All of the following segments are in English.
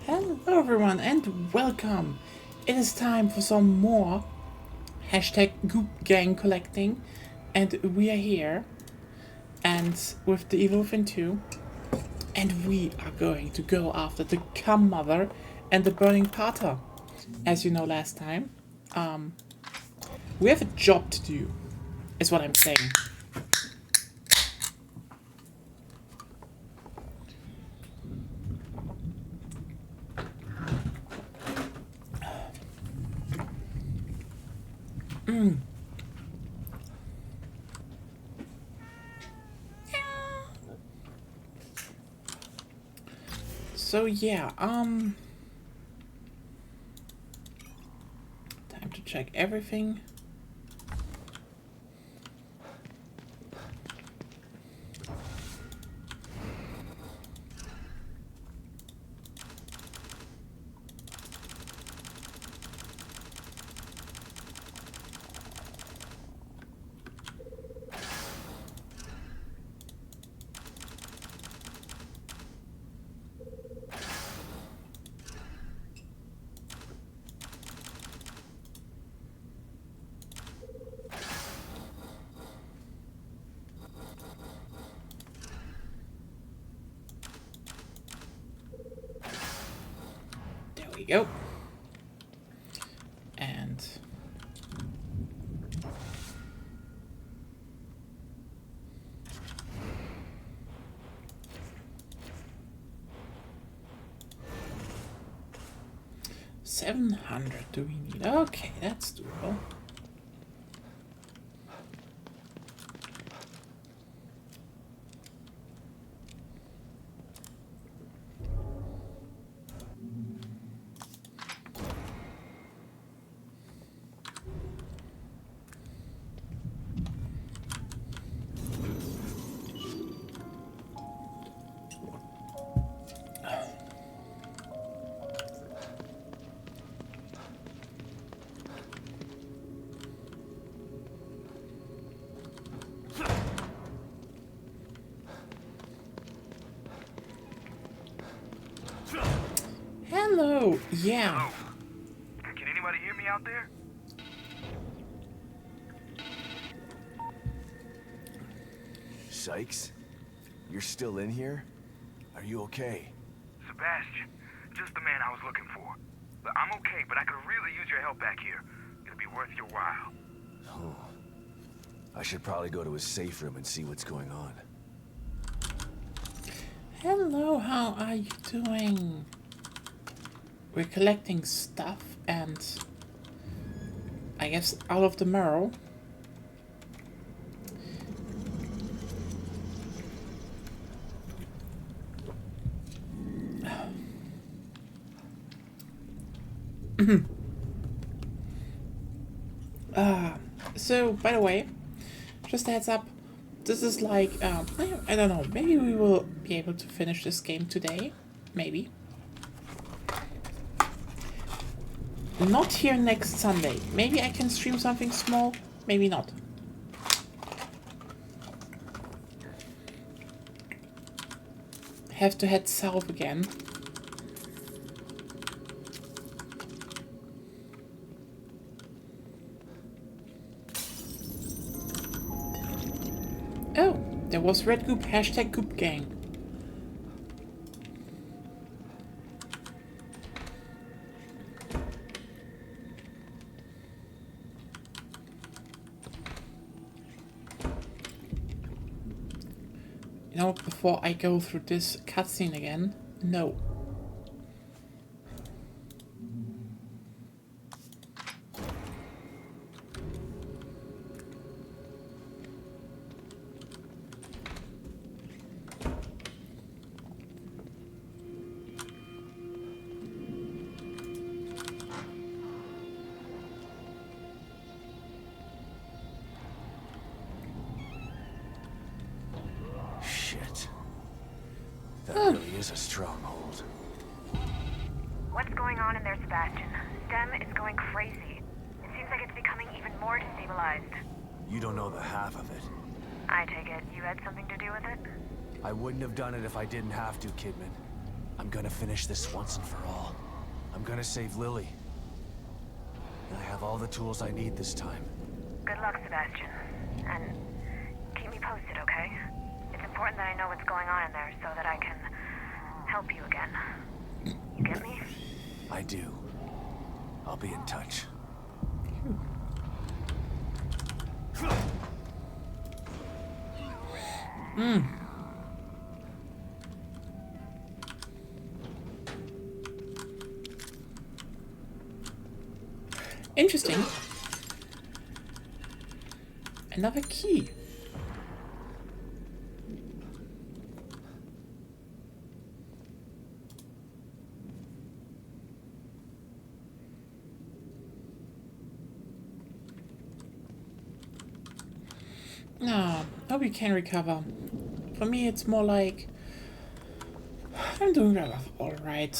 Hello everyone and welcome! It is time for some more hashtag Goop Gang collecting, and we are here and with the Evolvin 2, and we are going to go after the Cum Mother and the Burning Pater. As you know last time, we have a job to do, is what I'm saying. So yeah, time to check everything. There we go. And 700 do we need? Okay, that's doable. Hello, yeah. Hello. Can anybody hear me out there? Sykes? You're still in here? Are you okay? Sebastian, just the man I was looking for. But I'm okay, but I could really use your help back here. It'll be worth your while. Oh. I should probably go to his safe room and see what's going on. Hello, how are you doing? We're collecting stuff and I guess out of the mirror. So by the way, just a heads up, this is like, I don't know, maybe we will be able to finish this game today, maybe. Not here next Sunday. Maybe I can stream something small, maybe not. Have to head south again. Oh, there was Red Goop, hashtag Goop Gang. You know, before I go through this cutscene again, no. Shit. That really is a stronghold. What's going on in there, Sebastian? STEM is going crazy. It seems like it's becoming even more destabilized. You don't know the half of it. I take it you had something to do with it? I wouldn't have done it if I didn't have to, Kidman. I'm gonna finish this once and for all. I'm gonna save Lily. And I have all the tools I need this time. Good luck, Sebastian. And keep me posted, okay? It's important that I know what's going on in there so that I can help you again. You get me? I do. I'll be in touch. Interesting. Another key. Ah, hope you can recover. For me, it's more like I'm doing all right.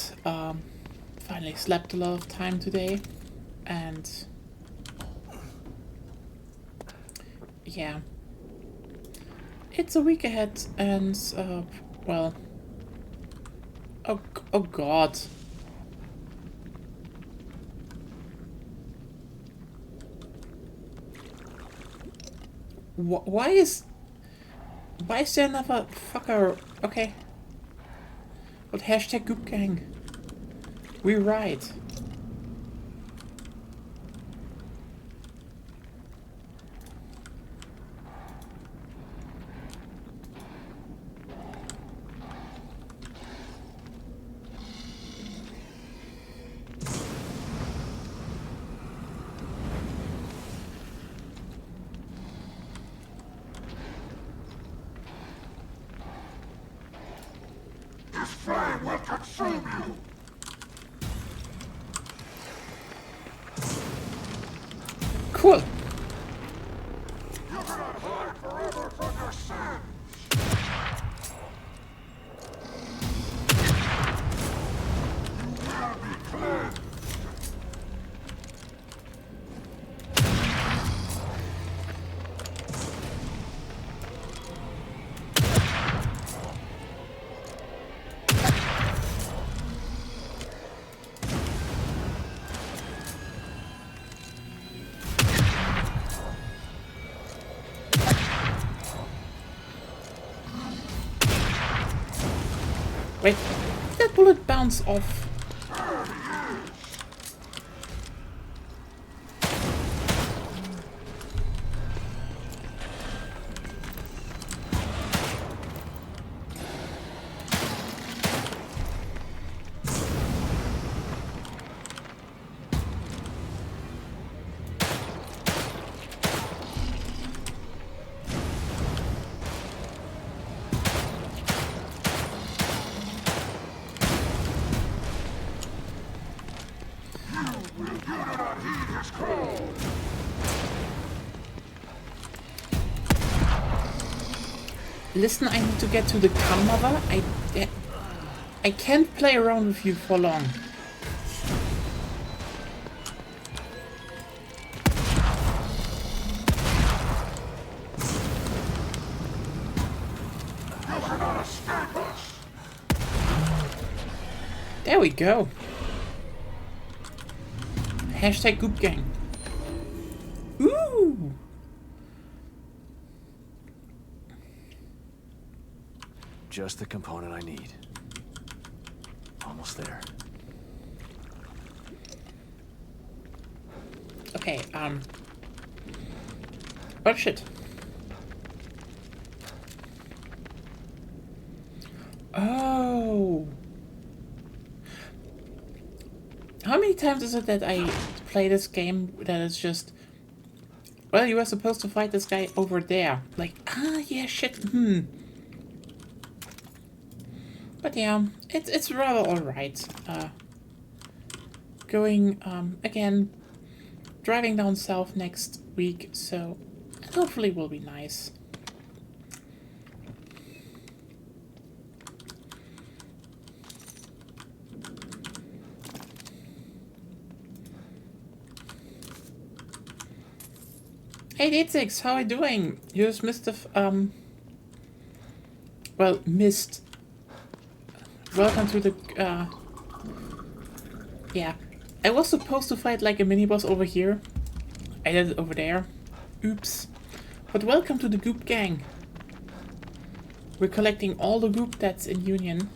Finally slept a lot of time today, and yeah, it's a week ahead, and well, oh God. Why is there another fucker? Okay. But hashtag Goop Gang. We ride. Flame will consume you! Cool. You cannot hide forever from your sins! You will be cleansed! Wait, did that bullet bounce off? Listen, I need to get to the grandmother. I can't play around with you for long. There we go. Hashtag Goop Gang. Ooh! Just the component I need. Almost there. Okay, oh shit. Oh. How many times is it that I play this game that is just, well, you were supposed to fight this guy over there. Like, yeah, shit, But yeah, it's rather alright. Going, again, driving down south next week, so hopefully will be nice. Hey D6, how are you doing? You just missed the, well, missed welcome to the, yeah. I was supposed to fight like a mini-boss over here. I did it over there. Oops. But welcome to the Goop Gang. We're collecting all the goop that's in Union.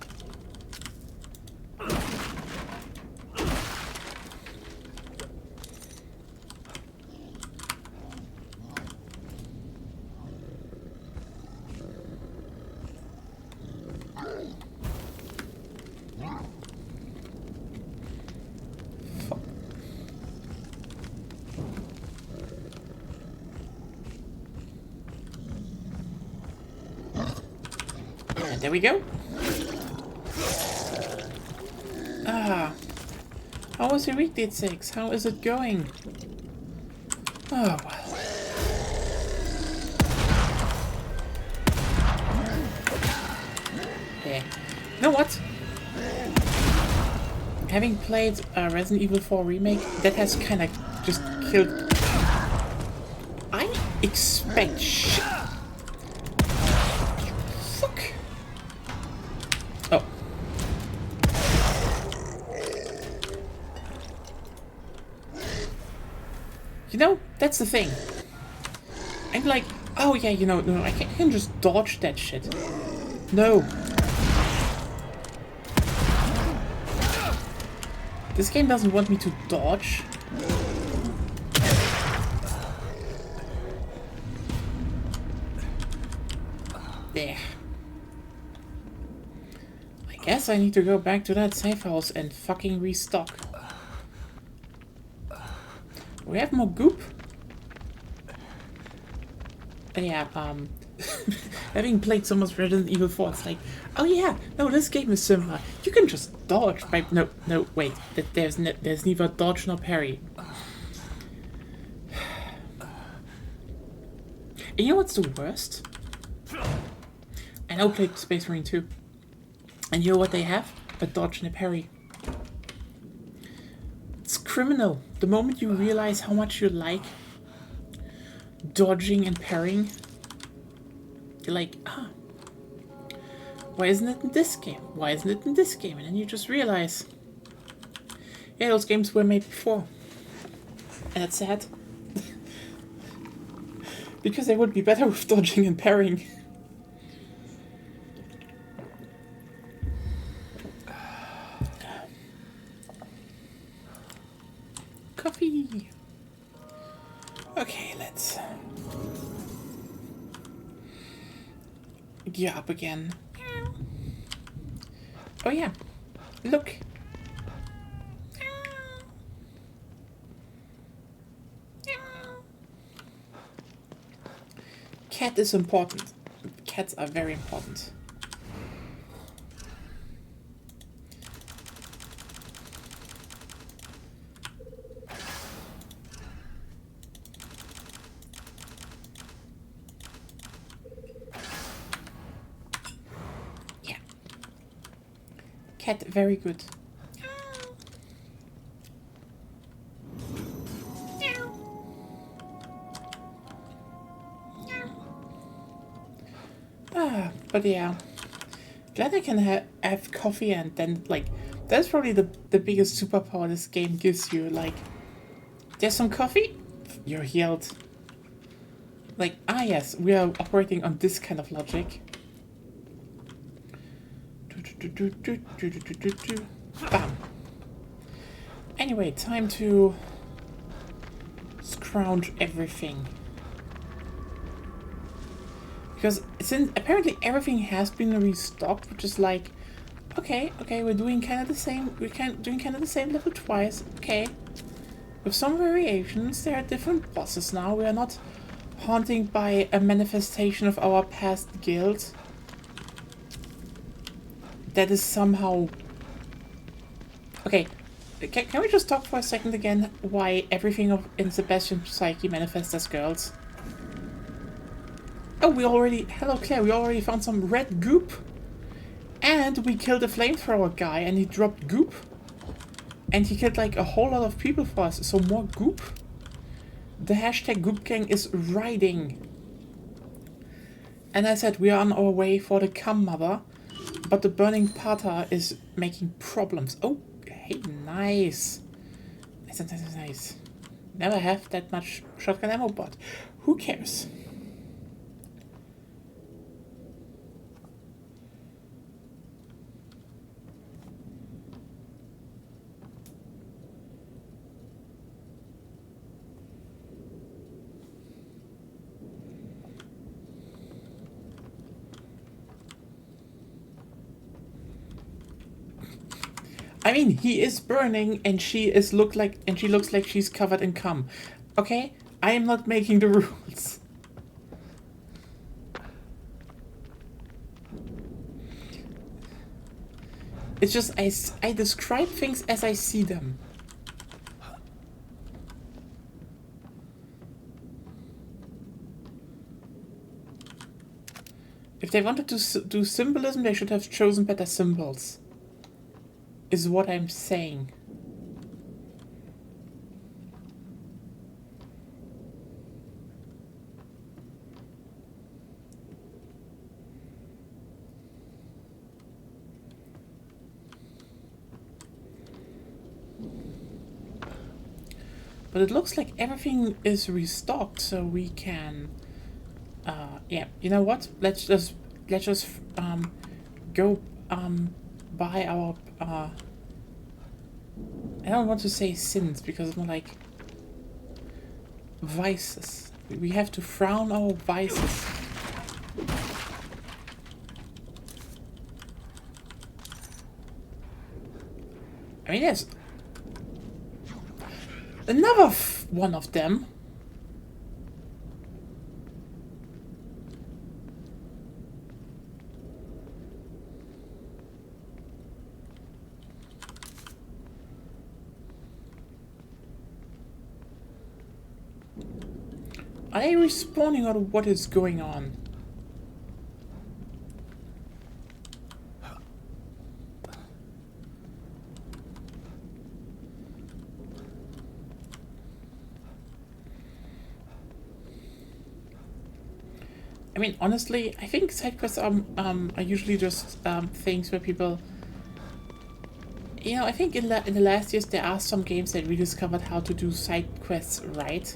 And there we go. Ah. How was your week, Date 6? How is it going? Oh, well. Yeah. You know what? Having played Resident Evil 4 Remake, that has kind of just killed... I expect shit. Fuck. Oh. You know, that's the thing. I'm like, oh yeah, you know, no, I can just dodge that shit. No. This game doesn't want me to dodge. There. I guess I need to go back to that safe house and fucking restock. We have more goop? Yeah, having played so much Resident Evil 4, it's like, oh yeah, no, this game is similar. You can just dodge by... No, wait. There's neither dodge nor parry. And you know what's the worst? I now played Space Marine 2. And you know what they have? A dodge and a parry. It's criminal. The moment you realize how much you like dodging and parrying, you're like, ah, why isn't it in this game? Why isn't it in this game? And then you just realize, yeah, those games were made before. And that's sad. Because they would be better with dodging and parrying. Coffee. Okay, let's gear up again. Oh yeah, look. Cat is important. Cats are very important. Yeah. Cat, very good. But yeah, glad I can have coffee, and then, like, that's probably the biggest superpower this game gives you. Like, there's some coffee, you're healed. Like, ah yes, we are operating on this kind of logic. Bam. Anyway, time to scrounge everything. Because since apparently everything has been restocked, which is like, okay, we're doing kind of the same. Doing kind of the same level twice. Okay, with some variations. There are different bosses now. We are not haunted by a manifestation of our past guild. That is somehow okay. Can we just talk for a second again? Why everything in Sebastian's psyche manifests as girls? Oh, hello Claire, we already found some red goop. And we killed a flamethrower guy and he dropped goop. And he killed like a whole lot of people for us, so more goop. The hashtag Goop Gang is riding. And I said we are on our way for the Cum Mother. but the burning pata is making problems. Oh, hey, nice. Nice. Never have that much shotgun ammo, but who cares? I mean, he is burning, and she looks like she's covered in cum. Okay, I am not making the rules. It's just I describe things as I see them. If they wanted to do symbolism, they should have chosen better symbols. Is what I'm saying. But it looks like everything is restocked, so we can yeah, you know what? Let's just go buy our I don't want to say sins because it's more like vices. We have to frown our vices. I mean, there's another one of them. Are they respawning or what is going on? I mean, honestly, I think side quests are usually just things where people, you know, I think in the last years there are some games that rediscovered how to do side quests right.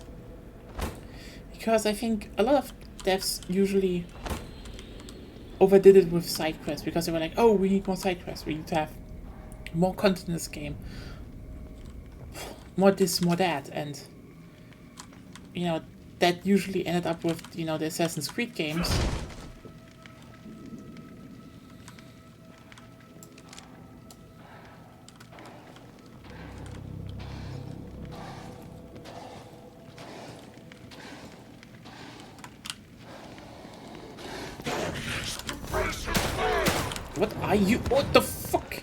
Because I think a lot of devs usually overdid it with side quests because they were like, oh, we need more side quests, we need to have more content in this game, more this, more that, and you know, that usually ended up with, you know, the Assassin's Creed games. What are you? What the fuck?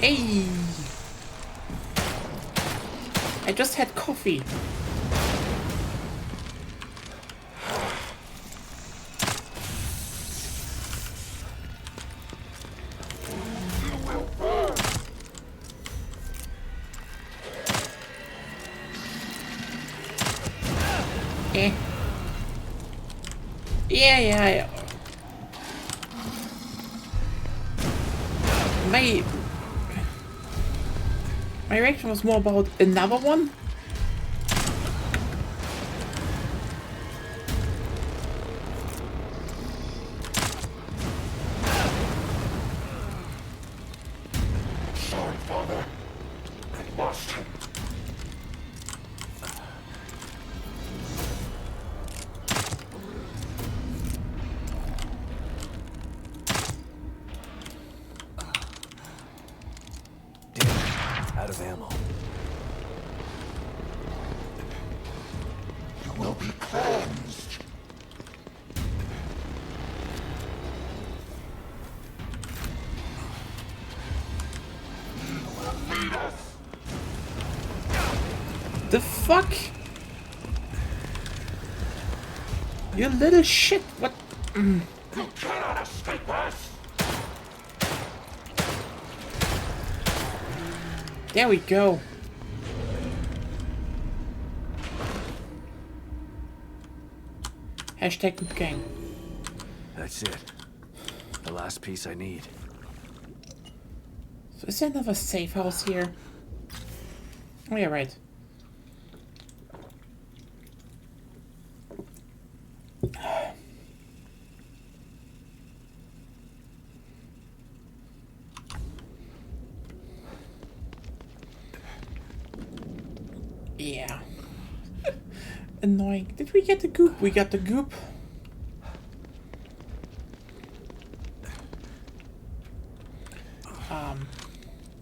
Hey! I just had coffee. Yeah. My reaction was more about another one. Sorry, Father. I lost him. Out of ammo. You will be cleansed. You will lead us. The fuck? You little shit, what? You cannot escape us. There we go. Hashtag Goop Gang. That's it. The last piece I need. So is there another safe house here? Oh yeah, right. Yeah. Annoying. Did we get the goop? We got the goop.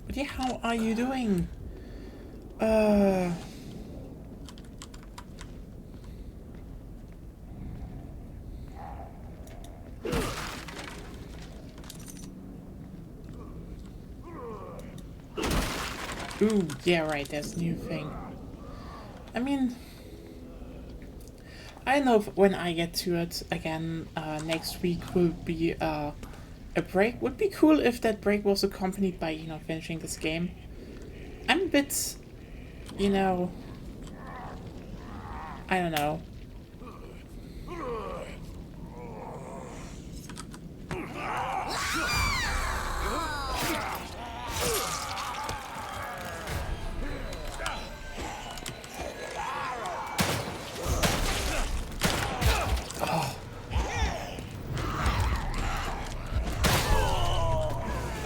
But yeah, how are you doing? Ooh, yeah, right, that's a new thing. I mean, I don't know if when I get to it again, next week will be a break. Would be cool if that break was accompanied by, you know, finishing this game. I'm a bit, you know, I don't know.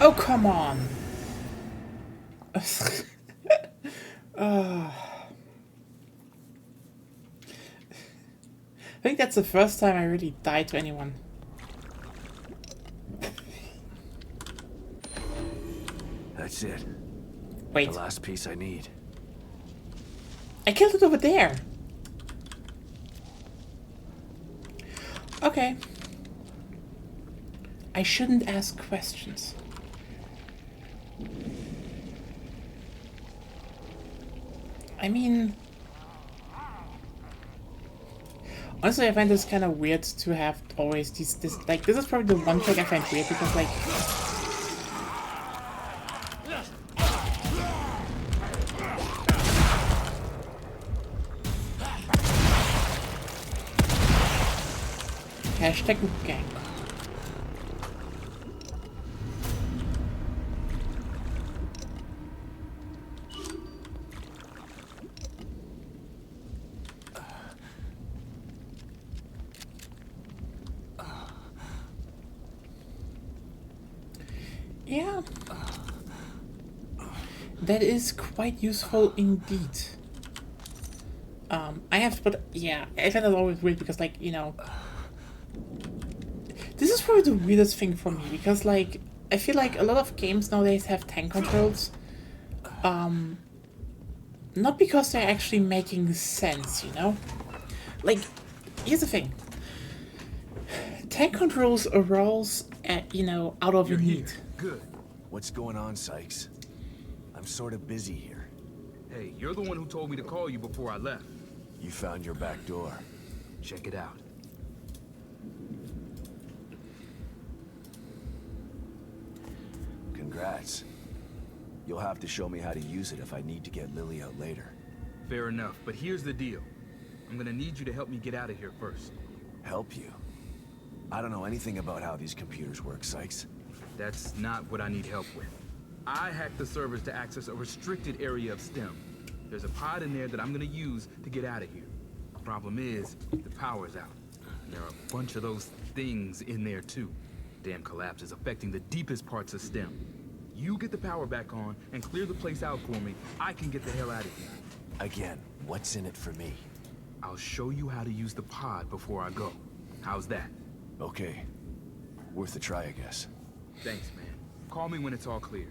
Oh, come on. I think that's the first time I really died to anyone. That's it. Wait, The last piece I need. I killed it over there. Okay. I shouldn't ask questions. I mean, honestly, I find this kind of weird to have always this like, this is probably the one thing I find weird because, like, hashtag Goop Gang. Yeah, that is quite useful indeed. I have to put, yeah, I find it always weird because, like, you know, this is probably the weirdest thing for me because, like, I feel like a lot of games nowadays have tank controls. Not because they're actually making sense, you know? Like, here's the thing. Tank controls arose at, you know, out of a need. Good. What's going on, Sykes? I'm sort of busy here. Hey, you're the one who told me to call you before I left. You found your back door. Check it out. Congrats. You'll have to show me how to use it if I need to get Lily out later. Fair enough, but here's the deal. I'm gonna need you to help me get out of here first. Help you? I don't know anything about how these computers work, Sykes. That's not what I need help with. I hacked the servers to access a restricted area of STEM. There's a pod in there that I'm gonna use to get out of here. Problem is, the power's out. And there are a bunch of those things in there too. Damn collapse is affecting the deepest parts of STEM. You get the power back on and clear the place out for me, I can get the hell out of here. Again, what's in it for me? I'll show you how to use the pod before I go. How's that? Okay. Worth a try, I guess. Thanks, man. Call me when it's all clear.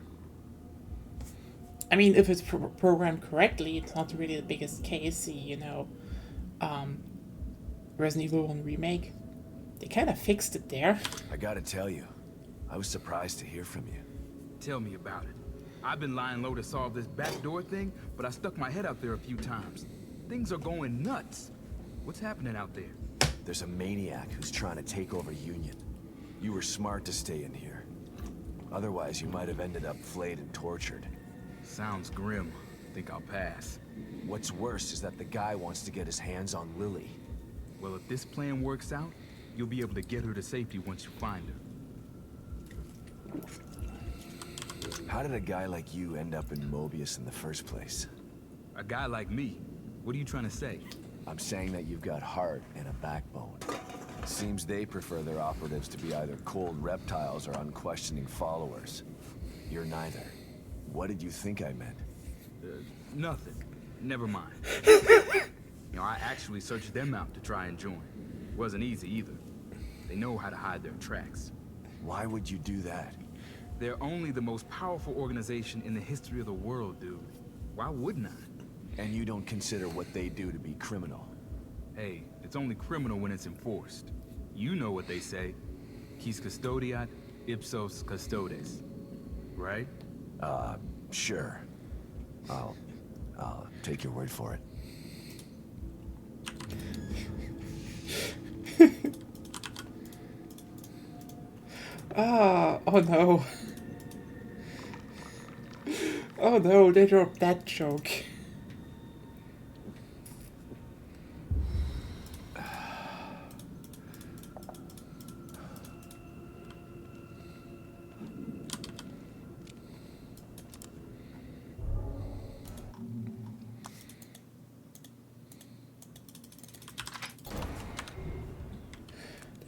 I mean, if it's programmed correctly, it's not really the biggest case. You know, Resident Evil 1 Remake, they kind of fixed it there. I gotta tell you, I was surprised to hear from you. Tell me about it. I've been lying low to solve this backdoor thing, but I stuck my head out there a few times. Things are going nuts. What's happening out there? There's a maniac who's trying to take over Union. You were smart to stay in here. Otherwise, you might have ended up flayed and tortured. Sounds grim. Think I'll pass. What's worse is that the guy wants to get his hands on Lily. Well, if this plan works out, you'll be able to get her to safety once you find her. How did a guy like you end up in Mobius in the first place? A guy like me? What are you trying to say? I'm saying that you've got heart and a backbone. Seems they prefer their operatives to be either cold reptiles or unquestioning followers. You're neither. What did you think I meant? Nothing. Never mind. I actually searched them out to try and join. Wasn't easy either. They know how to hide their tracks. Why would you do that? They're only the most powerful organization in the history of the world, dude. Why wouldn't I? And you don't consider what they do to be criminal? Hey, it's only criminal when it's enforced. You know what they say. Quis custodiat, ipsos custodes. Right? Sure. I'll take your word for it. Oh no. Oh no, they dropped that joke.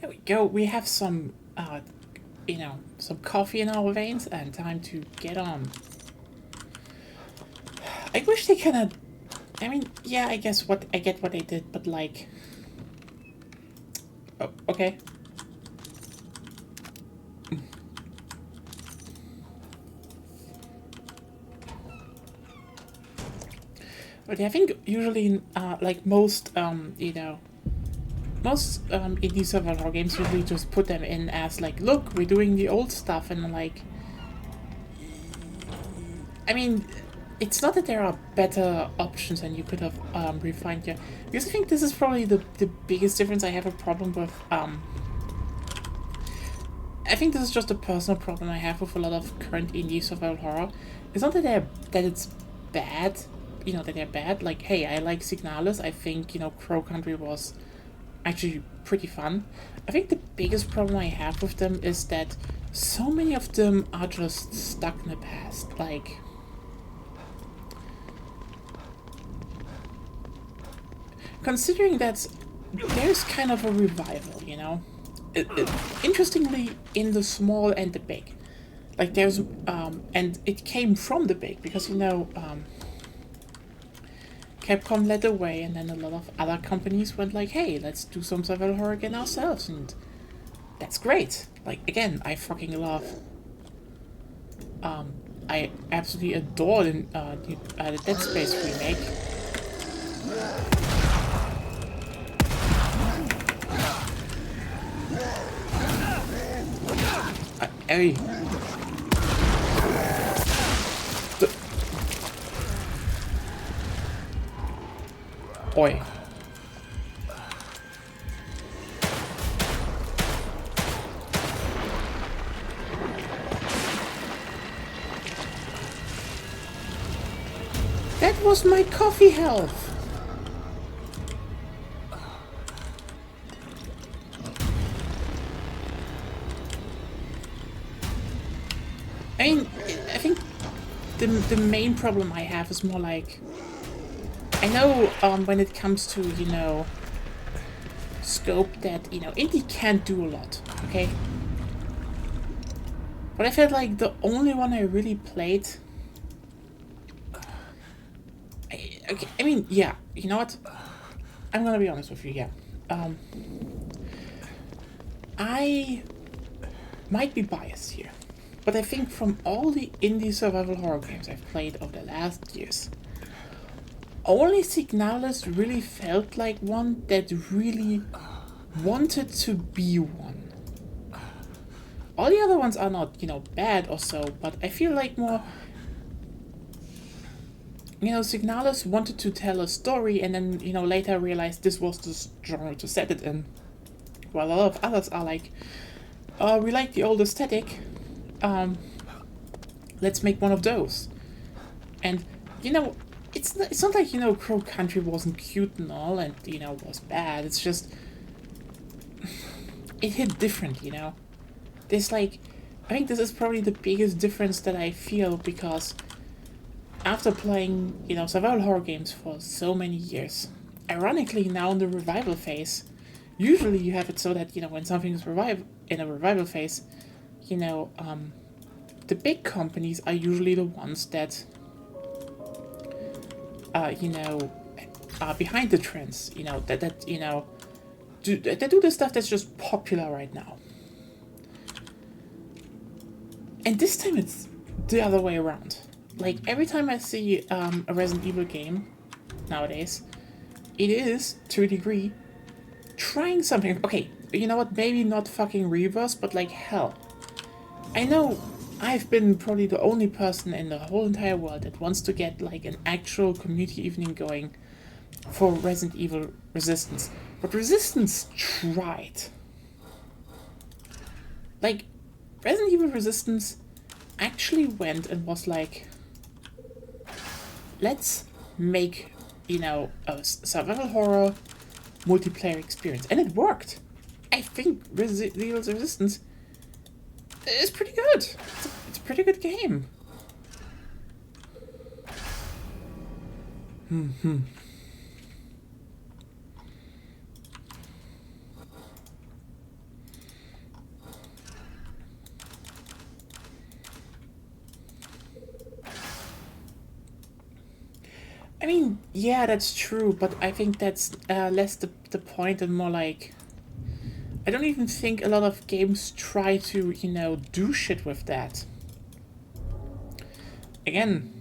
There we go, we have some, some coffee in our veins and time to get on. I wish they kinda, yeah, I get what they did, but like, oh, okay. But I think usually, like most, most indie survival games usually just put them in as like, look, we're doing the old stuff, and like, it's not that there are better options and you could have refined your, because I think this is probably the biggest difference I have a problem with. I think this is just a personal problem I have with a lot of current indie survival horror. It's not that it's bad, that they're bad. Like, hey, I like Signalis. I think, Crow Country was actually pretty fun. I think the biggest problem I have with them is that so many of them are just stuck in the past. Like, considering that there's kind of a revival, interestingly, in the small and the big. Like, there's, and it came from the big, because, Capcom led the way, and then a lot of other companies went like, hey, let's do some survival horror again ourselves, and that's great. Like, again, I fucking love, I absolutely adore the Dead Space remake. Hey. Oi. That was my coffee health. I think the main problem I have is more like, I know when it comes to, scope that, indie can't do a lot, okay? But I felt like the only one I really played, yeah, you know what? I'm gonna be honest with you, yeah. I might be biased here, but I think from all the indie survival horror games I've played over the last years, only Signalis really felt like one that really wanted to be one. All the other ones are not, bad or so, but I feel like more, Signalis wanted to tell a story and then, later realized this was the genre to set it in. While a lot of others are like, we like the old aesthetic, let's make one of those. And, you know, it's not like, you know, Crow Country wasn't cute and all and, you know, was bad. It's just, it hit different, you know. There's like, I think this is probably the biggest difference that I feel, because after playing, you know, survival horror games for so many years, ironically now in the revival phase, usually you have it so that, you know, when something is in a revival phase, you know, the big companies are usually the ones that, you know, are behind the trends, you know, that you know, they do the stuff that's just popular right now. And this time it's the other way around. Like, every time I see a Resident Evil game nowadays, it is, to a degree, trying something. Okay, you know what, maybe not fucking reverse, but like, hell. I know I've been probably the only person in the whole entire world that wants to get like an actual community evening going for Resident Evil Resistance. But Resistance tried. Like, Resident Evil Resistance actually went and was like, let's make, you know, a survival horror multiplayer experience. And it worked. I think Resident Evil Resistance is pretty good. It's a pretty good game. I mean, yeah, that's true, but I think that's less the point and more like, I don't even think a lot of games try to, you know, do shit with that. Again,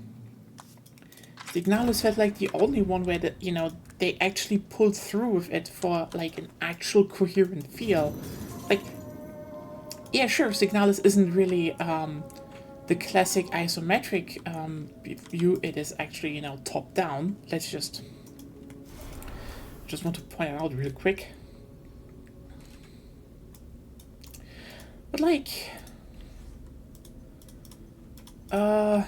Signalis felt like the only one where, you know, they actually pulled through with it for, like, an actual coherent feel. Like, yeah, sure, Signalis isn't really, the classic isometric view. It is actually, you know, top down. Let's just want to point it out real quick. But like, I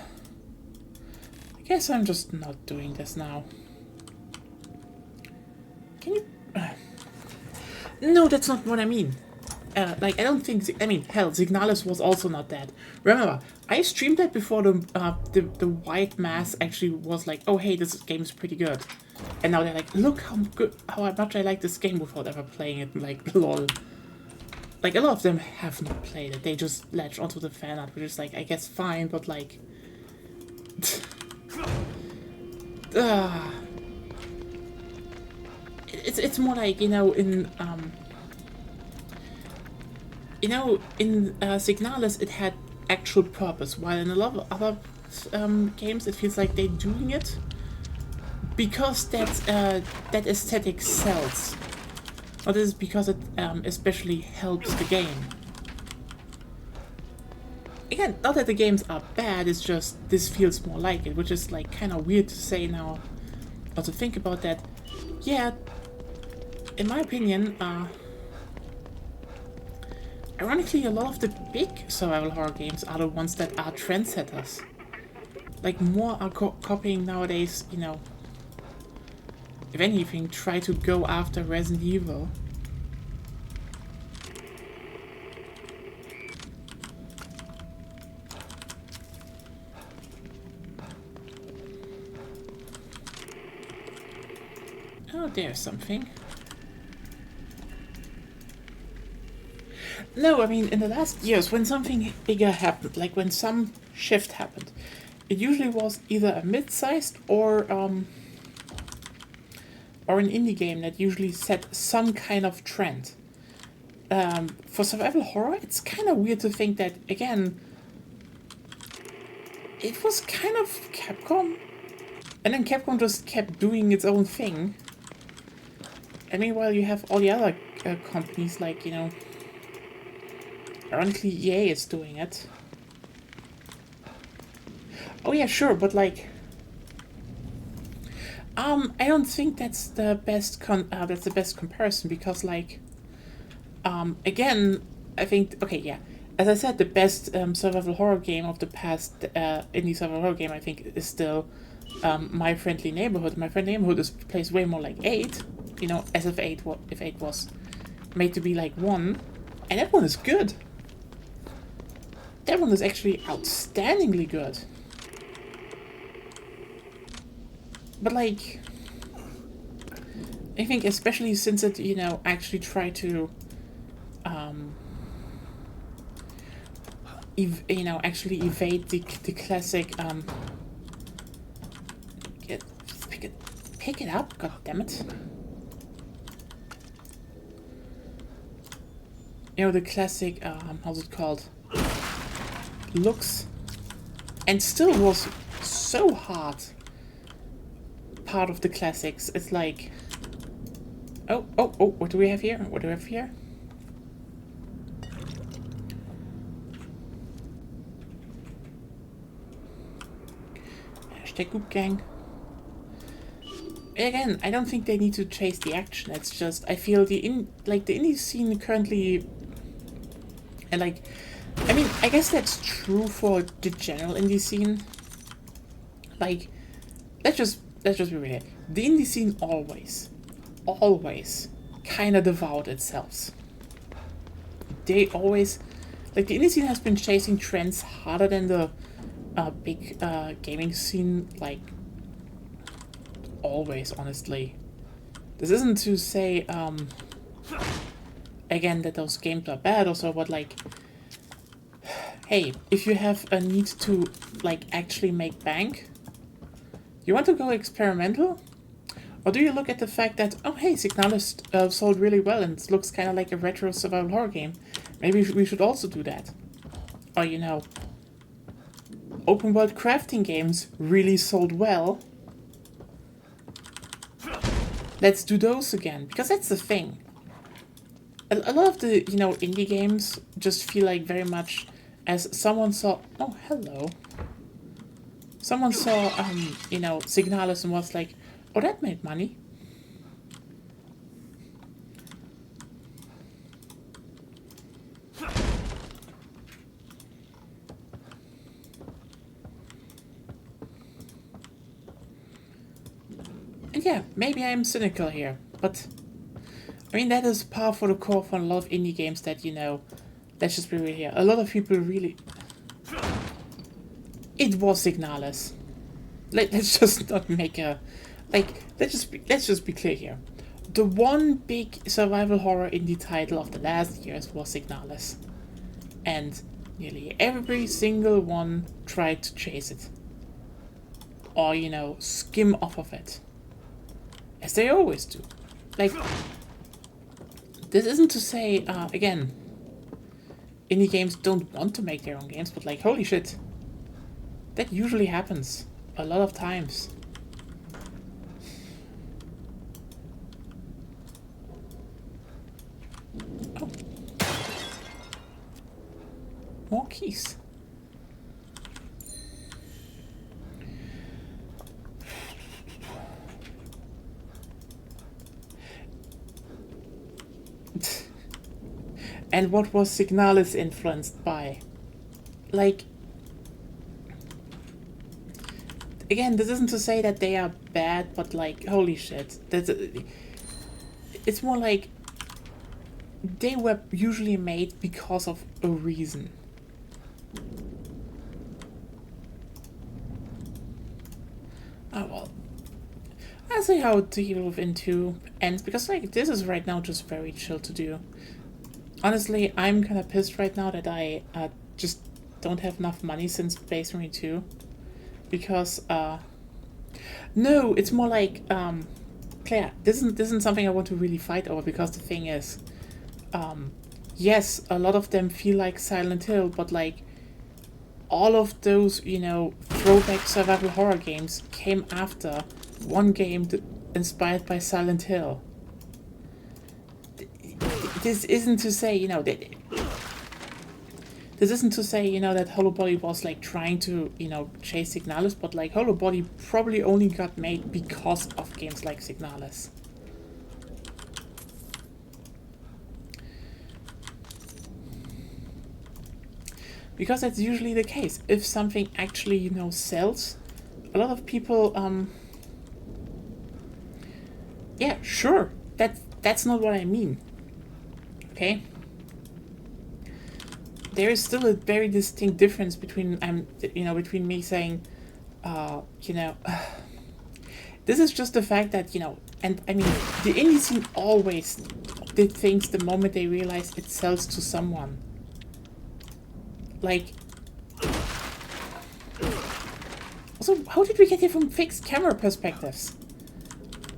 guess I'm just not doing this now. Can you? No, that's not what I mean. Like, I don't think, I mean, hell, Signalis was also not that. Remember, I streamed that before the white mass actually was like, oh hey, this game is pretty good. And now they're like, look how much I like this game without ever playing it, like, lol. Like, a lot of them have not played it, they just latch onto the fan art, which is like, I guess fine, but like... It's more like, you know, in Signalis it had actual purpose, while in a lot of other games it feels like they're doing it because that aesthetic sells. Or this is because it especially helps the game. Again, not that the games are bad, it's just this feels more like it, which is like kind of weird to say now, or to think about that. Yeah, in my opinion, ironically, a lot of the big survival horror games are the ones that are trendsetters. Like, more are copying nowadays, you know, if anything, try to go after Resident Evil. Oh, there's something. No, I mean, in the last years, when something bigger happened, like when some shift happened, it usually was either a mid-sized or an indie game that usually set some kind of trend. For survival horror, it's kind of weird to think that, again, it was kind of Capcom, and then Capcom just kept doing its own thing. And meanwhile, you have all the other companies, like, you know, ironically, EA is doing it. Oh yeah, sure, but like, I don't think that's the best comparison, because like, again, I think, okay, yeah, as I said, the best survival horror game of the past indie survival horror game, I think, is still My Friendly Neighborhood. My Friendly Neighborhood plays way more like 8, you know, as if 8 was made to be like 1, and that one is good. That one is actually outstandingly good. But like, I think especially since it, you know, actually tried to actually evade the classic pick it up, god damn it. You know, the classic how's it called, looks, and still was so hard part of the classics. It's like, oh, what do we have here? What do we have here? Hashtag Goop Gang. Again, I don't think they need to chase the action. It's just, I feel the indie scene currently, and like, I mean, I guess that's true for the general indie scene. Like, let's just be real. The indie scene always kind of devoured itself. They always, like, the indie scene has been chasing trends harder than the big gaming scene, like, always, honestly. This isn't to say, again, that those games are bad or so, but like, hey, if you have a need to, like, actually make bank, you want to go experimental? Or do you look at the fact that, oh hey, Signalis sold really well and it looks kind of like a retro survival horror game. Maybe we should also do that. Or, you know, open world crafting games really sold well. Let's do those again, because that's the thing. A lot of the, you know, indie games just feel like very much as someone saw, oh hello. Someone saw, you know, Signalis and was like, oh, that made money. And yeah, maybe I'm cynical here, but I mean, that is par for the core for a lot of indie games that, you know, let's just be real here. A lot of people really... It was Signalis. Let's just not make a... Like, let's just be clear here. The one big survival horror indie title of the last years was Signalis. And nearly every single one tried to chase it. Or, you know, skim off of it. As they always do. Like, this isn't to say, again, indie games don't want to make their own games, but like, holy shit. That usually happens. A lot of times. Oh. More keys. And what was Signalis influenced by? Like, again, this isn't to say that they are bad, but like, holy shit. It's more like they were usually made because of a reason. Oh well. I'll see how Evil Within 2 ends, because like, this is right now just very chill to do. Honestly, I'm kind of pissed right now that I just don't have enough money since Blasphemy 2. Because, no, it's more like, Claire, this isn't something I want to really fight over, because the thing is, yes, a lot of them feel like Silent Hill, but like, all of those, you know, throwback survival horror games came after one game inspired by Silent Hill. This isn't to say, you know, that... This isn't to say, you know, that Hollow Body was, like, trying to, you know, chase Signalis, but, like, Hollow Body probably only got made because of games like Signalis. Because that's usually the case. If something actually, you know, sells, a lot of people, yeah, sure, that's not what I mean. Okay? There is still a very distinct difference between, between me saying, this is just the fact that, and I mean, the indie scene always did things the moment they realize it sells to someone. Like, also, how did we get here from fixed camera perspectives?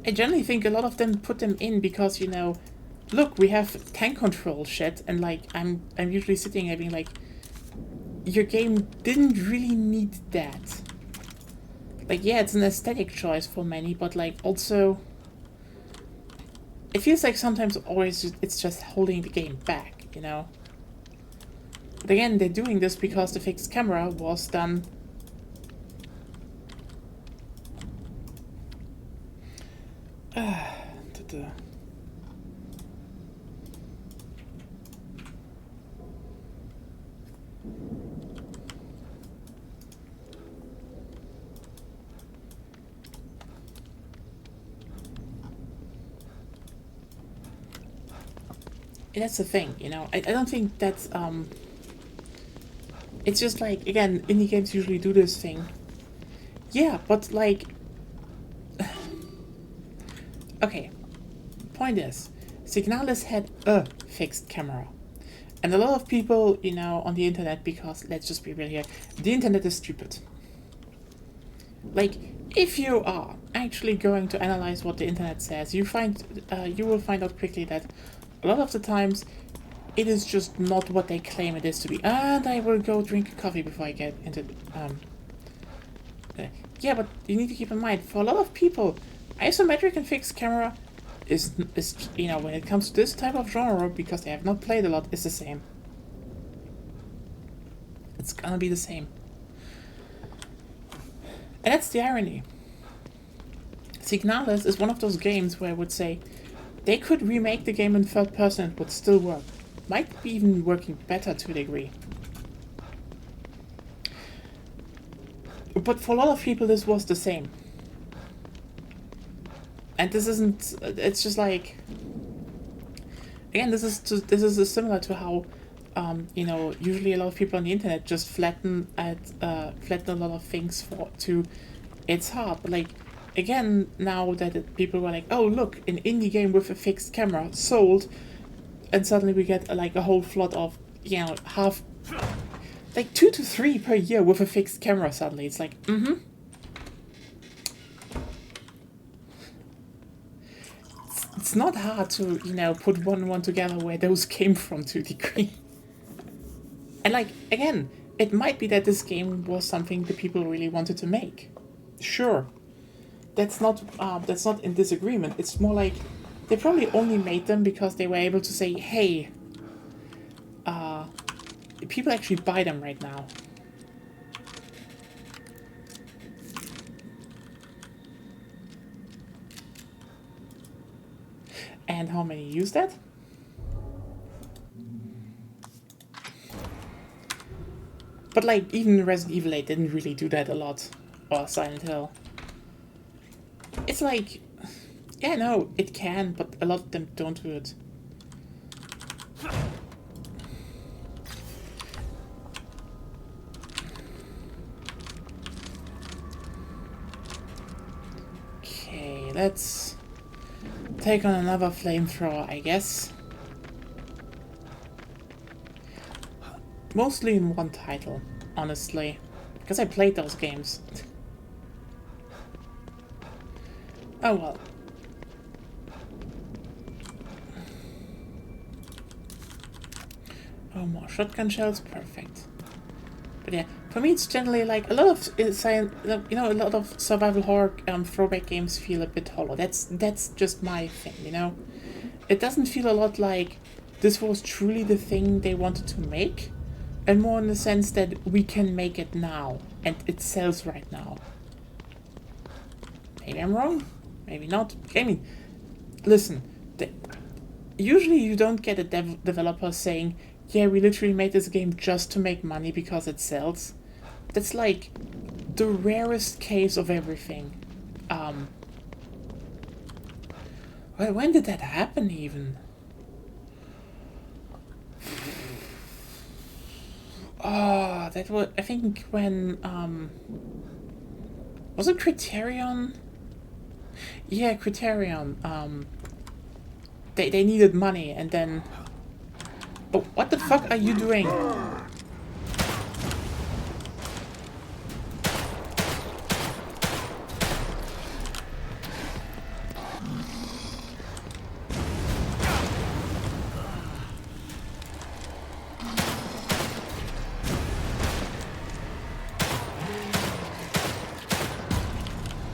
I generally think a lot of them put them in because, look, we have tank control shit, and like, I'm usually sitting there being like, your game didn't really need that. Like, yeah, it's an aesthetic choice for many, but like, also, it feels like sometimes always it's just holding the game back, But again, they're doing this because the fixed camera was done. And that's the thing, I don't think that's, it's just like, again, indie games usually do this thing. Yeah, but like, okay, point is, Signalis had a fixed camera. And a lot of people, on the internet, because, let's just be real here, the internet is stupid. Like, if you are actually going to analyze what the internet says, you will find out quickly that a lot of the times, it is just not what they claim it is to be. And I will go drink a coffee before I get into... yeah, but you need to keep in mind, for a lot of people, isometric and fixed camera is when it comes to this type of genre, because they have not played a lot, is the same. It's gonna be the same. And that's the irony. Signalis is one of those games where I would say, they could remake the game in third person and it would still work. Might be even working better to a degree. But for a lot of people this was the same. And this isn't, it's just like, again, this is similar to how, usually a lot of people on the internet just flatten a lot of things it's hard. But like, again, now that people were like, oh look, an indie game with a fixed camera sold, and suddenly we get like a whole flood of, half, like 2 to 3 per year with a fixed camera suddenly. It's like, It's not hard to, put one and one together where those came from to a degree. And like, again, it might be that this game was something the people really wanted to make. Sure. That's not in disagreement. It's more like they probably only made them because they were able to say, hey, people actually buy them right now. And how many use that? But like, even Resident Evil 8 didn't really do that a lot. Or Silent Hill. It's like, yeah, no, it can, but a lot of them don't do it. Okay, let's take on another flamethrower, I guess. Mostly in one title, honestly. Because I played those games. Oh well. Oh, more shotgun shells, perfect. But yeah, for me it's generally like a lot of a lot of survival horror throwback games feel a bit hollow. That's just my thing, It doesn't feel a lot like this was truly the thing they wanted to make, and more in the sense that we can make it now and it sells right now. Maybe I'm wrong, maybe not. I mean, listen, usually you don't get a developer saying, yeah, we literally made this game just to make money because it sells. That's like the rarest case of everything. Well, when did that happen even? Oh, that was, I think when, was it Criterion? Yeah, Criterion. They needed money, and then... Oh, what the fuck are you doing?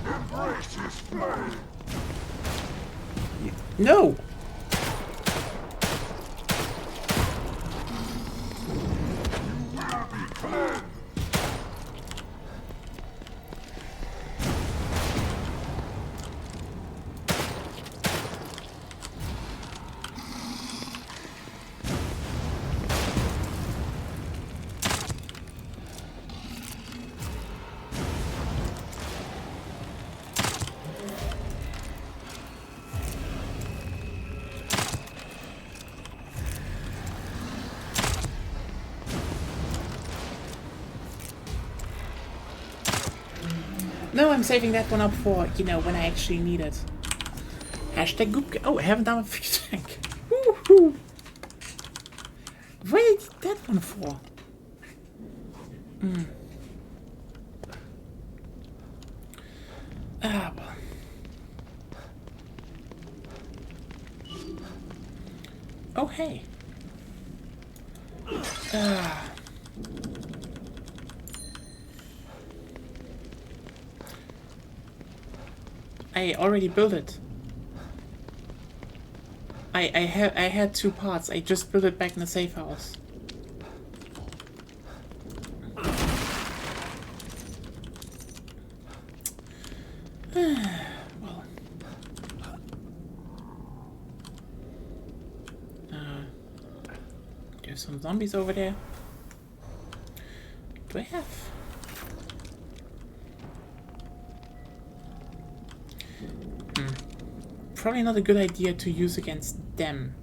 Embrace his flame. No! Will be cleansed. No, I'm saving that one up for, you know, when I actually need it. Hashtag goop. Oh, I haven't done a fish tank. Woohoo! What did that one for? Ah, well. Oh, hey. I already built it. I had 2 parts. I just built it back in the safe house. Well. There's some zombies over there. Do I have? Probably not a good idea to use against them.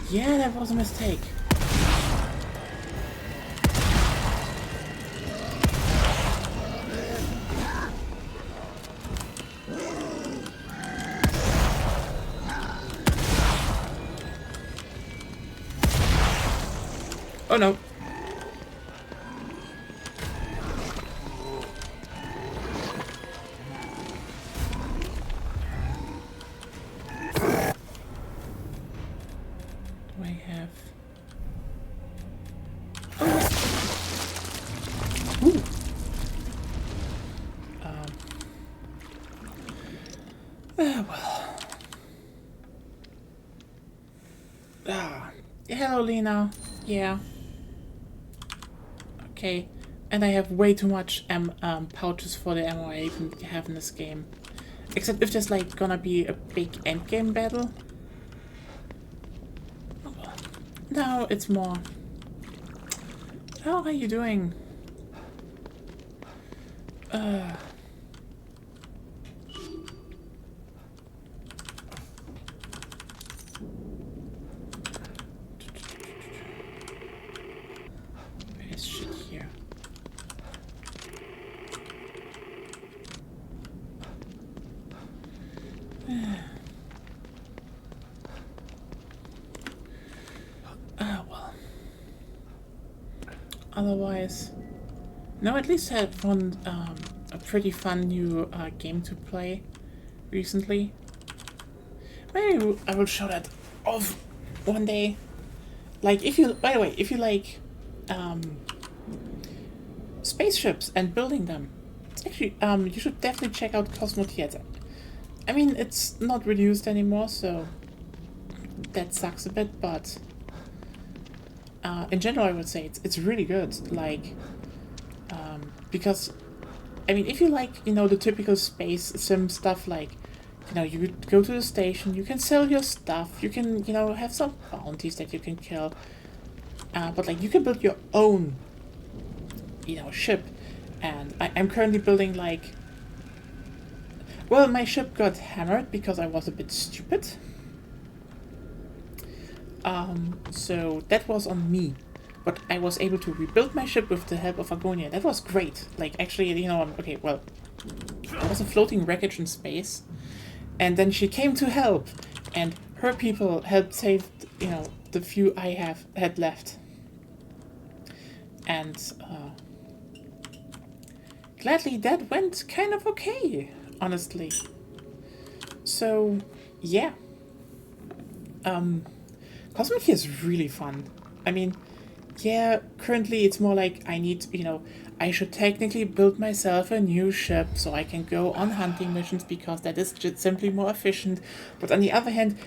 Yeah, that was a mistake. Oh no. Do I have... Oh, yes. Ooh. Well. Hello, Lena. Yeah. Okay. And I have way too much pouches for the ammo I even have in this game. Except if there's like gonna be a big endgame battle. Oh, well. No, it's more. How are you doing? There's shit here. Well. Otherwise, no. At least I had found a pretty fun new game to play recently. Maybe I will show that off one day. Like, if you, by the way, if you like spaceships and building them, it's actually you should definitely check out Cosmo Theater. I mean, it's not really used anymore, so that sucks a bit, but in general I would say it's really good. Like, Because, I mean, if you like, you know, the typical space sim stuff, like, you know, you would go to the station, you can sell your stuff, you can, you know, have some bounties that you can kill, but like, you can build your own, you know, ship, and I'm currently building, like, well, my ship got hammered because I was a bit stupid, so that was on me. But I was able to rebuild my ship with the help of Agonia. That was great. Like, actually, you know, okay, well, I was a floating wreckage in space. And then she came to help. And her people helped save, you know, the few I had left. And, gladly, that went kind of okay, honestly. So, yeah. Cosmic here is really fun. I mean, yeah, currently it's more like I need, you know, I should technically build myself a new ship so I can go on hunting missions because that is just simply more efficient. But on the other hand,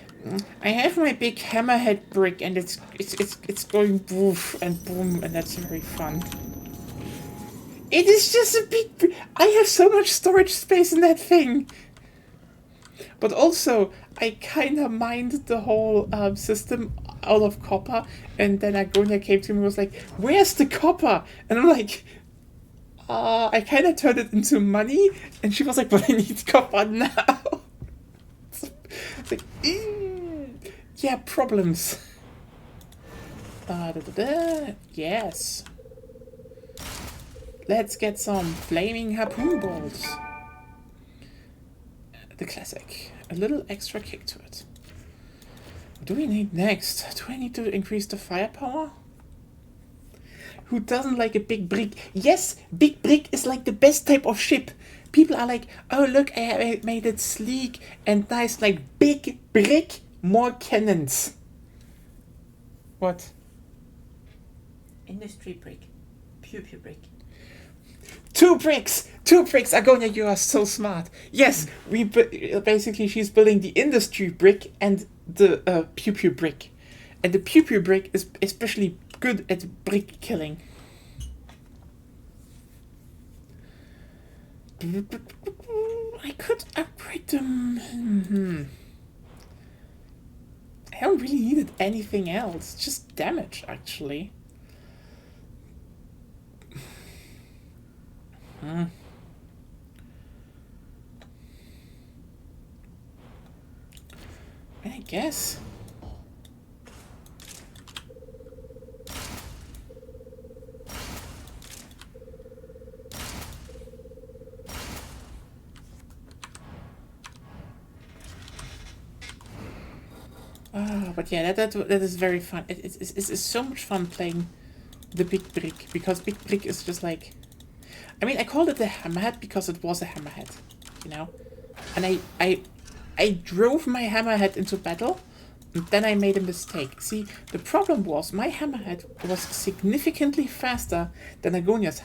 I have my big hammerhead brick and it's going boof and boom and that's very fun. It is just a big... I have so much storage space in that thing. But also, I kind of mined the whole system out of copper, and then Agonia came to me and was like, where's the copper? And I'm like, I kind of turned it into money, and she was like, but I need copper now. It's like, yeah, problems. Yes. Let's get some flaming harpoon bolts. The classic. A little extra kick to it. What do we need next? Do I need to increase the firepower? Who doesn't like a big brick? Yes, big brick is like the best type of ship. People are like, oh look, I made it sleek and nice, like big brick, more cannons. What? Industry brick. Pew pew brick. Two bricks, Agonia, you are so smart. Yes, basically she's building the industry brick and the pew pew brick. And the pew pew brick is especially good at brick killing. I could upgrade them. I don't really need anything else, just damage actually. I guess. But yeah, that is very fun. It's so much fun playing the big brick because big brick is just like. I mean, I called it the hammerhead because it was a hammerhead, you know? And I drove my hammerhead into battle, and then I made a mistake. See, the problem was my hammerhead was significantly faster than Agonia's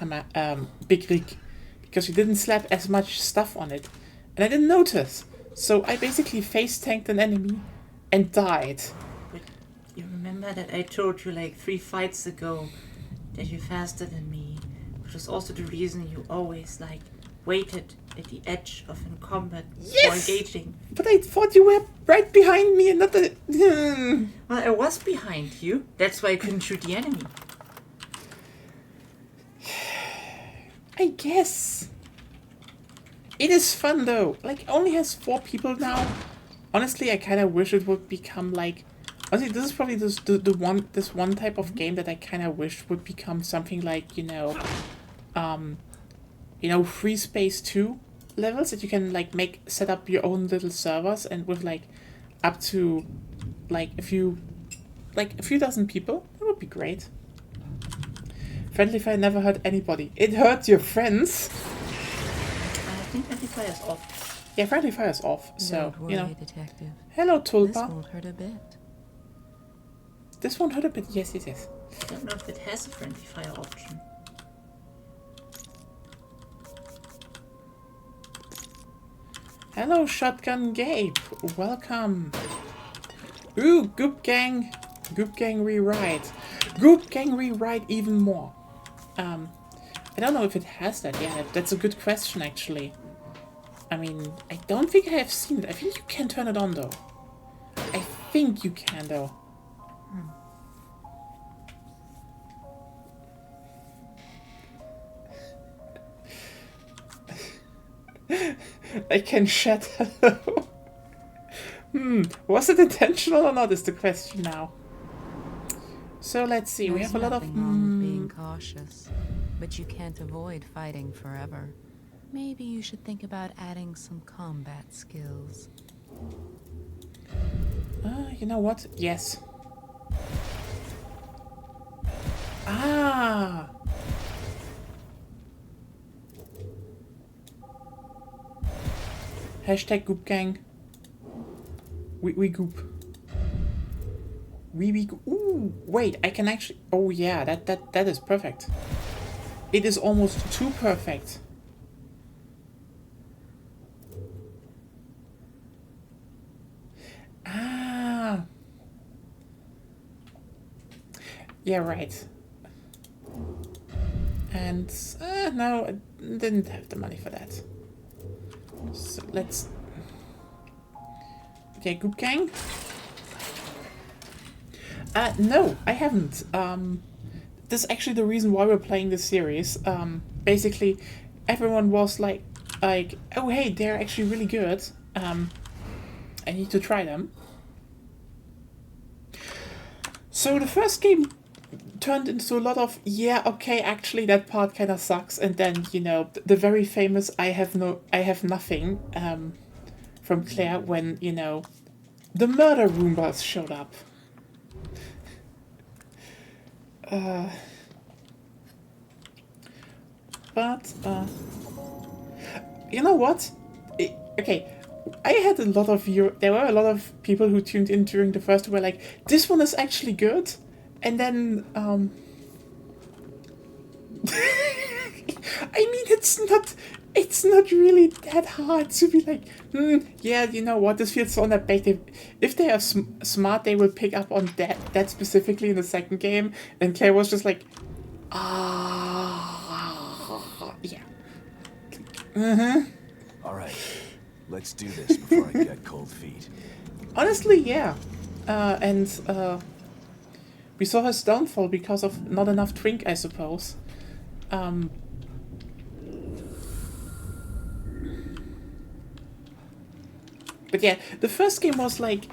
big rig, because she didn't slap as much stuff on it. And I didn't notice. So I basically face-tanked an enemy and died. But you remember that I told you like 3 fights ago that you're faster than me? Which was also the reason you always, like, waited at the edge of in combat before engaging. But I thought you were right behind me and not the... Well, I was behind you. That's why I couldn't shoot the enemy. I guess. It is fun, though. Like, it only has 4 people now. Honestly, I kind of wish it would become, like... Honestly, this is probably this one type of game that I kind of wish would become something like, you know... Free Space 2 levels that you can like set up your own little servers and with like up to like a few dozen people. That would be great. Friendly fire never hurt anybody. It hurts your friends. I think friendly fire is off. Yeah, friendly fire is off. So Don't worry, Detective. Hello, This Tulpa. won't hurt a bit. This won't hurt a bit. Yes. I don't know if it has a friendly fire option. Hello, Shotgun Gabe. Welcome. Ooh, Goop Gang Rewrite. Goop Gang Rewrite even more. I don't know if it has that. Yeah, that's a good question, actually. I mean, I don't think I have seen it. I think you can turn it on, though. I think you can, though. I can chat. Was it intentional or not is the question now. So let's see, we There's have a lot of... nothing wrong with being cautious, but you can't avoid fighting forever. Maybe you should think about adding some combat skills. You know what? Yes. Ah! Hashtag Goop Gang. We goop. We goop. Ooh, wait, I can actually... Oh yeah, that is perfect. It is almost too perfect. Ah. Yeah, right. And, no, I didn't have the money for that. So let's... Okay, Goop Gang. No, I haven't. This is actually the reason why we're playing this series. Basically, everyone was like, oh hey, they're actually really good. I need to try them. So the first game turned into a lot of, yeah, okay, actually that part kind of sucks, and then, you know, the very famous I have nothing from Claire when, you know, the murder Roombas showed up. But you know what? Okay, I had a lot of there were a lot of people who tuned in during the first who were like, this one is actually good, and then I mean, it's not really that hard to be like, yeah, you know what, this feels so uneffective. If they are smart, they will pick up on that specifically in the second game. And Claire was just like, yeah. All right, let's do this before I get cold feet. Honestly, yeah. And we saw his downfall because of not enough drink, I suppose. But yeah, the first game was like,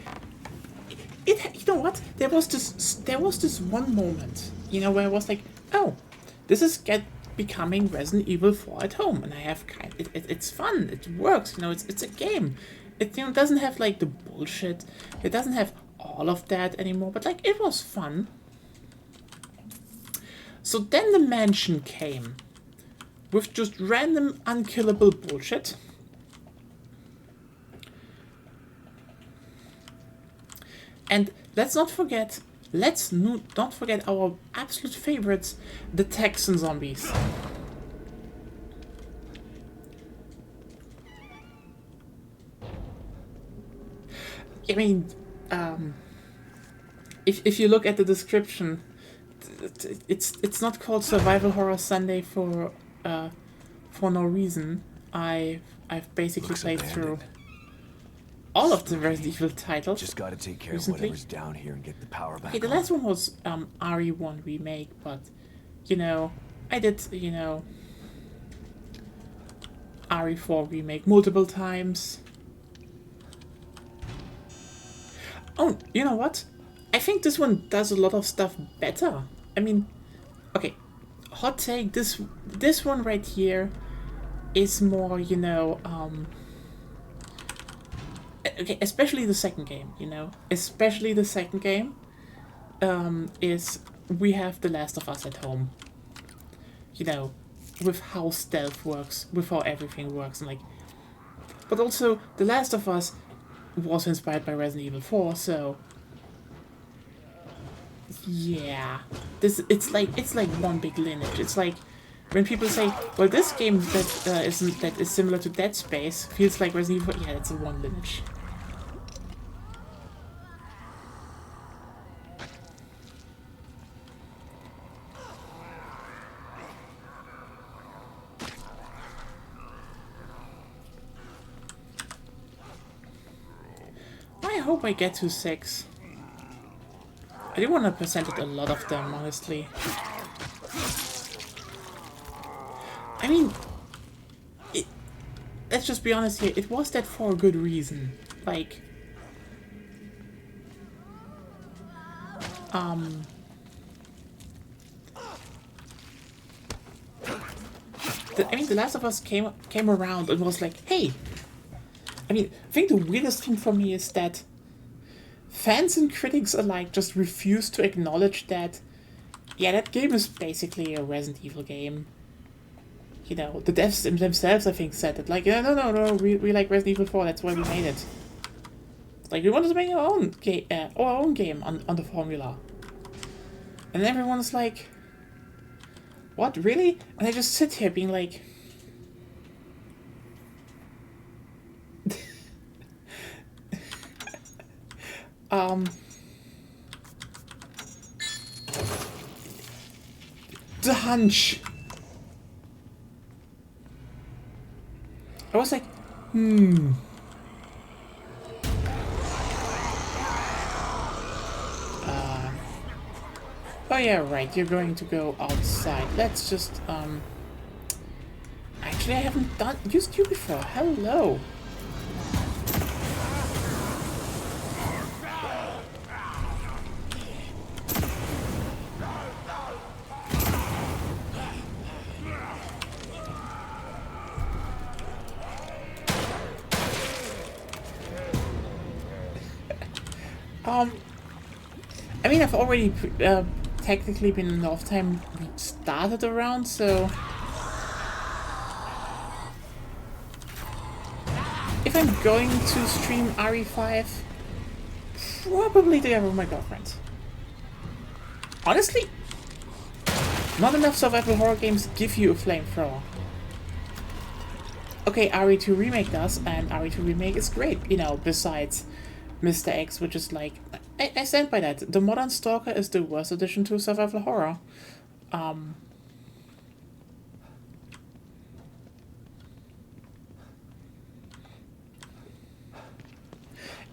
you know what? There was this one moment, you know, where I was like, oh, this is becoming Resident Evil 4 at home, and I have it's fun, it works, you know, it's a game. It, you know, doesn't have like the bullshit. It doesn't have all of that anymore, but like it was fun. So then the mansion came with just random unkillable bullshit. And let's not forget our absolute favorites, the Texan zombies. I mean, if you look at the description, it's not called Survival Horror Sunday for no reason. I've basically played through all of the Resident Evil titles. Just gotta take care recently. of whatever's down here and get the power back. Okay, the last one was RE1 remake, but you know, I did, you know, RE4 remake multiple times. Oh, you know what? I think this one does a lot of stuff better. I mean, okay, hot take, this one right here is more, you know, okay, especially the second game, you know, especially the second game, is we have The Last of Us at home, you know, with how stealth works, with how everything works, and like, but also The Last of Us was inspired by Resident Evil 4, so yeah, it's like one big lineage. It's like when people say, well, this game that is similar to Dead Space feels like Resident Evil 4, yeah, that's a one lineage. hope I get to 6. I do want to present it a lot of them, honestly. I mean, let's just be honest here, it was that for a good reason. Like, I mean, The Last of Us came around and was like, hey. I mean, I think the weirdest thing for me is that fans and critics alike just refuse to acknowledge that, yeah, that game is basically a Resident Evil game. You know, the devs themselves, I think, said it. Like, no, we like Resident Evil 4, that's why we made it. Like, we wanted to make our own game on the formula. And everyone's like, what, really? And I just sit here being like, the hunch. I was like, oh yeah, right, you're going to go outside. Let's just, actually, I haven't used you before. Hello. I mean, I've already technically been enough time started around, so if I'm going to stream RE5, probably together with my girlfriend. Honestly, not enough survival horror games give you a flamethrower. Okay, RE2 Remake does, and RE2 Remake is great, you know, besides Mr. X, which is like, I stand by that. The Modern Stalker is the worst addition to survival horror.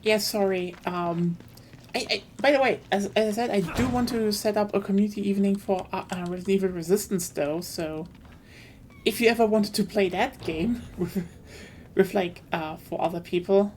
Yeah, sorry. By the way, as I said, I do want to set up a community evening for Resident Evil Resistance, though. So, if you ever wanted to play that game with like for other people,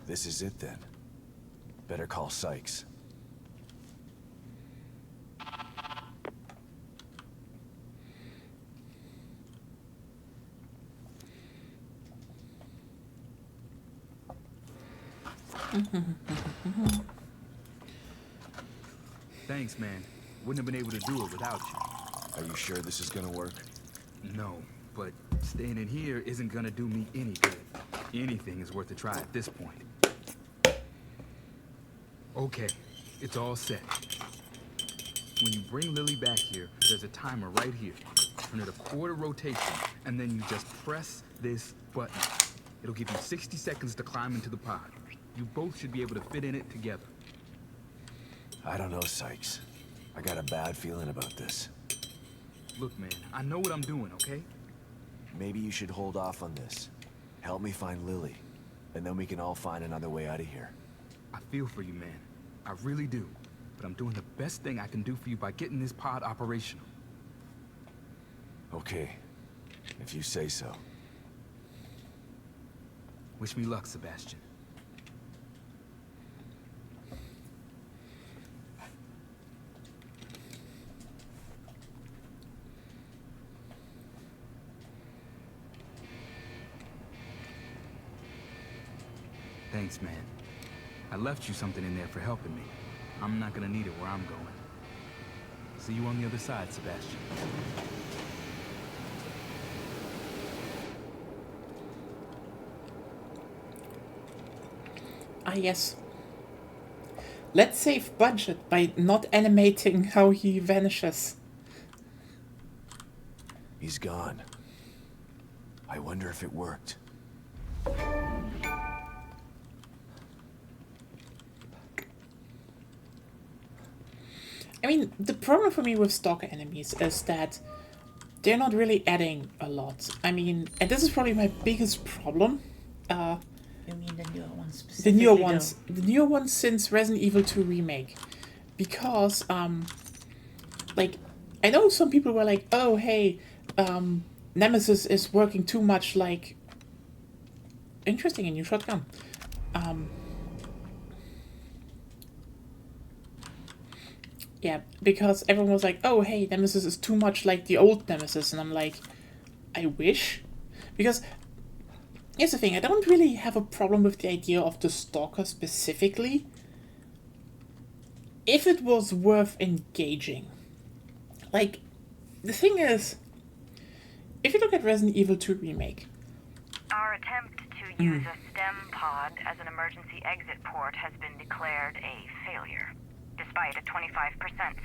This is it then. Better call Sykes. Thanks, man. Wouldn't have been able to do it without you. Are you sure this is gonna work? No, but staying in here isn't gonna do me any good. Anything is worth a try at this point. Okay, it's all set. When you bring Lily back here, there's a timer right here. Turn it a quarter rotation, and then you just press this button. It'll give you 60 seconds to climb into the pod. You both should be able to fit in it together. I don't know, Sykes. I got a bad feeling about this. Look, man, I know what I'm doing, okay? Maybe you should hold off on this. Help me find Lily, and then we can all find another way out of here. I feel for you, man. I really do. But I'm doing the best thing I can do for you by getting this pod operational. Okay, if you say so. Wish me luck, Sebastian. Thanks, man. I left you something in there for helping me. I'm not gonna need it where I'm going. See you on the other side, Sebastian. Ah, yes. Let's save budget by not animating how he vanishes. He's gone. I wonder if it worked. I mean, the problem for me with Stalker enemies is that they're not really adding a lot. I mean, and this is probably my biggest problem. You mean the newer ones The specifically? newer ones. The newer ones since Resident Evil 2 Remake. Because, like, I know some people were like, oh, hey, Nemesis is working too much like... Interesting, a new shotgun. Yeah, because everyone was like, oh, hey, Nemesis is too much like the old Nemesis. And I'm like, I wish. Because, here's the thing, I don't really have a problem with the idea of the Stalker specifically. If it was worth engaging. Like, the thing is, if you look at Resident Evil 2 Remake. Our attempt to use a STEM pod as an emergency exit port has been declared a failure. Despite a 25%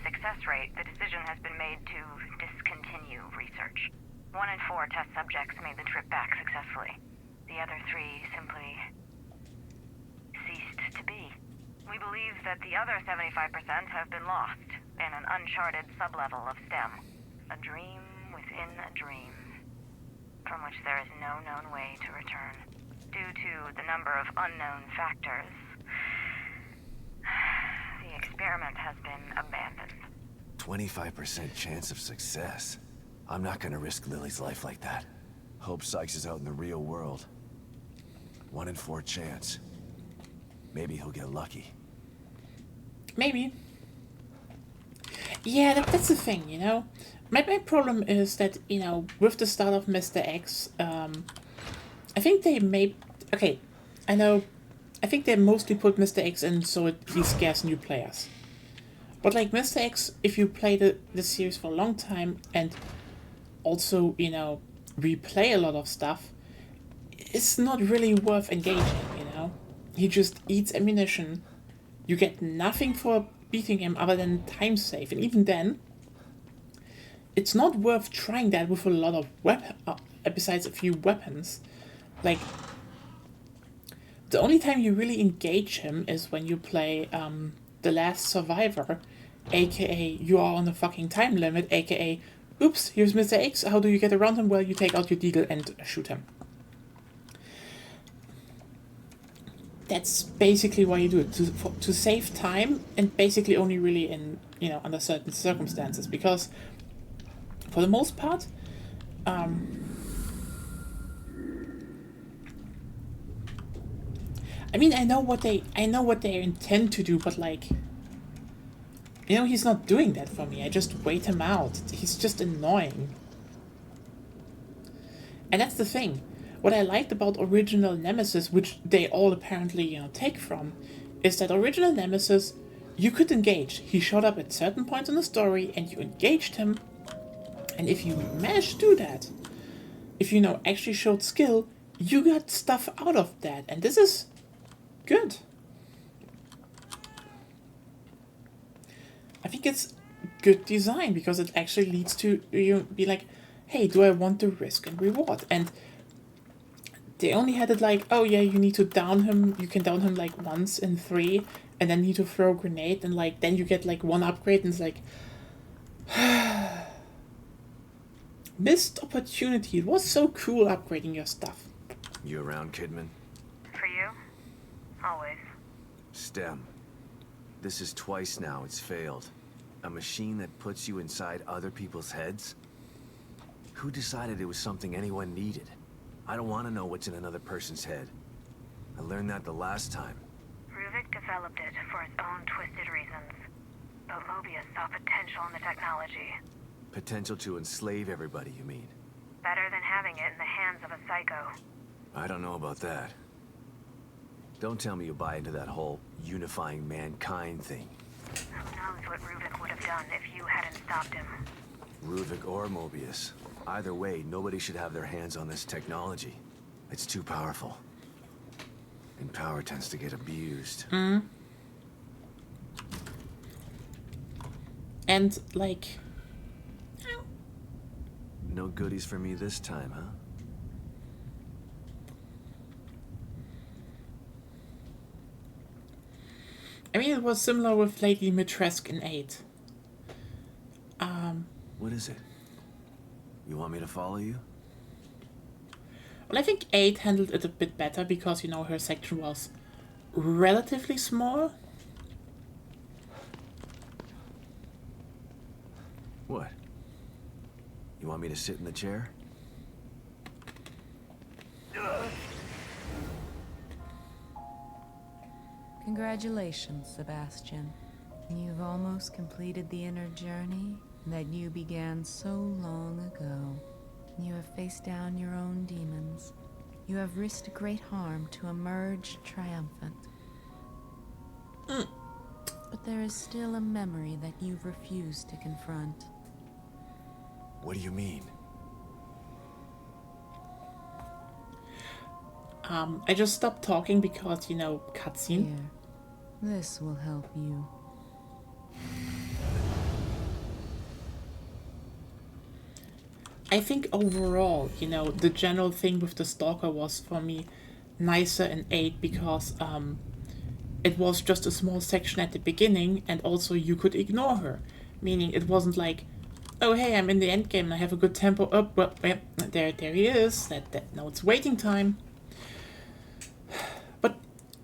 success rate, the decision has been made to discontinue research. 1 in 4 test subjects made the trip back successfully. The other 3 simply ceased to be. We believe that the other 75% have been lost in an uncharted sublevel of STEM. A dream within a dream, from which there is no known way to return. Due to the number of unknown factors, the experiment has been abandoned. 25% chance of success. I'm not gonna risk Lily's life like that. Hope Sykes is out in the real world. 1 in 4 chance. Maybe he'll get lucky. Maybe. Yeah, that's the thing, you know? My problem is that, you know, with the start of Mr. X, I think they made... Okay, I know... I think they mostly put Mr. X in so he scares new players. But like Mr. X, if you play the series for a long time and also, you know, replay a lot of stuff, it's not really worth engaging, you know? He just eats ammunition. You get nothing for beating him other than time save. And even then, it's not worth trying that with a lot of besides a few weapons. Like, the only time you really engage him is when you play The Last Survivor, aka you are on a fucking time limit, aka, oops, here's Mr. X, how do you get around him? Well, you take out your deagle and shoot him. That's basically why you do it, to save time, and basically only really in, you know, under certain circumstances, because for the most part, I mean, I know what they intend to do, but like, you know, he's not doing that for me. I just wait him out. He's just annoying. And that's the thing. What I liked about original Nemesis, which they all apparently, you know, take from, is that original Nemesis, you could engage. He showed up at certain points in the story, and you engaged him. And if you managed to do that, if you know actually showed skill, you got stuff out of that. And this is good. I think it's good design because it actually leads to you be like, hey, do I want the risk and reward? And they only had it like, oh yeah, you need to down him. You can down him like once in 3, and then need to throw a grenade, and like then you get like 1 upgrade, and it's like missed opportunity. It was so cool upgrading your stuff. You around, Kidman? For you? Always. STEM. This is twice now it's failed. A machine that puts you inside other people's heads? Who decided it was something anyone needed? I don't want to know what's in another person's head. I learned that the last time. Ruvik developed it for his own twisted reasons. But Mobius saw potential in the technology. Potential to enslave everybody, you mean? Better than having it in the hands of a psycho. I don't know about that. Don't tell me you buy into that whole unifying mankind thing. Who knows what Ruvik would have done if you hadn't stopped him. Ruvik or Mobius. Either way, nobody should have their hands on this technology. It's too powerful. And power tends to get abused. And like, no goodies for me this time, huh? I mean, it was similar with Lady Mitresk in 8. What is it? You want me to follow you? Well, I think 8 handled it a bit better because, you know, her section was relatively small. What? You want me to sit in the chair? Congratulations, Sebastian. You've almost completed the inner journey that you began so long ago. You have faced down your own demons. You have risked great harm to emerge triumphant. But there is still a memory that you've refused to confront. What do you mean? I just stopped talking because, you know, cutscene. Here, this will help you. I think overall, you know, the general thing with the Stalker was for me nicer in 8 because it was just a small section at the beginning and also you could ignore her. Meaning it wasn't like, oh hey, I'm in the end game and I have a good tempo up. Well, there he is. Now it's waiting time. But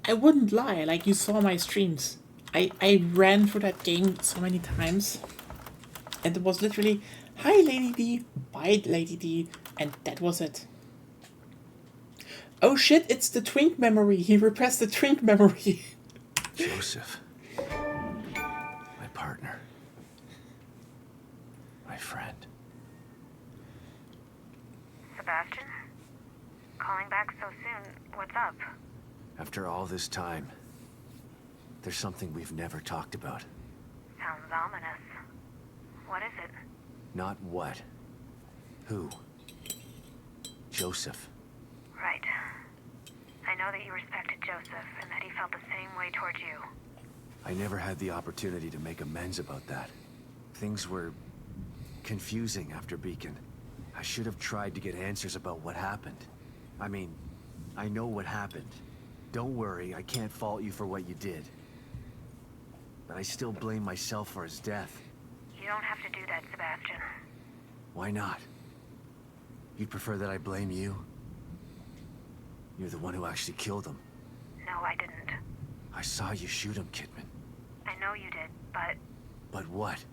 I wouldn't lie, like you saw my streams. I ran through that game so many times. And it was literally, hi Lady D, bye Lady D, and that was it. Oh shit, it's the Twink memory. He repressed the Twink memory. Joseph. My partner. My friend. Sebastian? Calling back so soon. What's up? After all this time, there's something we've never talked about. Sounds ominous. What is it? Not what. Who. Joseph. Right. I know that you respected Joseph and that he felt the same way towards you. I never had the opportunity to make amends about that. Things were confusing after Beacon. I should have tried to get answers about what happened. I mean, I know what happened. Don't worry, I can't fault you for what you did. But I still blame myself for his death. You don't have to do that, Sebastian. Why not? You'd prefer that I blame you? You're the one who actually killed him. No, I didn't. I saw you shoot him, Kidman. I know you did, but But what?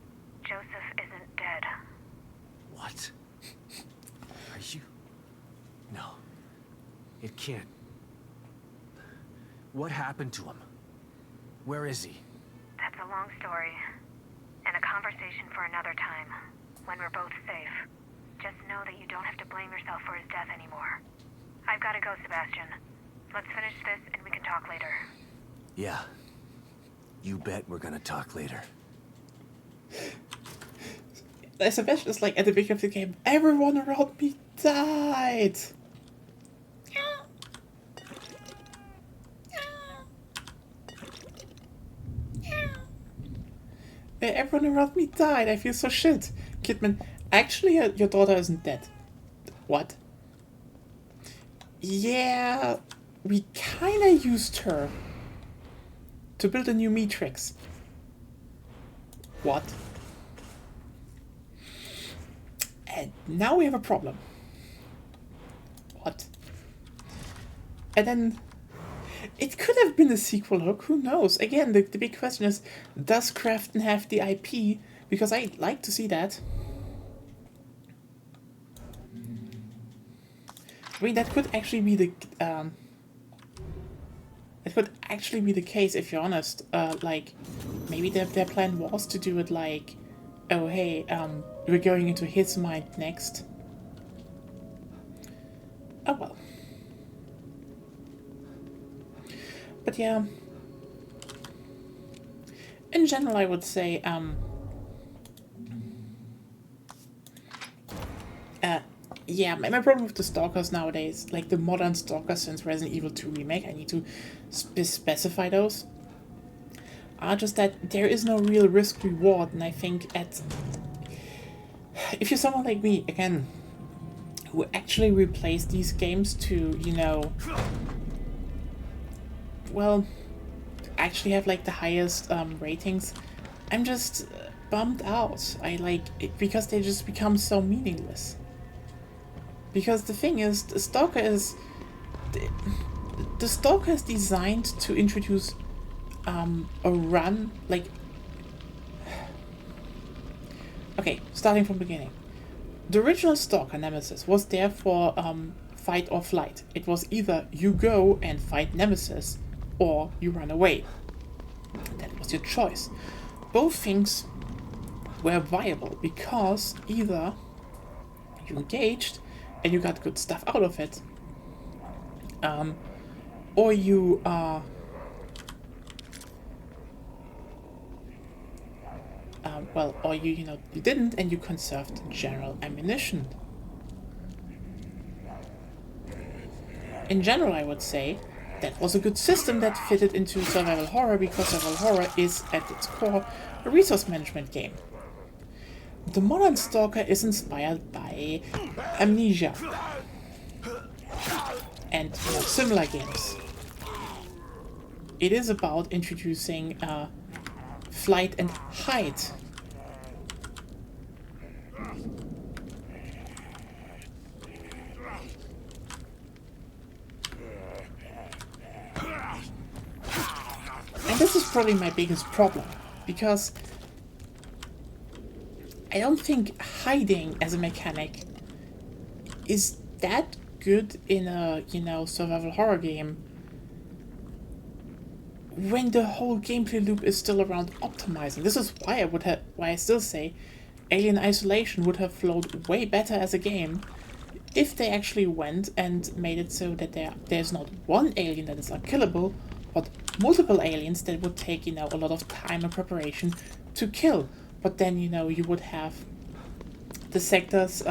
Joseph isn't dead. What? Are you... No. It can't. What happened to him? Where is he? That's a long story. And a conversation for another time. When we're both safe. Just know that you don't have to blame yourself for his death anymore. I've got to go, Sebastian. Let's finish this and we can talk later. Yeah. You bet we're gonna talk later. Sebastian is like at the beginning of the game, everyone around me died. Everyone around me died. I feel so shit. Kidman, actually, your daughter isn't dead. What? Yeah, we kinda used her to build a new Matrix. What? And now we have a problem. What? And then it could have been a sequel hook, who knows? Again, the big question is, does Krafton have the IP? Because I'd like to see that. I mean, that could actually be the it could actually be the case if you're honest. Like, maybe their plan was to do it like, oh hey, we're going into his mind next. Oh well. But yeah, in general, I would say, yeah, my problem with the Stalkers nowadays, like the modern Stalkers since Resident Evil 2 Remake, I need to specify those, are just that there is no real risk-reward, and I think if you're someone like me, again, who actually replaced these games to, well, actually have like the highest ratings, I'm just bummed out. I like it because they just become so meaningless. Because the thing is, the Stalker is designed to introduce a run, like, okay, starting from the beginning. The original Stalker Nemesis was there for fight or flight. It was either you go and fight Nemesis or you run away. That was your choice. Both things were viable because either you engaged and you got good stuff out of it, or you or you didn't, and you conserved general ammunition. In general, I would say that was a good system that fitted into survival horror, because survival horror is at its core a resource management game. The modern Stalker is inspired by Amnesia and similar games. It is about introducing flight and hide. And this is probably my biggest problem, because I don't think hiding as a mechanic is that good in a, survival horror game when the whole gameplay loop is still around optimizing. This is why I still say Alien Isolation would have flowed way better as a game if they actually went and made it so that there's not one alien that is unkillable, but multiple aliens that would take, a lot of time and preparation to kill. But then, you would have the sectors,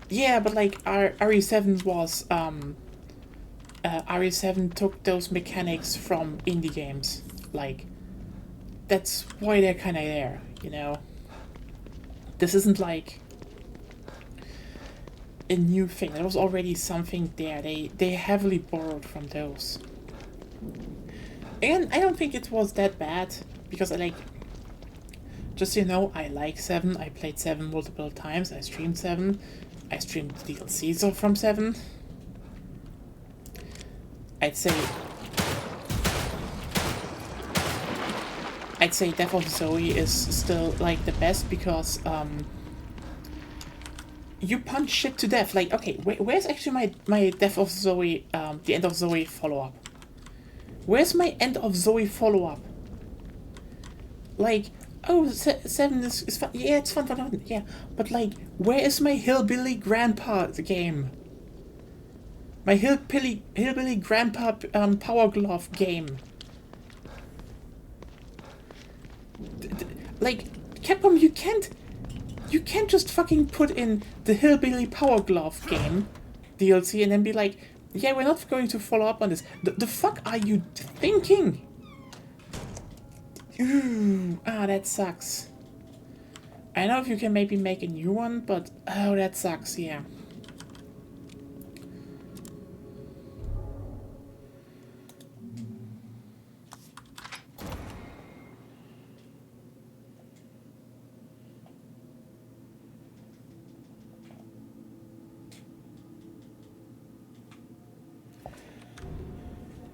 yeah, but like RE7 was, RE7 took those mechanics from indie games. Like, that's why they're kind of there, This isn't like a new thing. There was already something there. They heavily borrowed from those. And I don't think it was that bad, because I like, just I like 7. I played 7 multiple times. I streamed 7. I streamed DLCs from 7. I'd say Death of Zoe is still like the best, because you punch shit to death. Like, okay, where's actually my Death of Zoe, the End of Zoe follow-up? Where's my End of Zoe follow-up? Like, oh, 7 is fun. Yeah, it's fun, yeah. But like, where is my Hillbilly Grandpa game? My Hillbilly Grandpa Power Glove game. Like, Capcom, you can't just fucking put in the Hillbilly Power Glove game DLC and then be like, yeah, we're not going to follow up on this. The fuck are you thinking? That sucks. I know if you can maybe make a new one, but oh, that sucks, yeah.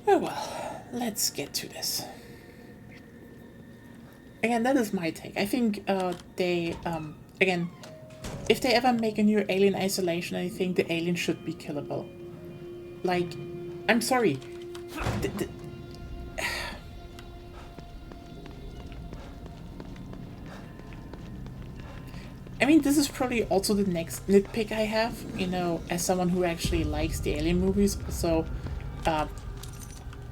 Oh well, let's get to this. Again, that is my take. I think again, if they ever make a new Alien Isolation, I think the alien should be killable. Like, I'm sorry. I mean, this is probably also the next nitpick I have, as someone who actually likes the Alien movies. So,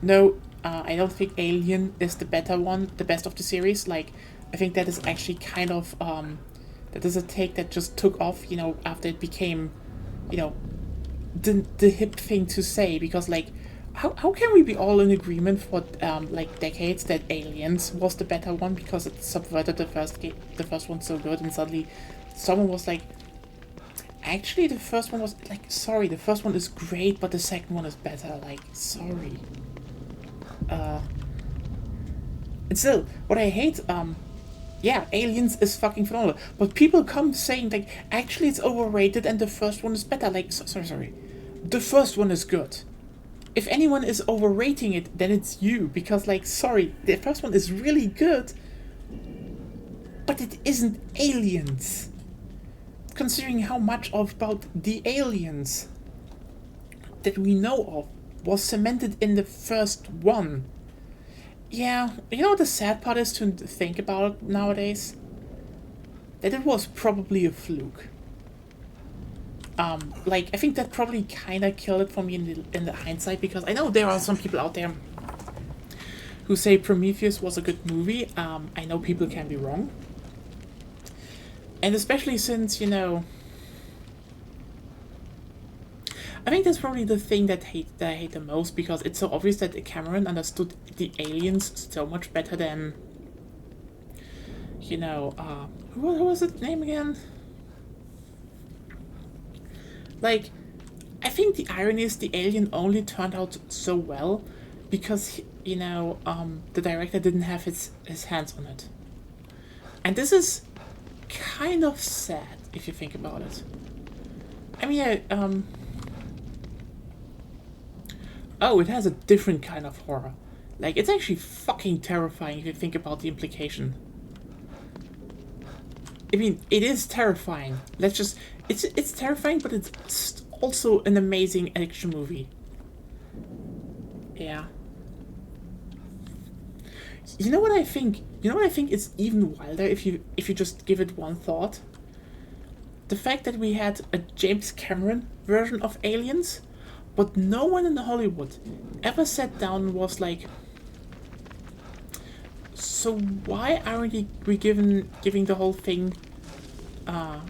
no, I don't think Alien is the better one, the best of the series. Like, I think that is actually kind of, that is a take that just took off, after it became, the hip thing to say. Because, like, how can we be all in agreement for, like, decades that Aliens was the better one because it subverted the first one so good, and suddenly someone was like, actually the first one was like, sorry, the first one is great, but the second one is better. Like, sorry. And still, what I hate, yeah, Aliens is fucking phenomenal, but people come saying like, actually it's overrated and the first one is better. Like, sorry, the first one is good. If anyone is overrating it, then it's you, because like, sorry, the first one is really good, but it isn't Aliens. Considering how much about the Aliens that we know of was cemented in the first one. Yeah, you know what the sad part is to think about nowadays? That it was probably a fluke. Like, I think that probably kinda killed it for me in the hindsight, because I know there are some people out there who say Prometheus was a good movie. I know people can be wrong. And especially since, you know, I think that's probably the thing that I hate the most, because it's so obvious that Cameron understood the aliens so much better than, you know, who was his name again? Like, I think the irony is the alien only turned out so well because, you know, the director didn't have his hands on it. And this is kind of sad if you think about it. I mean, oh, it has a different kind of horror. Like, it's actually fucking terrifying if you think about the implication. I mean, it is terrifying. It's terrifying, but it's also an amazing action movie. Yeah. You know what I think? You know what I think is even wilder if you just give it one thought? The fact that we had a James Cameron version of Aliens, but no one in Hollywood ever sat down and was like, so why aren't we giving the whole thing?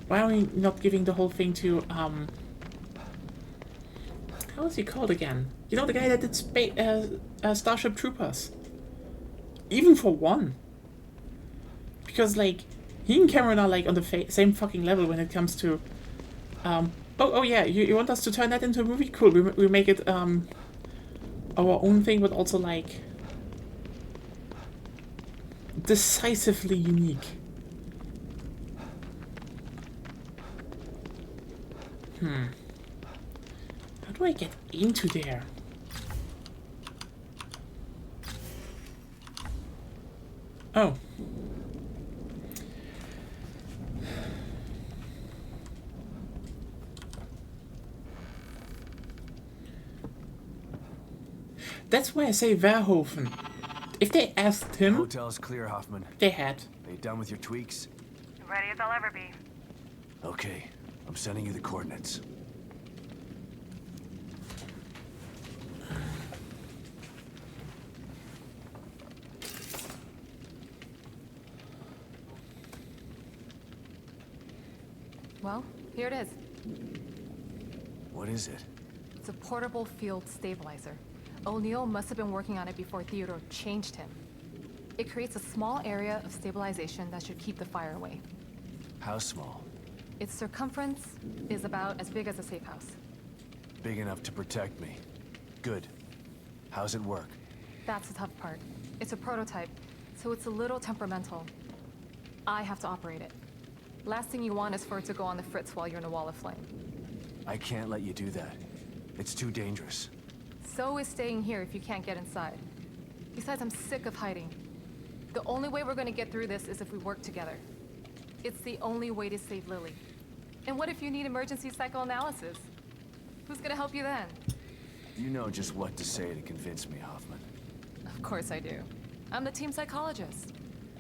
Why are we not giving the whole thing to how is he called again? You know, the guy that did Starship Troopers. Even for one. Because like he and Cameron are like on the same fucking level when it comes to oh yeah, you want us to turn that into a movie? Cool, we make it our own thing, but also like decisively unique. How do I get into there? Oh. That's why I say Verhoeven. If they asked him... Hotel's clear, Hoffman. They had. Are you done with your tweaks? Ready as I'll ever be. Okay, I'm sending you the coordinates. Well, here it is. What is it? It's a portable field stabilizer. O'Neill must have been working on it before Theodore changed him. It creates a small area of stabilization that should keep the fire away. How small? Its circumference is about as big as a safe house. Big enough to protect me. Good. How's it work? That's the tough part. It's a prototype, so it's a little temperamental. I have to operate it. Last thing you want is for it to go on the fritz while you're in a wall of flame. I can't let you do that. It's too dangerous. So is staying here if you can't get inside. Besides, I'm sick of hiding. The only way we're gonna get through this is if we work together. It's the only way to save Lily. And what if you need emergency psychoanalysis? Who's gonna help you then? You know just what to say to convince me, Hoffman. Of course I do. I'm the team psychologist.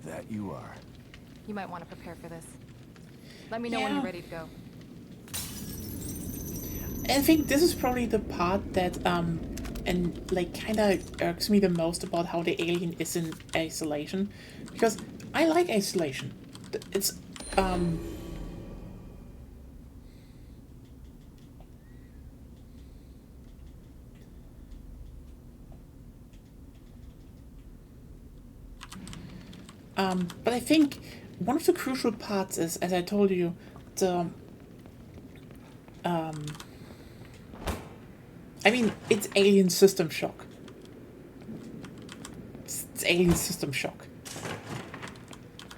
That you are. You might want to prepare for this. Let me know when Yeah. you're ready to go. I think this is probably the part that and like kind of irks me the most about how the alien is in isolation, because I like isolation. It's but I think one of the crucial parts is, as I told you, I mean, it's Alien System Shock. It's Alien System Shock.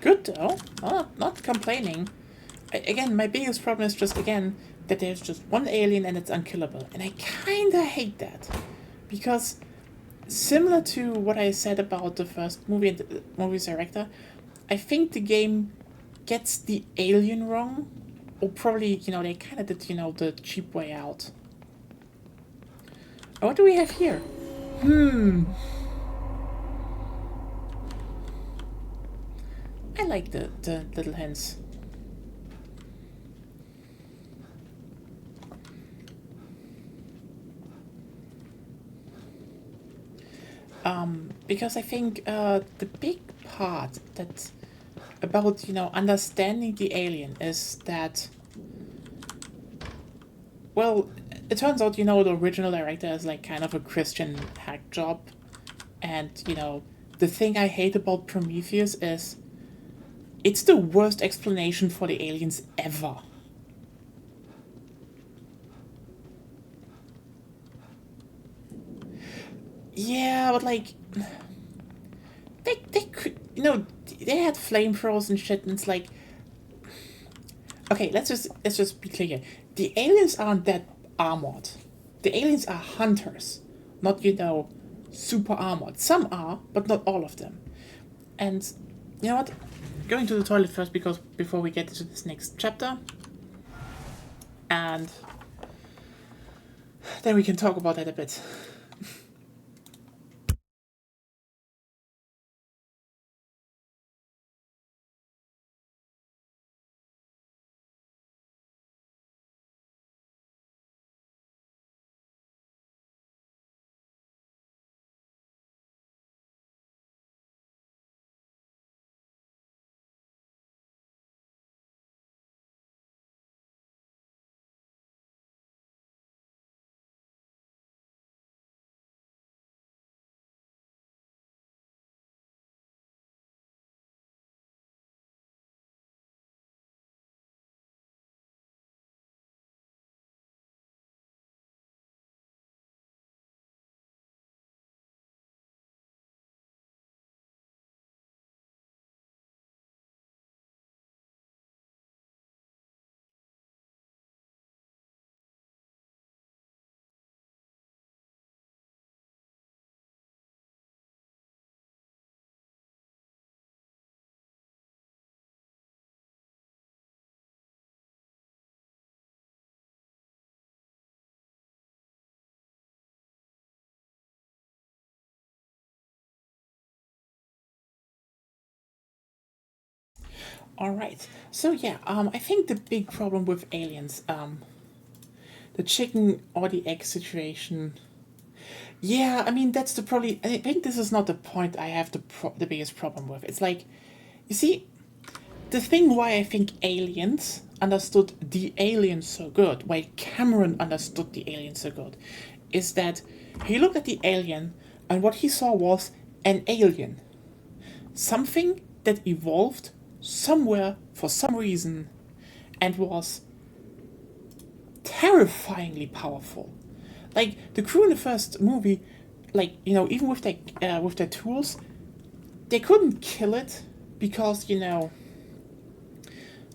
Good though. Not complaining. Again, my biggest problem is just, again, that there's just one alien and it's unkillable. And I kinda hate that. Because, similar to what I said about the first movie and the movie's director, I think the game gets the alien wrong. Or probably, you know, they kinda did, you know, the cheap way out. What do we have here? I like the little hints. Because I think the big part that about, you know, understanding the alien is that, well, it turns out, you know, the original director is like kind of a Christian hack job. And, you know, the thing I hate about Prometheus is it's the worst explanation for the aliens ever. Yeah, but like, they could, you know, they had flamethrowers and shit, and it's like, okay, let's just be clear. The aliens aren't that armored. The aliens are hunters, not, you know, super armored. Some are, but not all of them. And you know what? Going to the toilet first because before we get into this next chapter, and then we can talk about that a bit. All right. So yeah, I think the big problem with aliens, the chicken or the egg situation. Yeah, I mean that's the probably. I think this is not the point I have the biggest problem with. It's like, you see, the thing why I think aliens understood the aliens so good, why Cameron understood the aliens so good, is that he looked at the alien and what he saw was an alien, something that evolved somewhere for some reason and was terrifyingly powerful. Like the crew in the first movie, like, you know, even with their tools, they couldn't kill it because, you know,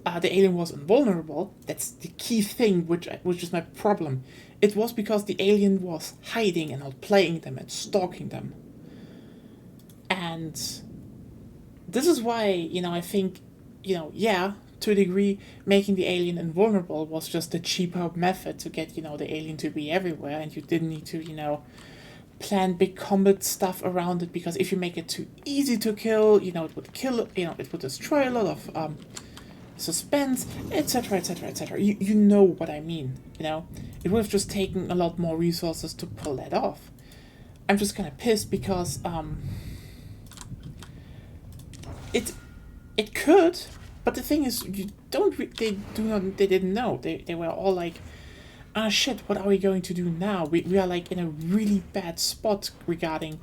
the alien was invulnerable. That's the key thing, which is my problem. It was because the alien was hiding and outplaying them and stalking them. And this is why, you know, I think, you know, yeah, to a degree, making the alien invulnerable was just a cheaper method to get, you know, the alien to be everywhere, and you didn't need to, you know, plan big combat stuff around it, because if you make it too easy to kill, you know, it would kill, you know, it would destroy a lot of suspense, etc., etc., etc. You know what I mean, you know? It would have just taken a lot more resources to pull that off. I'm just kind of pissed because, it could, but the thing is, they didn't know. They were all like, ah shit, what are we going to do now? We are like in a really bad spot regarding,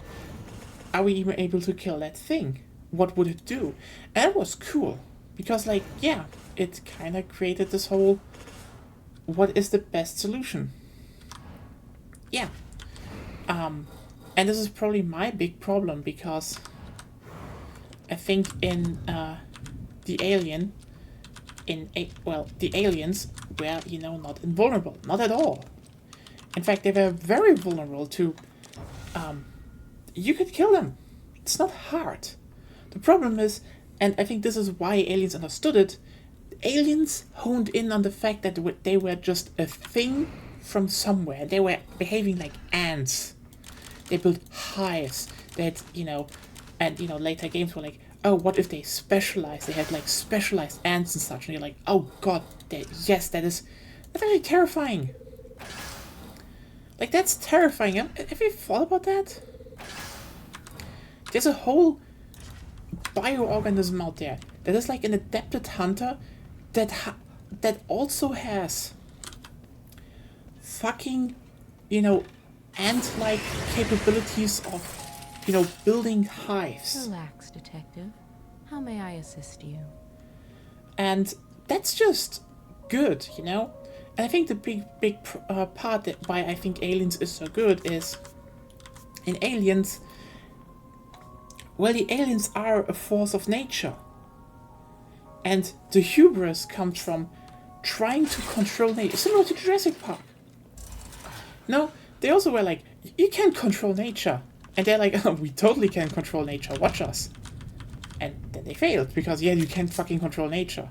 are we even able to kill that thing? What would it do? And it was cool, because like, yeah, it kind of created this whole what is the best solution? Yeah. And this is probably my big problem, because I think in the Alien, the aliens were, not invulnerable, not at all. In fact, they were very vulnerable to, you could kill them. It's not hard. The problem is, and I think this is why aliens understood it, aliens honed in on the fact that they were just a thing from somewhere. They were behaving like ants. They built hives. They had, and, later games were like, oh, what if they specialized? They had, like, specialized ants and such. And you're like, oh, God, yes, that's very terrifying. Like, that's terrifying. Have you thought about that? There's a whole bioorganism out there that is like an adapted hunter that also has fucking, ant-like capabilities of, building hives. Relax, Detective. How may I assist you? And that's just good, And I think the big part that why I think Aliens is so good is, in Aliens, well, the aliens are a force of nature. And the hubris comes from trying to control nature, similar to Jurassic Park. No, they also were like, you can't control nature. And they're like, oh, we totally can control nature, watch us. And then they failed, because yeah, you can't fucking control nature.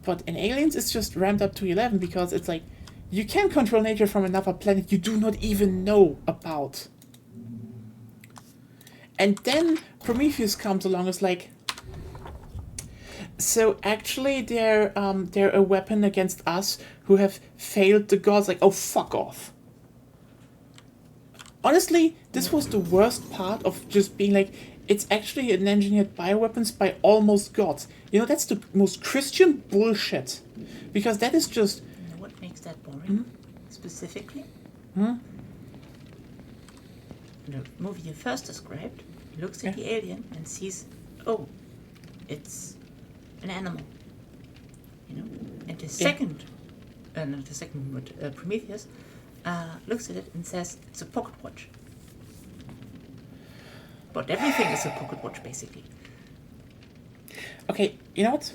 But in Aliens, it's just ramped up to 11, because it's like, you can control nature from another planet you do not even know about. And then Prometheus comes along, is like, so actually they're a weapon against us who have failed the gods. Like, oh, fuck off. Honestly, this was the worst part of just being like, it's actually an engineered bioweapons by almost gods. That's the most Christian bullshit. Because that is just... You know what makes that boring? Specifically? The movie you first described, he looks at the alien and sees, oh, it's an animal. And the second, not the second, but Prometheus, looks at it and says it's a pocket watch. But everything is a pocket watch, basically. Okay, you know what?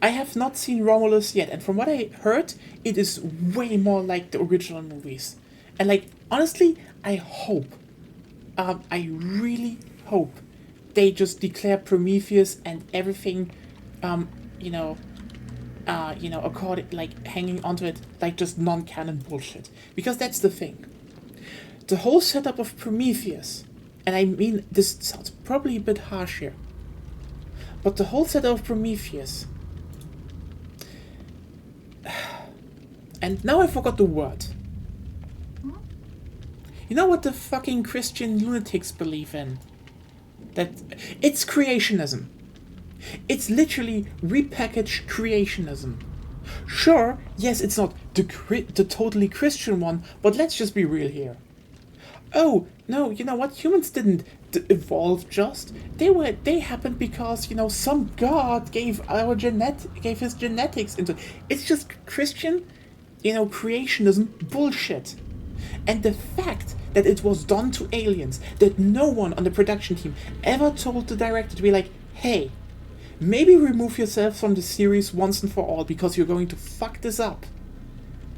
I have not seen Romulus yet, and from what I heard, it is way more like the original movies. And like, honestly, I hope, I really hope they just declare Prometheus and everything, according, like, hanging onto it, like, just non-canon bullshit. Because that's the thing. The whole setup of Prometheus, and I mean, this sounds probably a bit harsh here, but the whole setup of Prometheus, and now I forgot the word. You know what the fucking Christian lunatics believe in? That it's creationism. It's literally repackaged creationism. Sure, yes, it's not the totally Christian one, but let's just be real here. Oh, no, you know what? Humans didn't evolve just. They happened because, some god gave his genetics into... It's just Christian, creationism bullshit. And the fact that it was done to aliens, that no one on the production team ever told the director to be like, hey, maybe remove yourself from the series once and for all because you're going to fuck this up,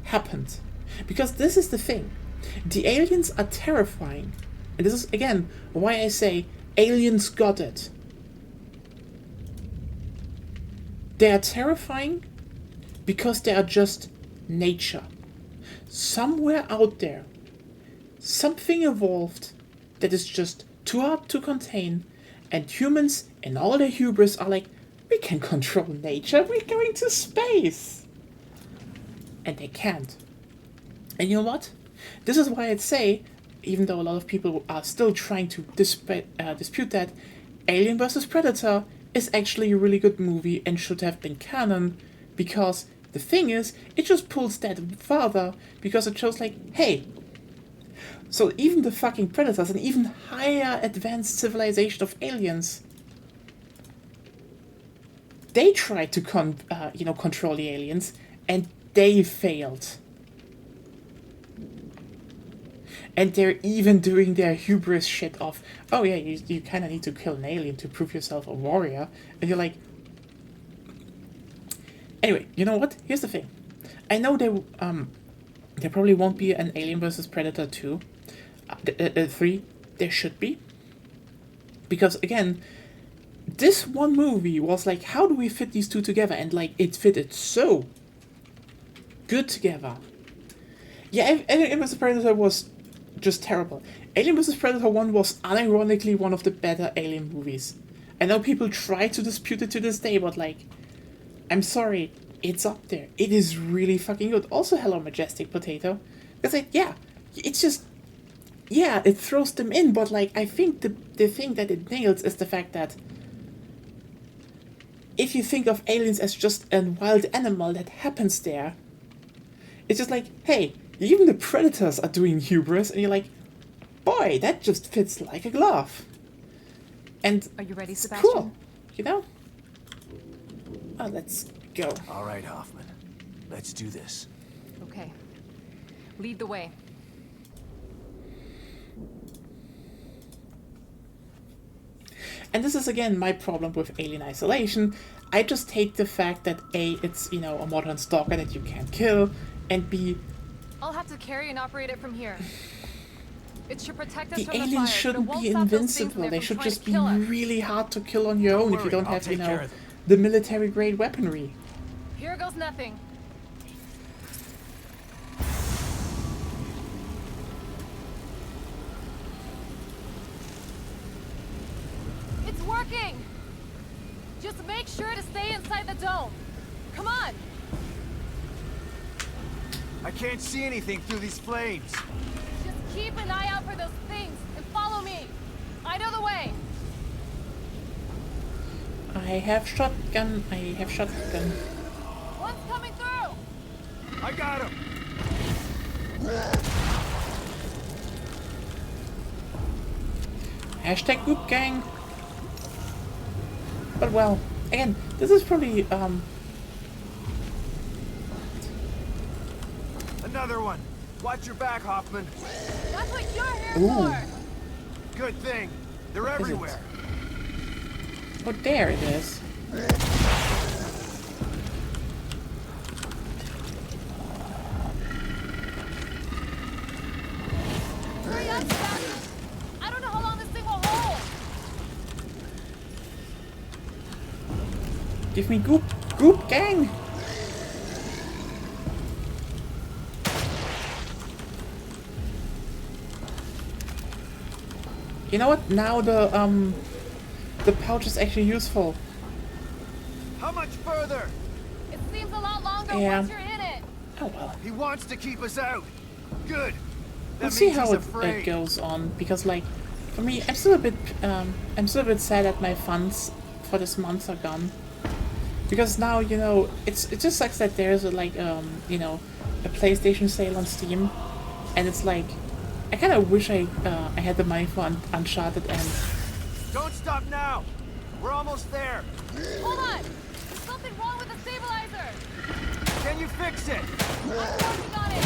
happened. Because this is the thing. The aliens are terrifying. And this is, again, why I say aliens got it. They are terrifying because they are just nature. Somewhere out there, something evolved that is just too hard to contain, and humans in all their hubris are like, we can control nature, we're going to space. And they can't. And you know what? This is why I'd say, even though a lot of people are still trying to dispute that, Alien vs. Predator is actually a really good movie and should have been canon, because the thing is, it just pulls that farther, because it shows like, hey, so even the fucking predators, an even higher advanced civilization of aliens, they try to control the aliens, and they failed. And they're even doing their hubris shit of, oh yeah, you kind of need to kill an alien to prove yourself a warrior. And you're like... Anyway, you know what? Here's the thing. I know there probably won't be an Alien vs. Predator 2. 3. There should be. Because, again, this one movie was like, how do we fit these two together? And, like, it fitted so good together. Yeah, Alien vs. Predator was just terrible. Alien vs. Predator 1 was unironically one of the better Alien movies. I know people try to dispute it to this day, but, like, I'm sorry, it's up there. It is really fucking good. Also, Hello Majestic Potato. Because, like, yeah, it's just... Yeah, it throws them in, but, like, I think the thing that it nails is the fact that if you think of aliens as just a wild animal that happens there, it's just like, hey, even the predators are doing hubris, and you're like, boy, that just fits like a glove. And Are you ready, it's Sebastian? cool, you know? Oh, let's go. All right, Hoffman. Let's do this. Okay. Lead the way. And this is again my problem with Alien Isolation. I just hate the fact that A, it's, you know, a modern stalker that you can't kill, and B, I'll have to carry and operate it from here. It should protect us the from the aliens fire, shouldn't but it be won't stop those things invincible. in there They from should trying just to be kill us. really hard to kill on your own if you don't I'll have, you take care know, of them. the military grade weaponry. Here goes nothing. It's working! Just make sure to stay inside the dome. Come on! I can't see anything through these flames. Just keep an eye out for those things and follow me. I know the way. I have shotgun, One's coming through! I got him. Hashtag Goop Gang. But well, again, this is probably, Another one. Watch your back, Hoffman. That's what you're here Ooh. for! Good thing. They're Is it? everywhere. oh, there it is. Hurry up, Sebastian! I don't know how long this thing will hold! Give me Goop Gang. You know what? Now the pouch is actually useful. How much further? It seems a lot longer Yeah. once you're in it! Oh well. He wants to keep us out. Good. We'll That see means how he's it afraid. goes on, because like for me, I'm still a bit sad that my funds for this month are gone. Because now, you know, it just sucks that there's you know, a PlayStation sale on Steam, and it's like I kind of wish I had the money for Uncharted and Don't stop now. We're almost there. Hold on! There's something wrong with the stabilizer! Can you fix it? I'm working on it!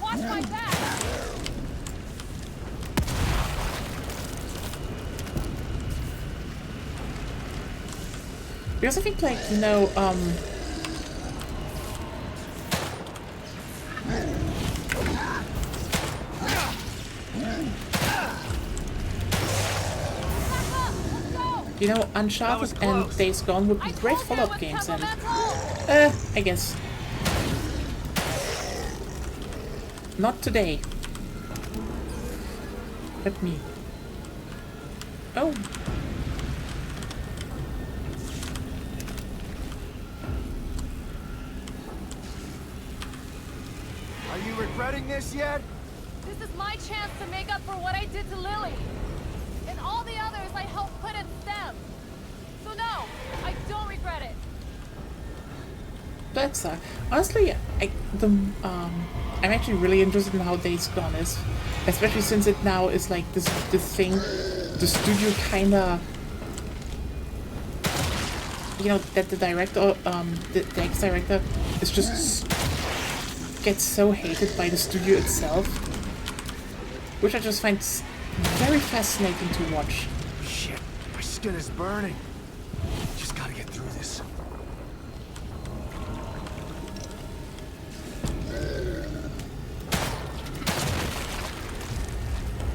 Watch my back! because I think like, you know, Back up! Let's go! you know, Uncharted and close. Days Gone would be I great told you it follow-up was games, and temperamental! I guess not today. Let me. Oh. Are you regretting this yet? This is my chance to make up for what I did to Lily. And all the others I helped put in STEM. So no, I don't regret it. That's honestly, I'm actually really interested in how Days Gone is, especially since it now is like this thing, the studio kinda, you know, that the director, the ex-director is just gets so hated by the studio itself, which I just find very fascinating to watch. Shit, my skin is burning. Just gotta get through this.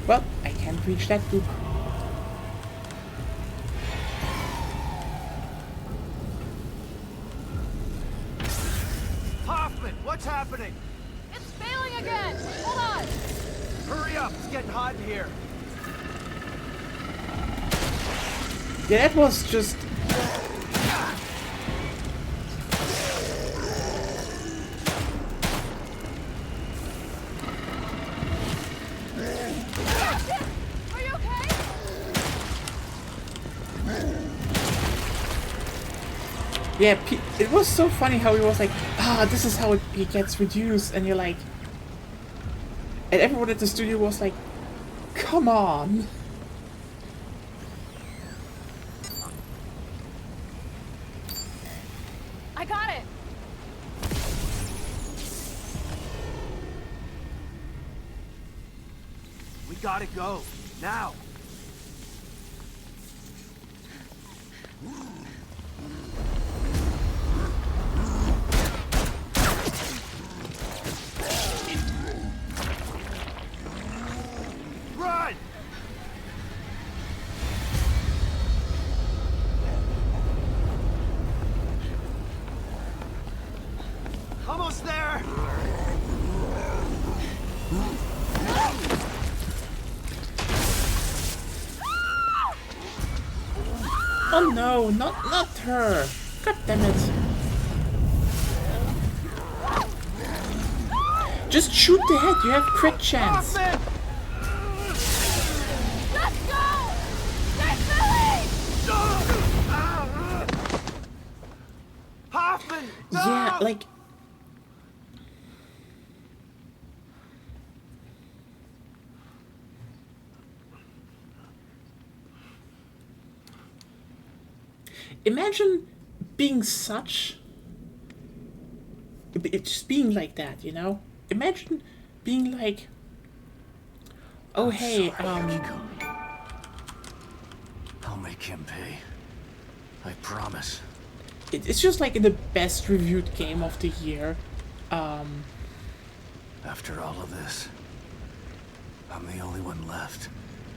Well, I can't reach that group. Hoffman, what's happening? It's failing again! Hold on! Hurry up, it's getting hot in here. Yeah, that was just... Are you okay? Yeah, it was so funny how he was like, this is how he gets reduced, and you're like... And everyone at the studio was like, come on! I got it! We gotta go, now. Run! Almost there! Oh no, not her! God damn it! Just shoot the head, you have crit chance! Hoffman! Let's go! There's Billy! Hoffman! No! Yeah, like... Imagine being such... Just being like that, you know? Imagine being like... Oh hey, I'll make him pay. I promise. It's just like in the best reviewed game of the year. After all of this, I'm the only one left,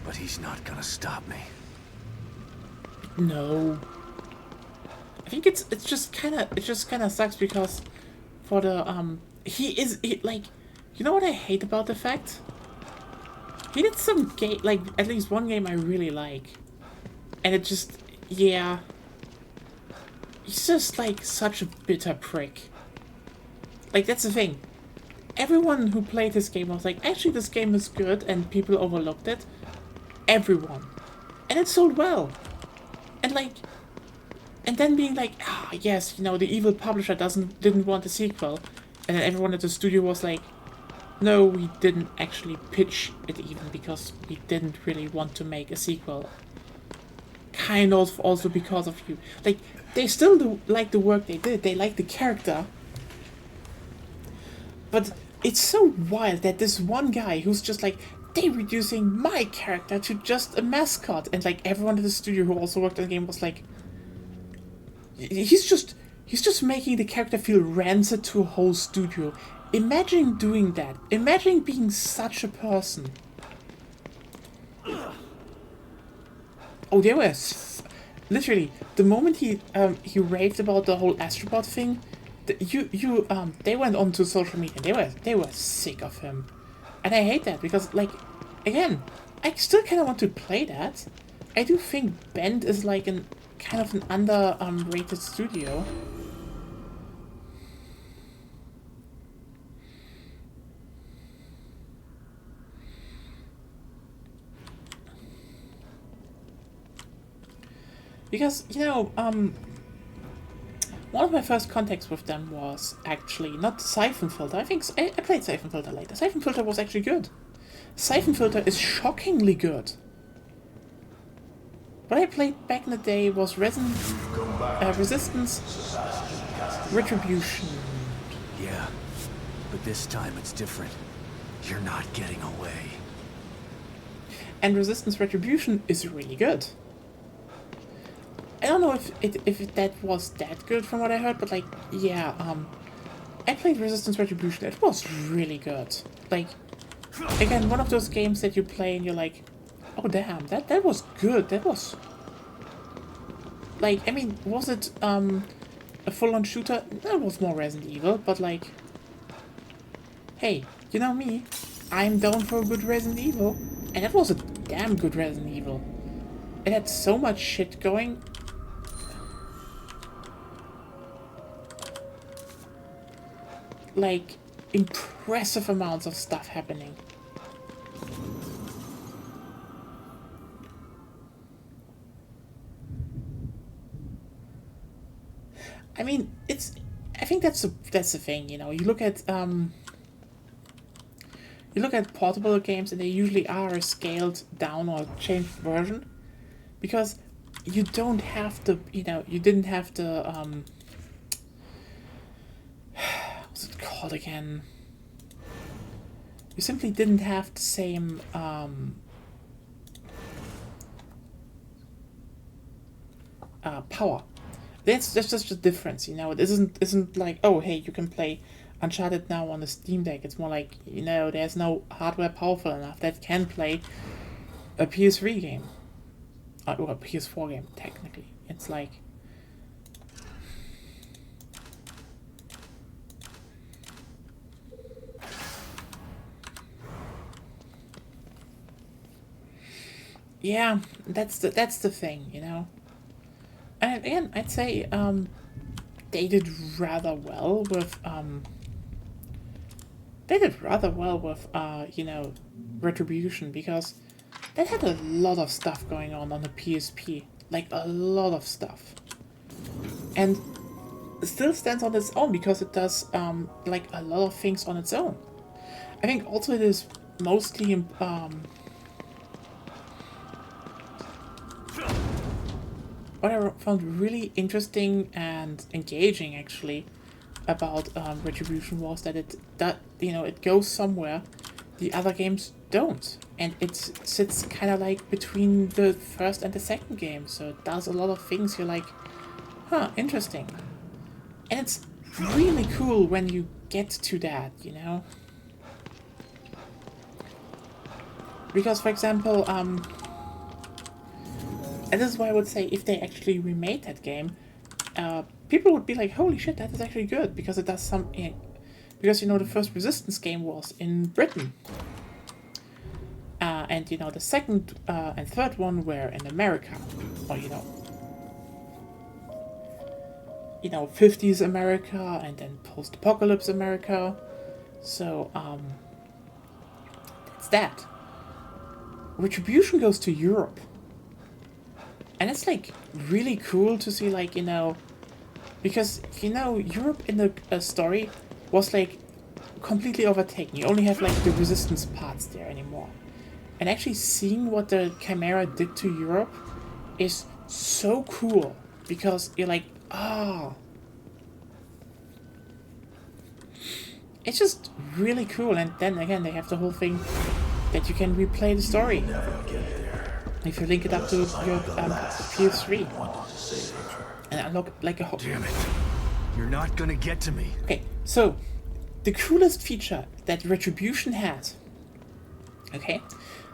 but he's not gonna stop me. No. I think it just kind of sucks because for the like, you know what I hate about the fact? He did some game, like at least one game I really like, and it just, yeah, he's just like such a bitter prick. Like that's the thing. Everyone who played this game was like, actually this game is good, and people overlooked it. Everyone, and it sold well, and like. And then being like, yes, you know, the evil publisher didn't want a sequel. And then everyone at the studio was like, no, we didn't actually pitch it even because we didn't really want to make a sequel. Kind of also because of you. Like, they still do like the work they did. They like the character. But it's so wild that this one guy who's just like, they're reducing my character to just a mascot. And like everyone at the studio who also worked on the game was like, he's just making the character feel rancid to a whole studio. Imagine doing that. Imagine being such a person. Oh, there was literally the moment he raved about the whole Astrobot thing. They went onto social media. They were sick of him, and I hate that because like, again, I still kind of want to play that. I do think Bend is like an kind of an rated studio. Because, you know, one of my first contacts with them was actually not Siphon Filter. I think I played Siphon Filter later. Siphon Filter was actually good. Siphon Filter is shockingly good. What I played back in the day was Resistance, Retribution. Yeah, But this time it's different. You're not getting away. And Resistance Retribution is really good. I don't know if that was that good from what I heard, but like, yeah, I played Resistance Retribution. It was really good. Like, again, one of those games that you play and you're like, oh damn, that was good. That was, like, I mean, was it a full-on shooter? That was more Resident Evil, but like, hey, you know me, I'm down for a good Resident Evil, and that was a damn good Resident Evil. It had so much shit going. Like, impressive amounts of stuff happening. I mean, I think that's the thing, you know. You look at portable games, and they usually are a scaled down or changed version, because you don't have to, you know, you didn't have to what's it called again? You simply didn't have the same power. That's just the difference, you know. It isn't like, oh hey, you can play Uncharted now on the Steam Deck. It's more like, you know, there's no hardware powerful enough that can play a PS3 game. Or a PS4 game, technically. It's like, yeah, that's the thing, you know. And again, I'd say they did rather well with you know, Retribution, because that had a lot of stuff going on the PSP, like a lot of stuff, and it still stands on its own because it does like a lot of things on its own. I think also it is mostly what I found really interesting and engaging, actually, about Retribution was that it goes somewhere the other games don't, and it sits kind of like between the first and the second game. So it does a lot of things you're like, huh, interesting, and it's really cool when you get to that, you know. Because, for example, and this is why I would say if they actually remade that game, people would be like, holy shit, that is actually good, because it does some... because, you know, the first Resistance game was in Britain. And, you know, the second and third one were in America. Or, you know, 50s America, and then post-apocalypse America. So, that's that. Retribution goes to Europe. And it's, like, really cool to see, like, you know... Because, you know, Europe in the story was, like, completely overtaken. You only have, like, the Resistance parts there anymore. And actually seeing what the Chimera did to Europe is so cool. Because you're like, oh... It's just really cool. And then, again, they have the whole thing that you can replay the story. If you link it up to your PS3. And unlock like a... Damn it. You're not gonna get to me. Okay, so the coolest feature that Retribution has. Okay,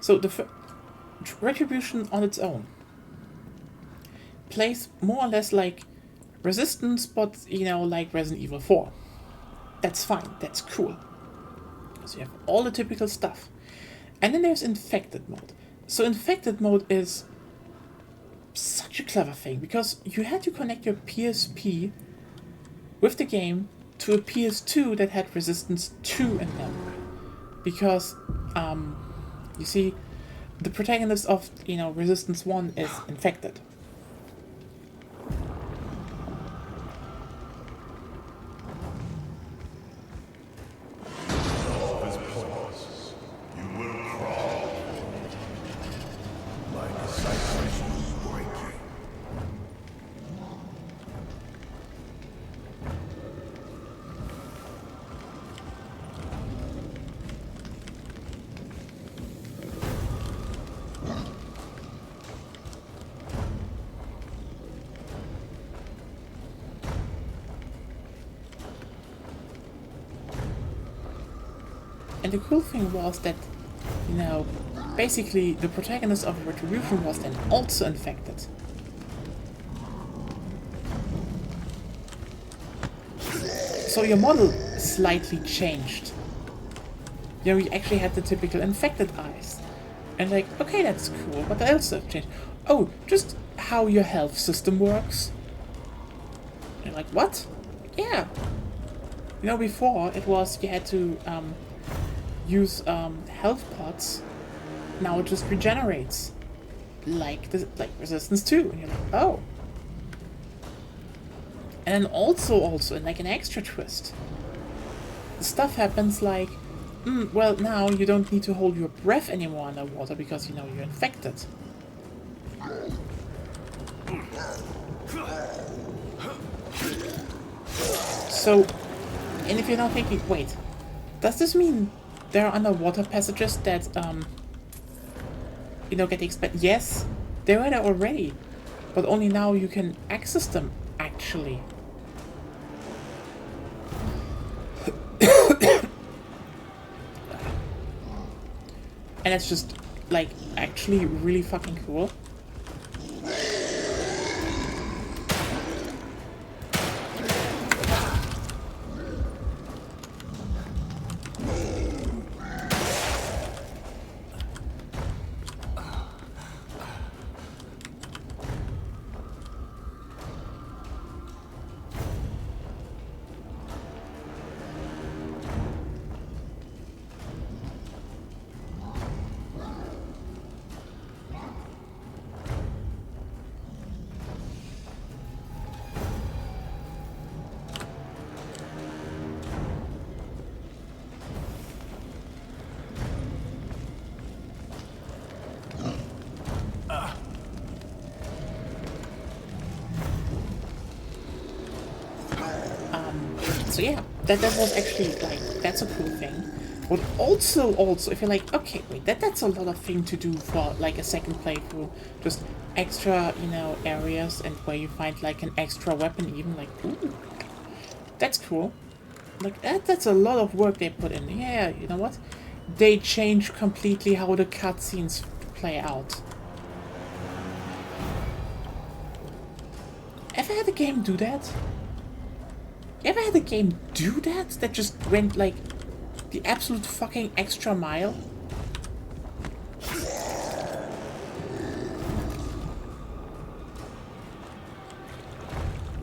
so the Retribution on its own plays more or less like Resistance, but, you know, like Resident Evil 4. That's fine, that's cool. So you have all the typical stuff. And then there's Infected mode. So Infected mode is such a clever thing, because you had to connect your PSP with the game to a PS2 that had Resistance 2 in them. Because, you see, the protagonist of, you know, Resistance 1 is infected. And the cool thing was that, you know, basically the protagonist of Retribution was then also infected. So your model slightly changed. You know, you actually had the typical infected eyes. And like, okay, that's cool, but what else have changed? Oh, just how your health system works. And you're like, what? Yeah. You know, before it was you had to use health pots. Now it just regenerates. Like Resistance 2. And you're like, oh. And then also in like an extra twist. The stuff happens like, well, now you don't need to hold your breath anymore underwater because, you know, you're infected. So, and if you're now thinking, wait, does this mean there are underwater passages that, you know, get expanded? Yes, they were there already, but only now you can access them, actually. And it's just, like, actually really fucking cool. So yeah, that was actually, like, that's a cool thing. But also, if you're like, okay, wait, that's a lot of thing to do for, like, a second playthrough. Just extra, you know, areas and where you find, like, an extra weapon even, like, ooh, that's cool. Like, that's a lot of work they put in. Yeah, you know what? They change completely how the cutscenes play out. Ever had a game do that? You ever had a game do that? That just went, like, the absolute fucking extra mile?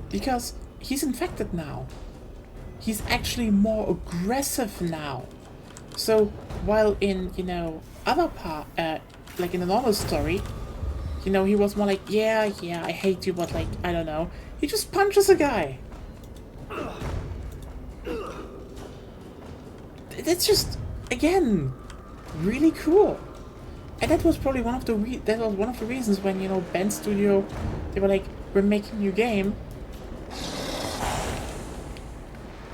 Because he's infected now. He's actually more aggressive now. So, while in, you know, other like in the normal story, you know, he was more like, yeah, I hate you, but, like, I don't know. He just punches a guy. That's just, again, really cool. And that was probably one of the reasons when, you know, Bend Studio, they were like, we're making a new game.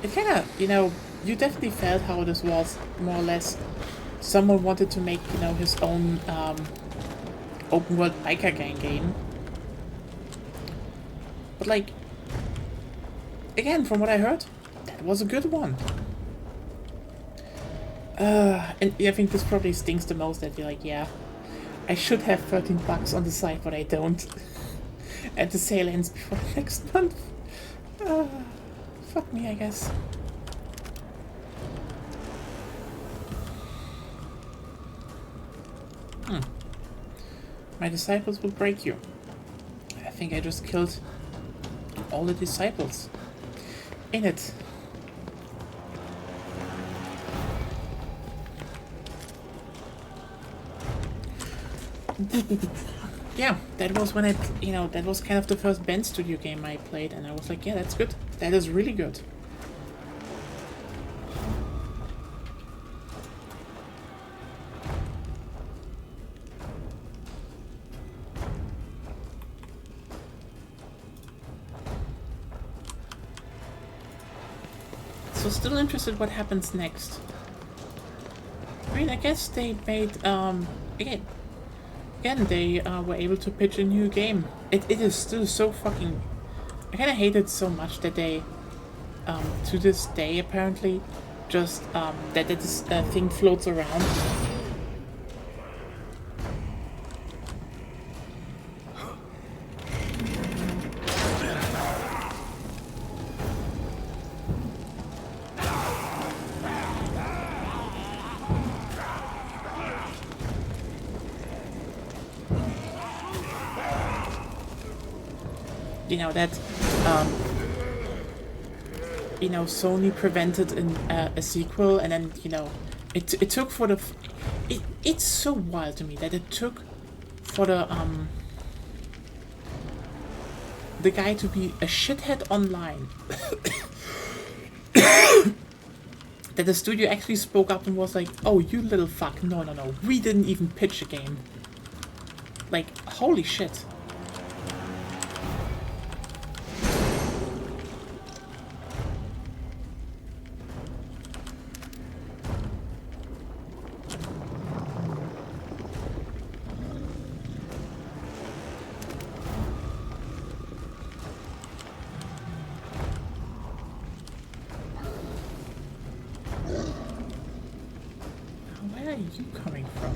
It kind of, you know, you definitely felt how this was more or less someone wanted to make, you know, his own open world biker gang game. But, like, again, from what I heard, that was a good one. And I think this probably stings the most, that you're like, yeah, I should have $13 on the side, but I don't. And the sale ends before next month. Fuck me, I guess. My disciples will break you. I think I just killed all the disciples in it. Yeah, that was when that was kind of the first Bend Studio game I played, and I was like, yeah, that's good. That is really good. So still interested what happens next. I mean, I guess they made, Again, they were able to pitch a new game. It is still so fucking... I kinda hate it so much that they, to this day apparently, just that this thing floats around. You know that you know, Sony prevented a sequel, and then, you know, it took for the it's so wild to me that it took for the guy to be a shithead online that the studio actually spoke up and was like, oh, you little fuck, no, we didn't even pitch a game. Like, holy shit. Where are you coming from?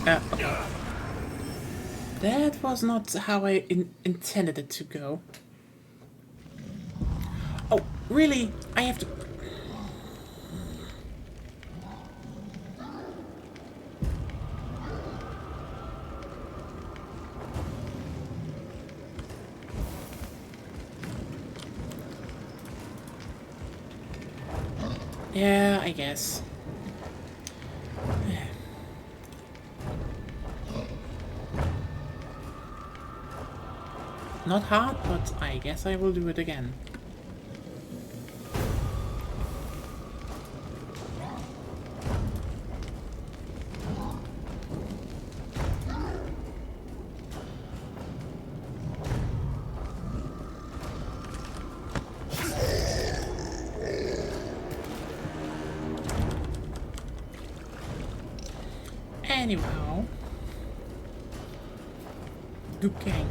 Okay. That was not how I intended it to go. Oh, really? I have to... Yeah, I guess. Not hard, but I guess I will do it again. Anyhow, good gang.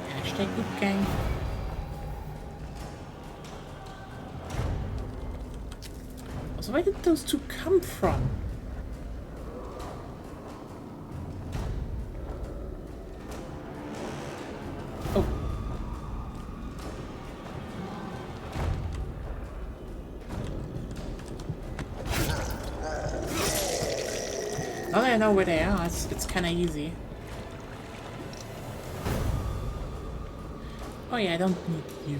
Hashtag good gang. So where did those two come from? Oh. Now that I know where they are, it's kind of easy. Oh yeah, I don't need you.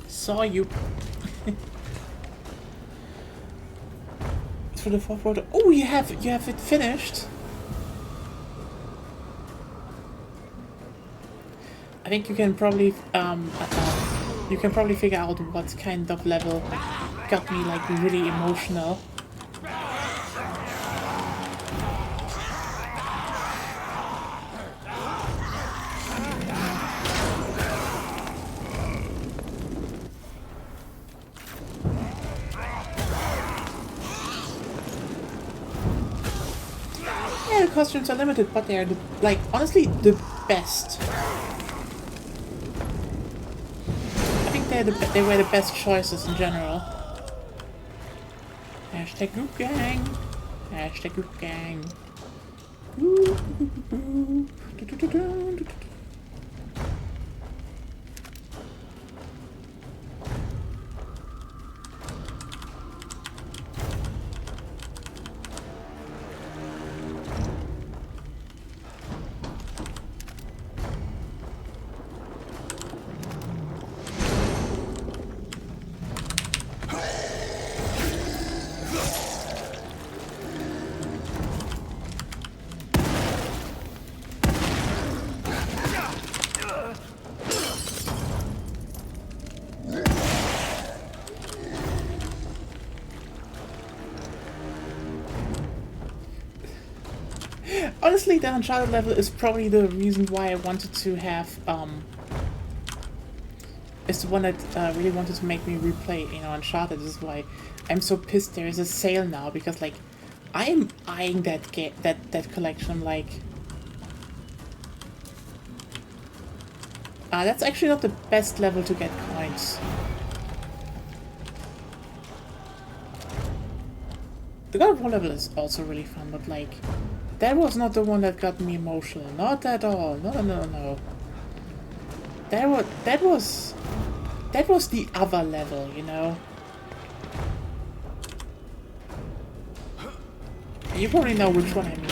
Saw you. For the fourth order. Oh, you have it finished. I think you can probably figure out what kind of level got me like really emotional. Yeah, the costumes are limited, but they're like honestly the best. I think they were the best choices in general. Hashtag Goop Gang. Hashtag Goop Gang. Honestly, the Uncharted level is probably the reason why I wanted to have, is the one that really wanted to make me replay, you know, Uncharted. This is why I'm so pissed there is a sale now, because, like, I am eyeing that that collection. I'm like, that's actually not the best level to get coins. The God of War level is also really fun, but, like, that was not the one that got me emotional. Not at all. No. That was the other level, you know. You probably know which one I mean.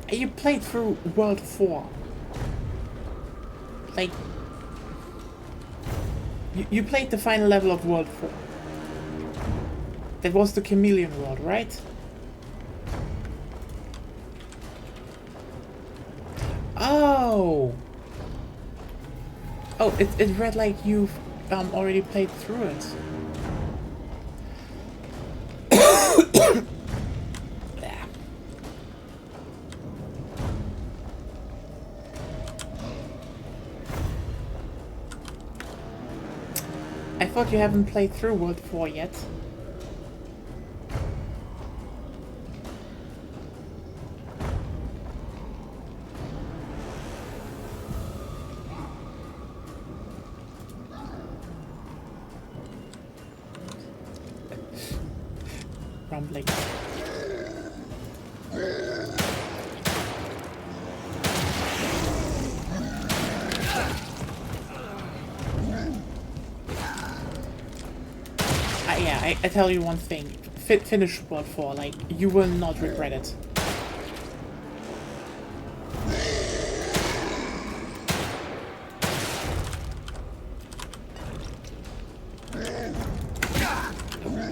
You played through World 4. Like, you played the final level of World 4. That was the Chameleon World, right? Oh! Oh, it read like you've already played through it. I thought you haven't played through World 4 yet. Rumbling. Yeah, I tell you one thing. Finish World 4, like, you will not regret it.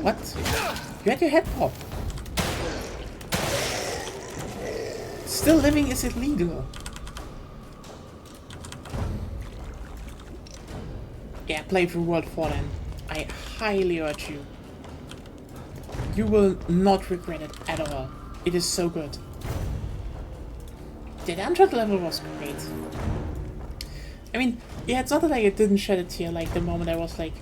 What? You had your head pop. Still living is illegal. Yeah, play through World 4 then. I highly urge you. You will not regret it at all. It is so good. The Uncharted level was great. I mean, yeah, it's not that like, it didn't shed a tear like the moment I was like,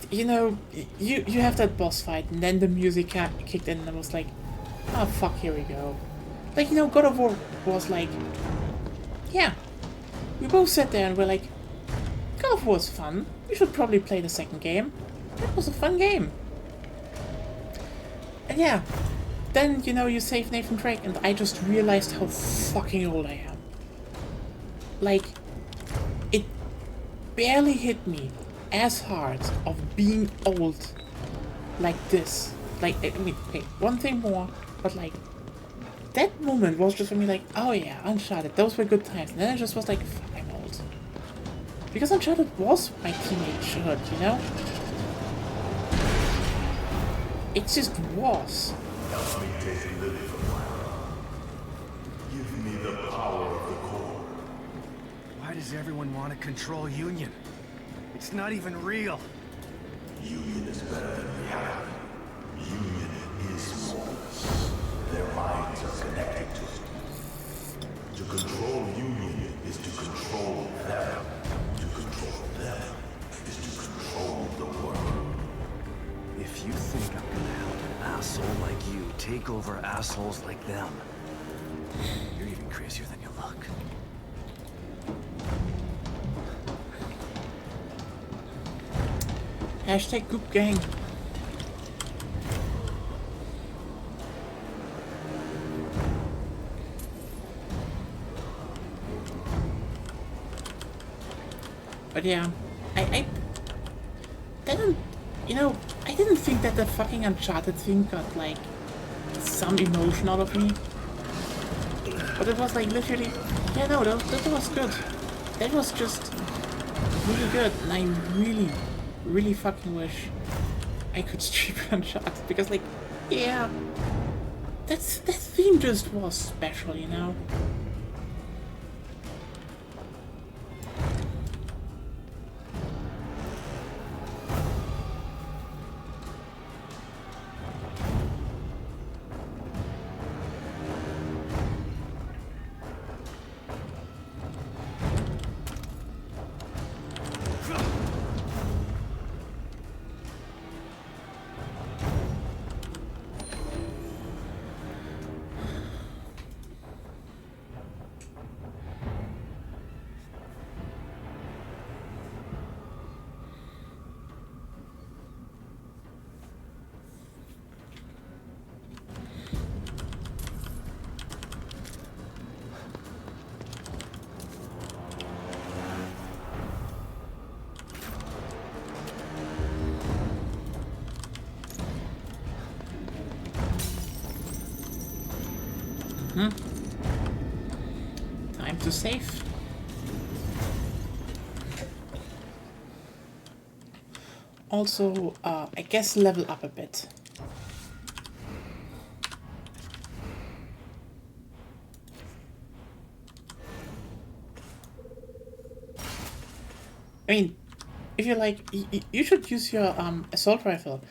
you know, you have that boss fight and then the music kicked in and I was like, oh fuck, here we go. Like, you know, God of War was like, yeah. We both sat there and we're like, God of War was fun. We should probably play the second game. That was a fun game. And yeah, then, you know, you save Nathan Drake and I just realized how fucking old I am. Like, it barely hit me as hard of being old like this. Like, I mean, okay, one thing more, but like, that moment was just for me like, oh yeah, Uncharted, those were good times. And then I just was like, fuck, I'm old. Because Uncharted was my teenagehood, you know? It just was. Help me take Lily from my Give me the power of the core. Why does everyone want to control Union? It's not even real. Union is better than reality. Union is smallness. Their minds are connected to it. To control Union is to control them. To control them is to control the world. If you think I'm gonna help an asshole like you take over assholes like them, you're even crazier than you look. Hashtag Goop Gang. But yeah, I didn't, you know, I didn't think that the fucking Uncharted thing got like some emotion out of me. But it was like literally, yeah, no, that was good. That was just really good, and I really fucking wish I could stream Uncharted because, like, yeah, that theme just was special, you know. Time to save. Also, I guess level up a bit. I mean, if you like, you should use your assault rifle.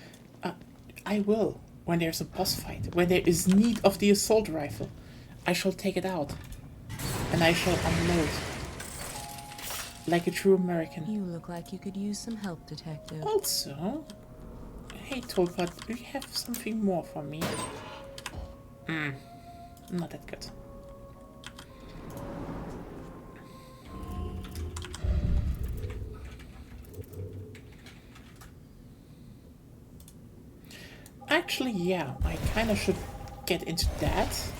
I will when there's a boss fight, when there is need of the assault rifle. I shall take it out, and I shall unload like a true American. You look like you could use some help, Detective. Also, hey Toadpot, do you have something more for me? Not that good. Actually, yeah, I kind of should get into that.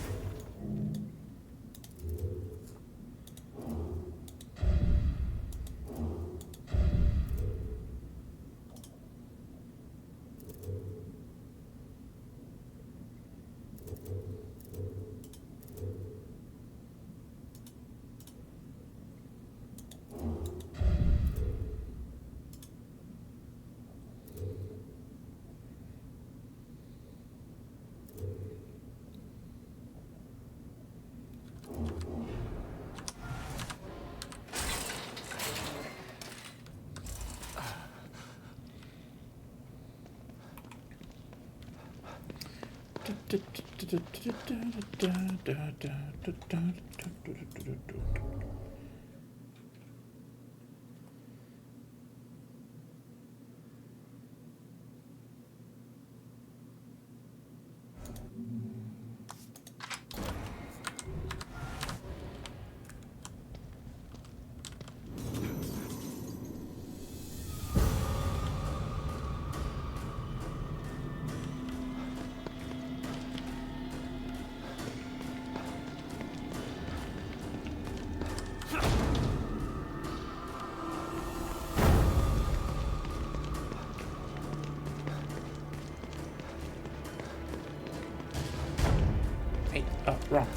Wait, oh, wrong.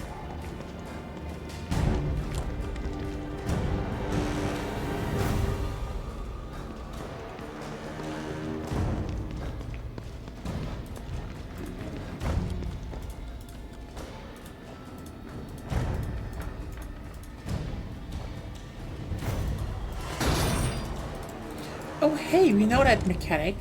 Oh hey, we know that mechanic.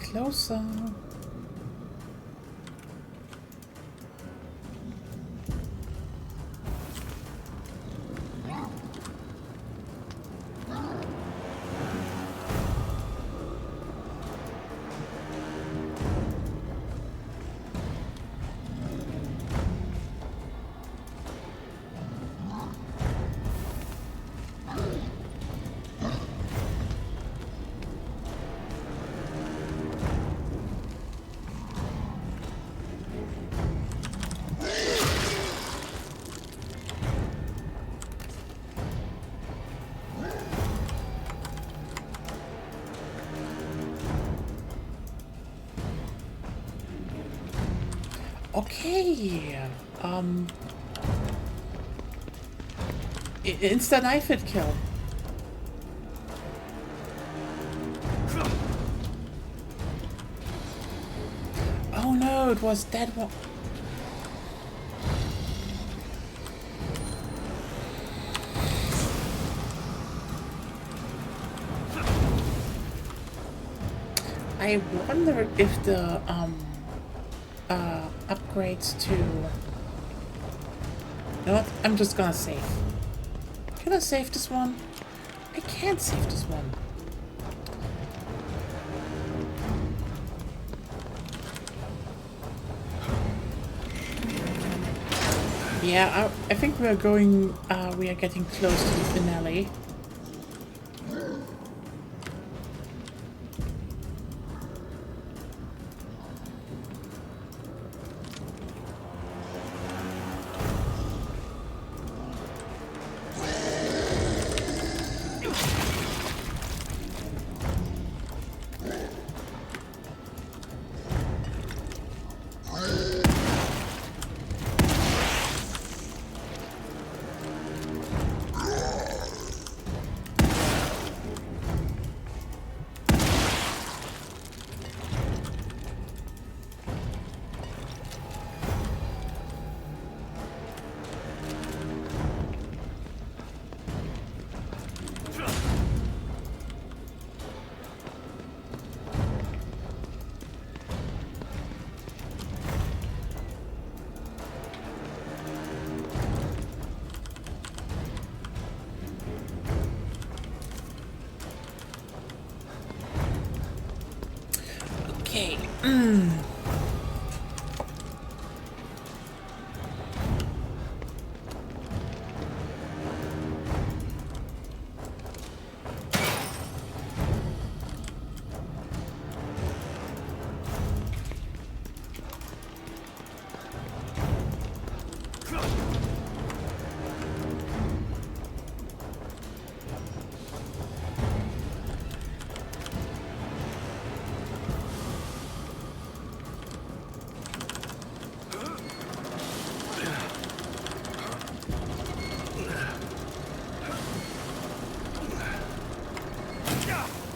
Closer. Okay. Instant knife hit kill. Oh no, it was that one. I wonder if the upgrades to... You know what? I'm just gonna save. Can I save this one? I can't save this one. Yeah, I think we are going, we are getting close to the finale. Okay.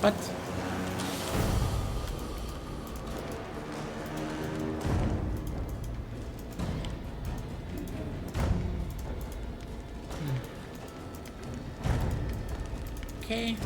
What? Okay.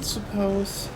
suppose.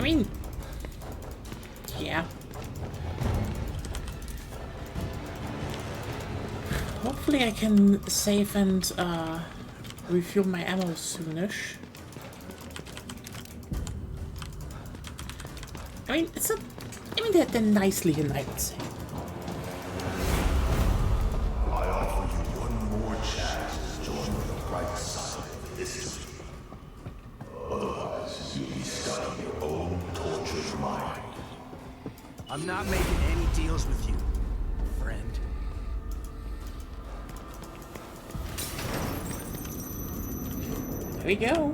I mean, yeah. Hopefully I can save and refuel my ammo soonish. I mean, it's a... I mean, they're nicely in, I would say. I offer you one more chance to join the bright side of history. Otherwise, you'll be stuck in your own tortured mind. I'm not making any deals with you, friend. There we go.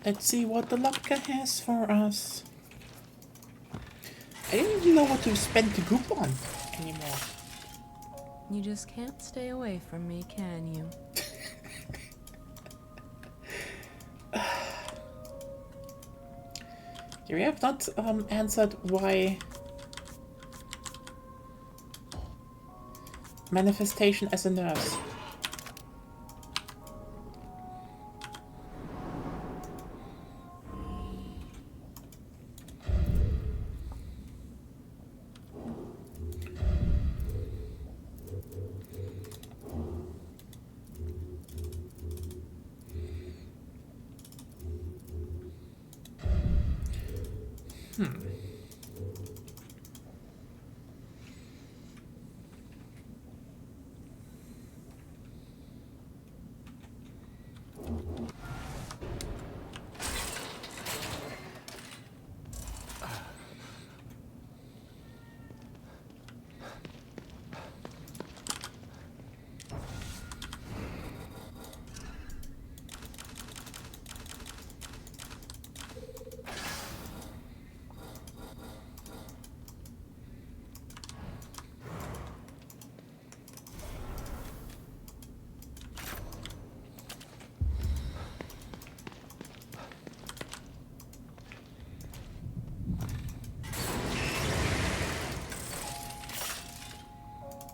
Let's see what the locker has for us. I didn't even know what to spend the goop on anymore. You just can't stay away from me, can you? We have not answered why manifestation as a nurse.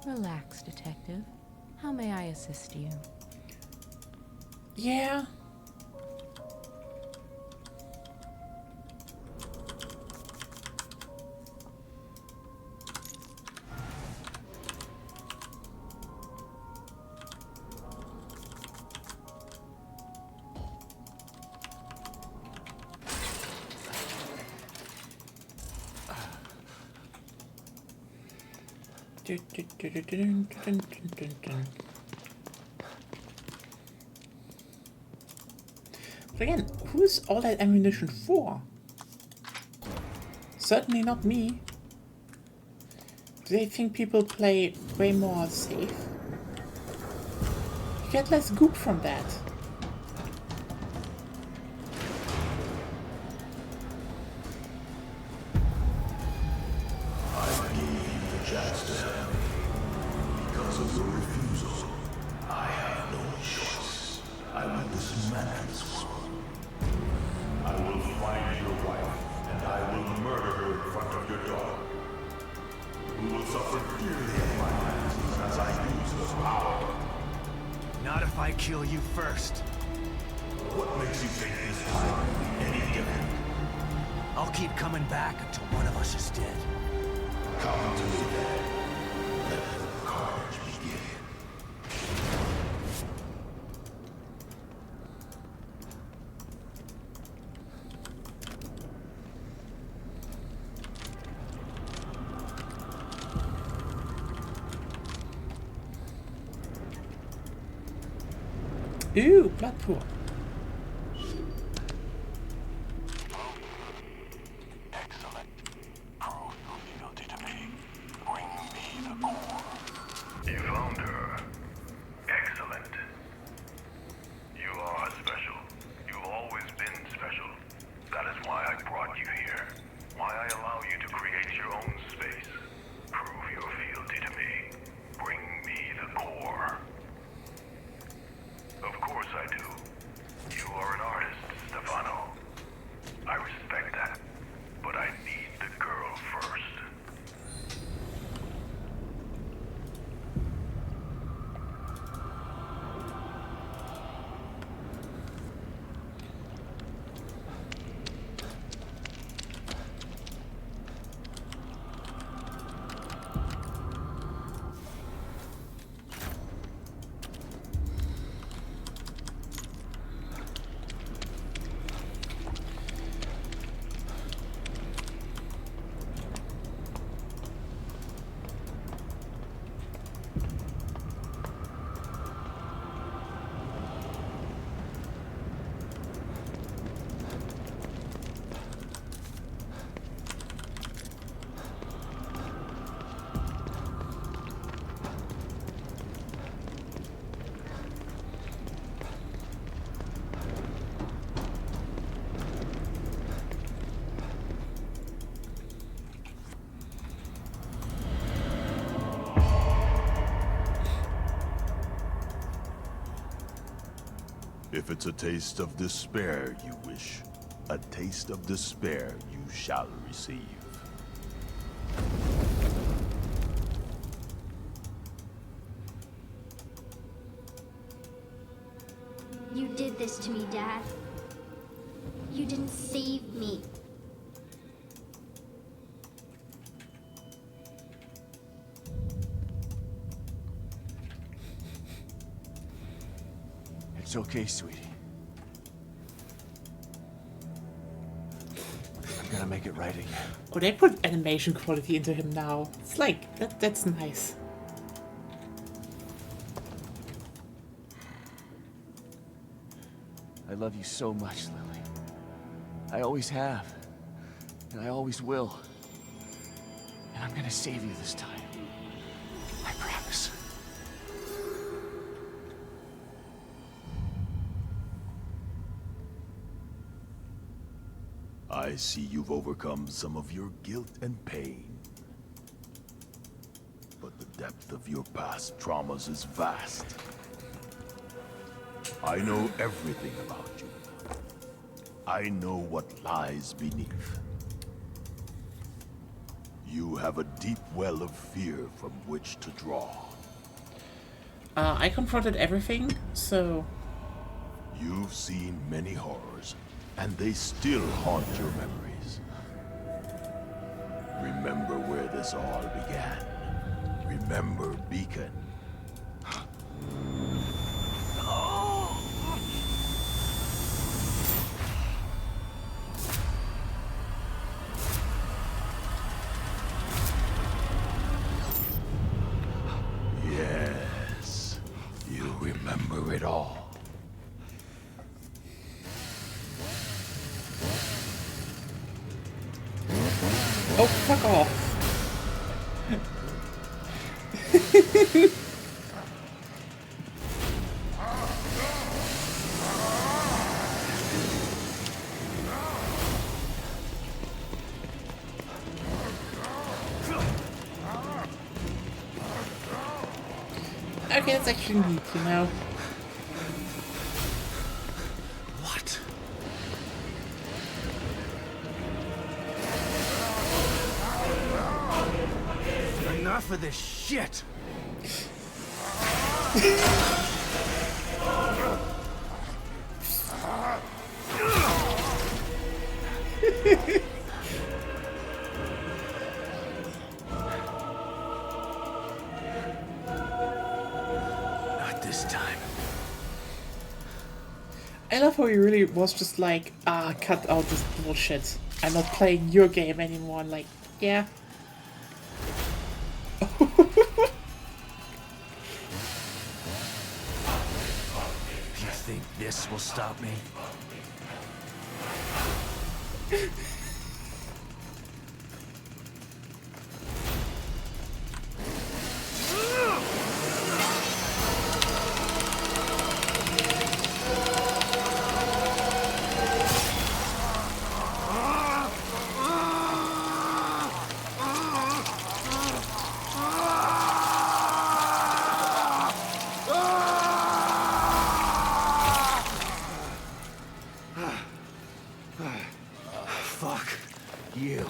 Relax, detective. How may I assist you? Yeah. But again, who's all that ammunition for? Certainly not me. Do they think people play way more safe? You get less goop from that. I gave you the chance to help me. Because of your refusal, I have no choice. I will dismantle this world. I will find your wife, and I will murder her in front of your daughter. Who will suffer dearly at my hands as I use the power. Not if I kill you first. What makes you think this time will be any different? I'll keep coming back until one of us is dead. Come to me then. Let the carnage begin. Ooh, blood pool. Excellent. Prove your fealty to me. Bring me the core. You found her. Excellent. You are special. You've always been special. That is why I brought you here. Why I allow you to create your own space. Prove your fealty to me. Bring me the core. Of course I do. You are an artist, Stefano. I respect that. But I need the girl first. If it's a taste of despair you wish, a taste of despair you shall receive. You did this to me, Dad. You didn't save me. It's okay, sweetie. I'm gonna make it right again. Oh, they put animation quality into him now. It's like, that's nice. I love you so much, Lily. I always have. And I always will. And I'm gonna save you this time. I promise. I see you've overcome some of your guilt and pain. But the depth of your past traumas is vast. I know everything about you. I know what lies beneath. You have a deep well of fear from which to draw. I confronted everything, so... You've seen many horrors, and they still haunt your memories. Remember where this all began. Remember Beacon. Oh. Okay, that's actually neat, you know. What? Enough of this shit! Not this time. I love how he really was just like, cut out this bullshit. I'm not playing your game anymore. And like, yeah. You think this will stop me? Fuck you.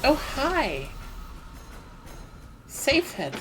Oh, hi. Safe head.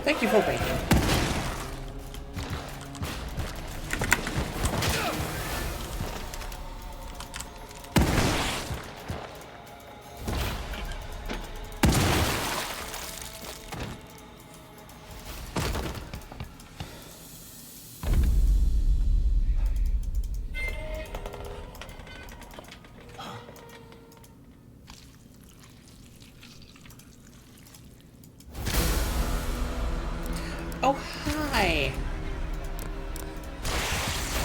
Thank you for waiting. Oh, hi.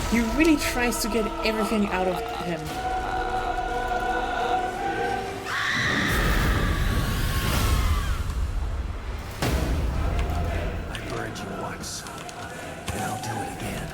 He really tries to get everything out of him. I burned you once, and I'll do it again.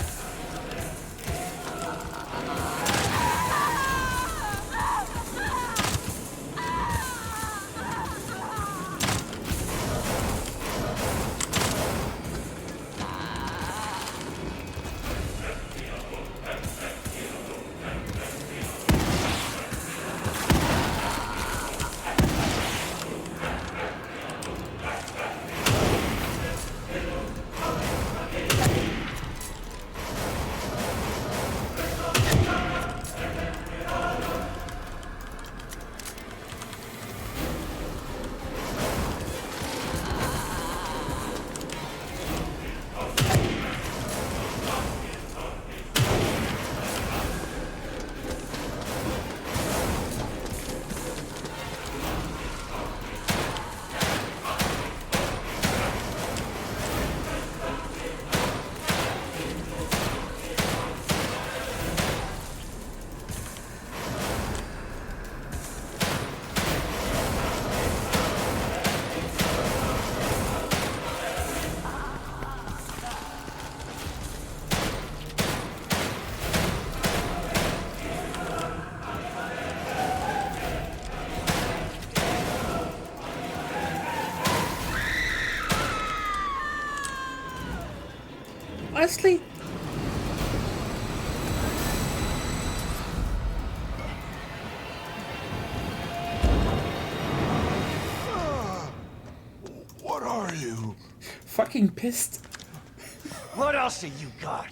Honestly, What are you? fucking pissed. What else have you got?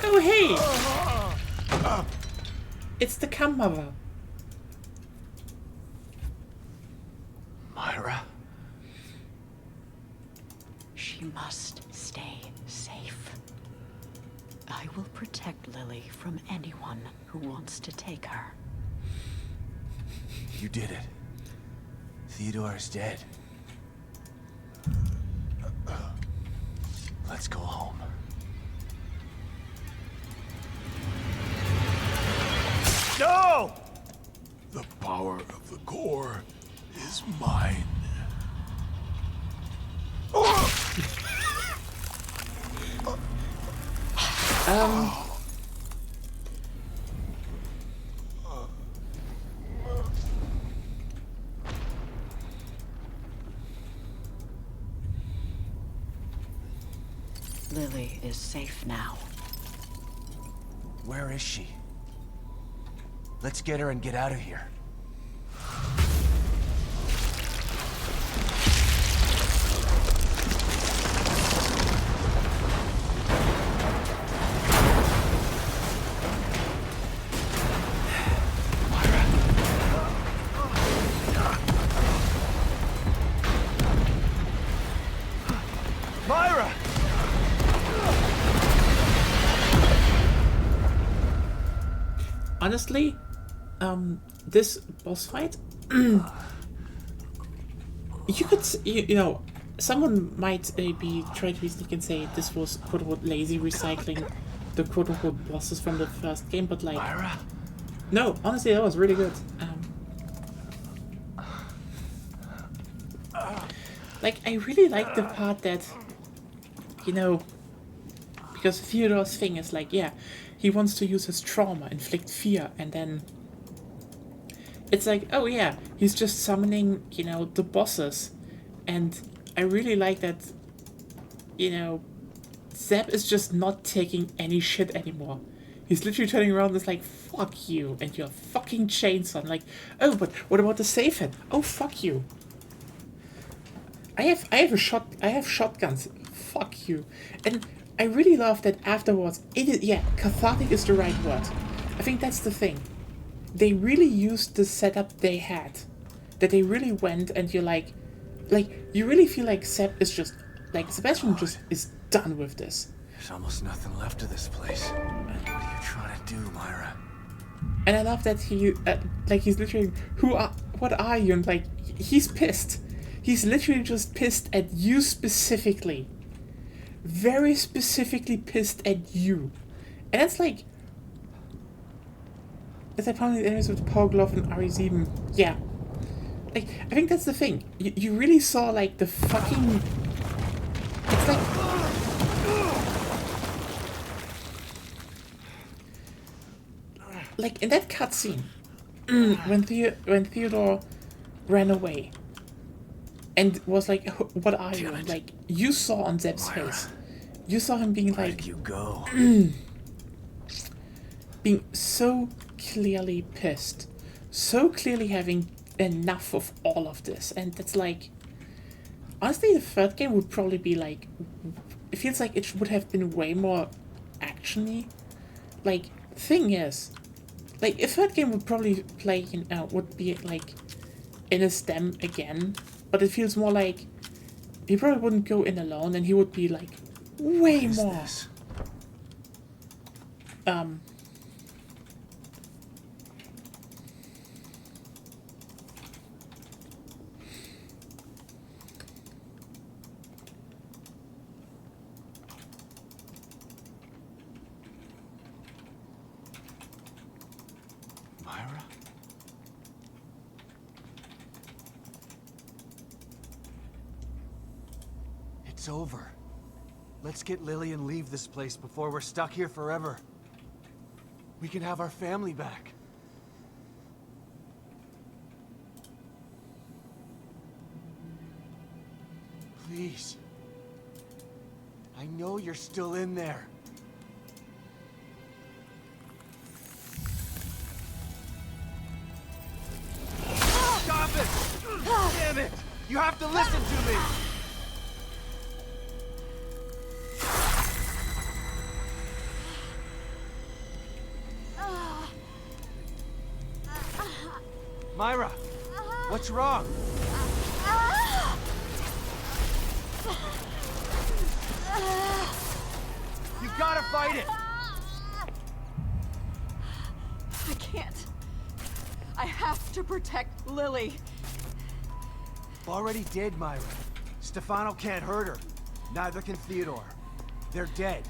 Oh, hey! It's the Cam Mother. Myra? She must stay safe. I will protect Lily from anyone who wants to take her. You did it. Theodore is dead. Let's go home. No! The power of the core is mine. Lily is safe now. Where is she? Let's get her and get out of here. Myra! Honestly, this boss fight, you could, you know, someone might be trying to be sneaky and say this was quote-unquote lazy recycling the quote-unquote bosses from the first game, but like, Myra? no, honestly, that was really good. Like, I really like the part that, you know, because Theodore's thing is like, yeah, he wants to use his trauma, inflict fear, and then it's like, oh yeah, he's just summoning, you know, the bosses. And I really like that, you know, Zeb is just not taking any shit anymore. He's literally turning around and is like, fuck you, and your fucking chainsaw. I'm like, oh, but what about the safe head? Oh, fuck you. I have shotguns. Fuck you. And I really love that afterwards, cathartic is the right word. I think that's the thing. They really used the setup they had. That they really went and you're like, you really feel like Sebastian just is done with this. There's almost nothing left of this place. What are you trying to do, Myra? And I love that he's literally, what are you? And like, he's pissed. He's literally just pissed at you specifically. Very specifically pissed at you. And that's like, as I found the enemies with the Power Glove and RE7, yeah. Like, I think that's the thing. You really saw like the fucking, it's like in that cutscene, when Theodore ran away and was like, what are you? And like, you saw on Zeb's face, you saw him being Where like, did you go? being so clearly pissed, so clearly having enough of all of this. And that's like, honestly, the third game would probably be like, it feels like it would have been way more actiony. Like, thing is, like, a third game would probably play, would be like in a stem again, but it feels more like he probably wouldn't go in alone, and he would be like way more This? Myra? It's over. Let's get Lily and leave this place before we're stuck here forever. We can have our family back. Please. I know you're still in there. Stop it! Damn it! You have to listen to me! Myra! What's wrong? You gotta fight it! I can't. I have to protect Lily. Already did, Myra. Stefano can't hurt her. Neither can Theodore. They're dead.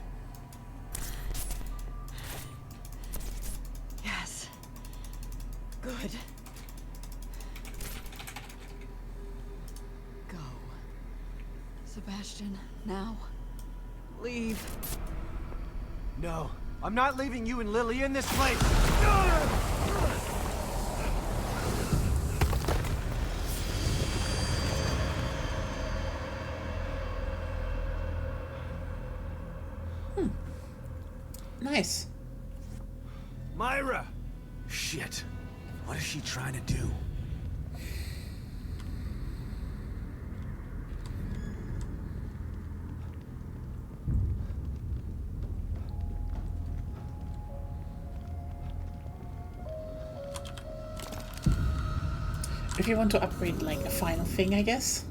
Yes. Good. Go. Sebastian, now. Leave. No, I'm not leaving you and Lily in this place! Nice. Myra! Shit. What is she trying to do? If you want to upgrade like a final thing, I guess.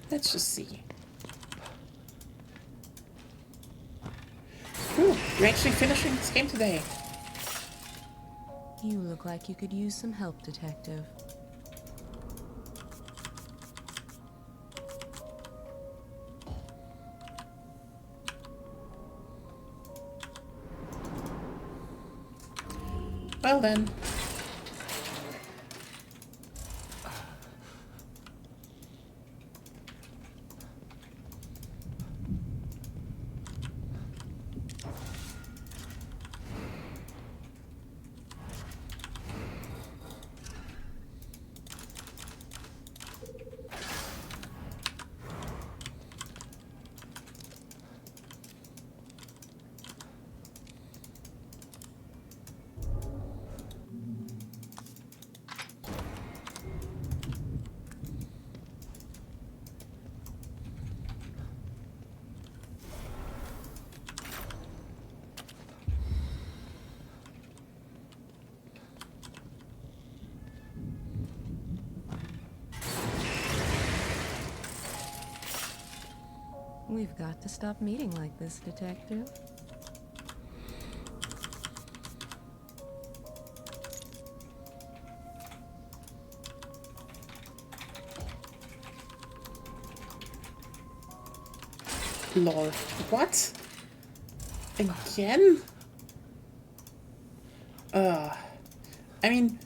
Let's just see. Ooh, we're actually finishing this game today. You look like you could use some help, Detective. Well then. We've got to stop meeting like this, Detective. Lol. What? Again? I mean...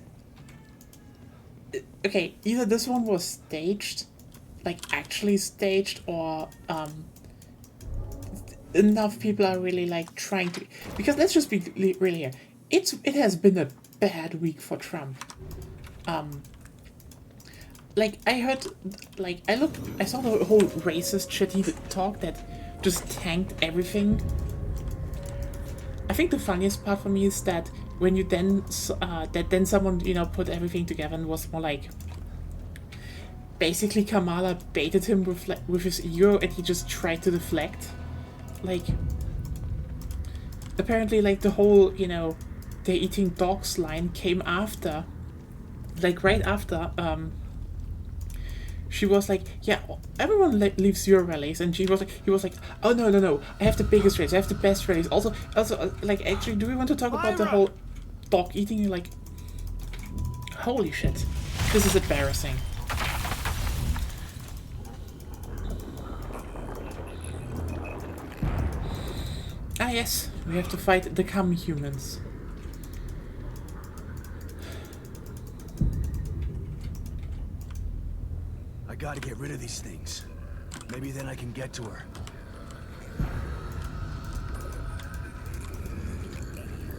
Okay, either this one was staged, like actually staged, or enough people are really like trying to... Because let's just be real here. It has been a bad week for Trump. Like, I heard, like, I saw the whole racist shit he talked that just tanked everything. I think the funniest part for me is that when you then, then someone, you know, put everything together and was more like, basically Kamala baited him with his ego and he just tried to deflect. Like, apparently, like, the whole, you know, they're eating dogs line came after, like, right after, she was like, yeah, everyone leaves your rallies, and he was like, oh no, I have the biggest rallies, I have the best rallies. Also, like, actually, do we want to talk about the whole dog eating? Like, holy shit, this is embarrassing. Ah yes, we have to fight the Come Humans. I gotta get rid of these things. Maybe then I can get to her.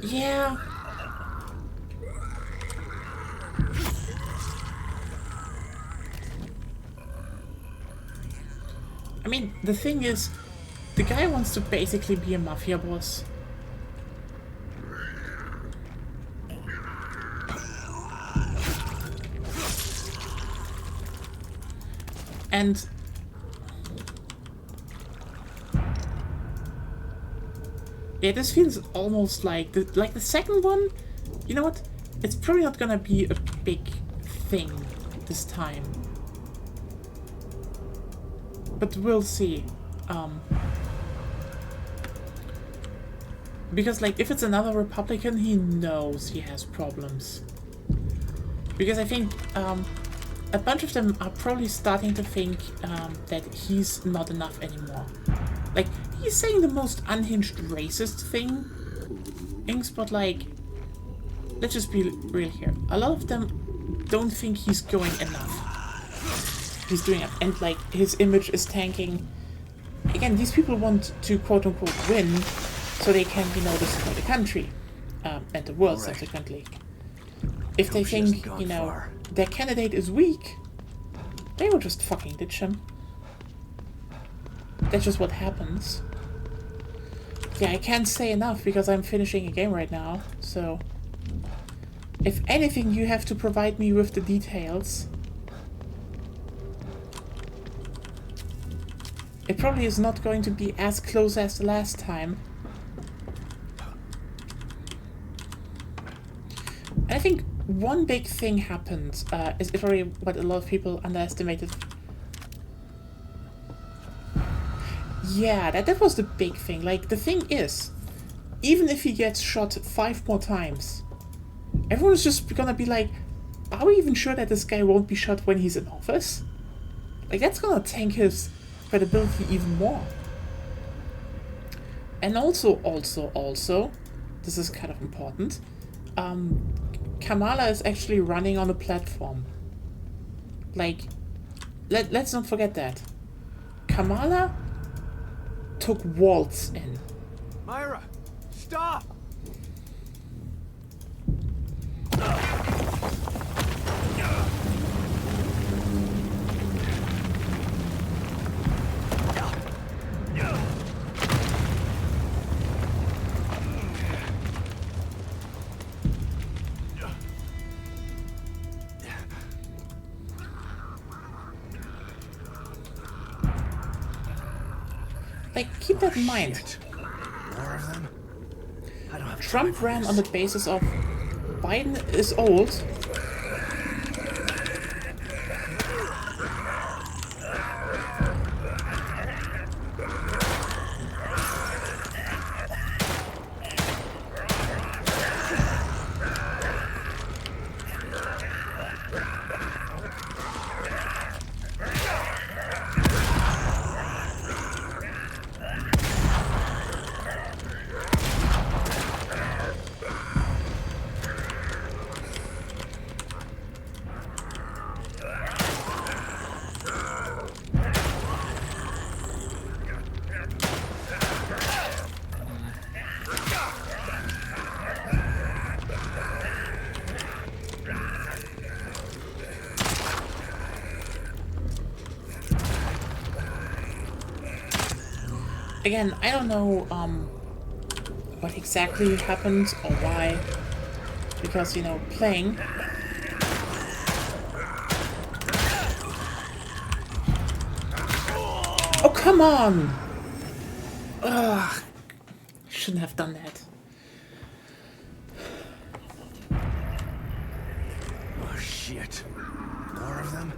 Yeah. I mean, the thing is, the guy wants to basically be a mafia boss. And yeah, this feels almost like the second one. You know what? It's probably not gonna be a big thing this time, but we'll see. Because like if it's another Republican, he knows he has problems. Because I think a bunch of them are probably starting to think that he's not enough anymore. Like, he's saying the most unhinged racist things, but like, let's just be real here. A lot of them don't think he's going enough. He's doing it, and like, his image is tanking. Again, these people want to quote-unquote win, so they can, you know, destroy the country, and the world subsequently. If they think, you know, their candidate is weak, they will just fucking ditch him. That's just what happens. Yeah, I can't say enough because I'm finishing a game right now, so... If anything, you have to provide me with the details. It probably is not going to be as close as the last time. And I think one big thing happened, is probably what a lot of people underestimated. Yeah, that was the big thing. Like, the thing is, even if he gets shot 5 more times, everyone's just gonna be like, are we even sure that this guy won't be shot when he's in office? Like, that's gonna tank his credibility even more. And also, this is kind of important, Kamala is actually running on a platform. Like, let's not forget that. Kamala took Waltz in. Myra, stop! Like, keep that in mind. More of them? I don't have Trump ran on the basis of Biden is old. Again, I don't know what exactly happened or why, because, you know, playing. Oh, come on! Ugh, shouldn't have done that. Oh shit. More of them?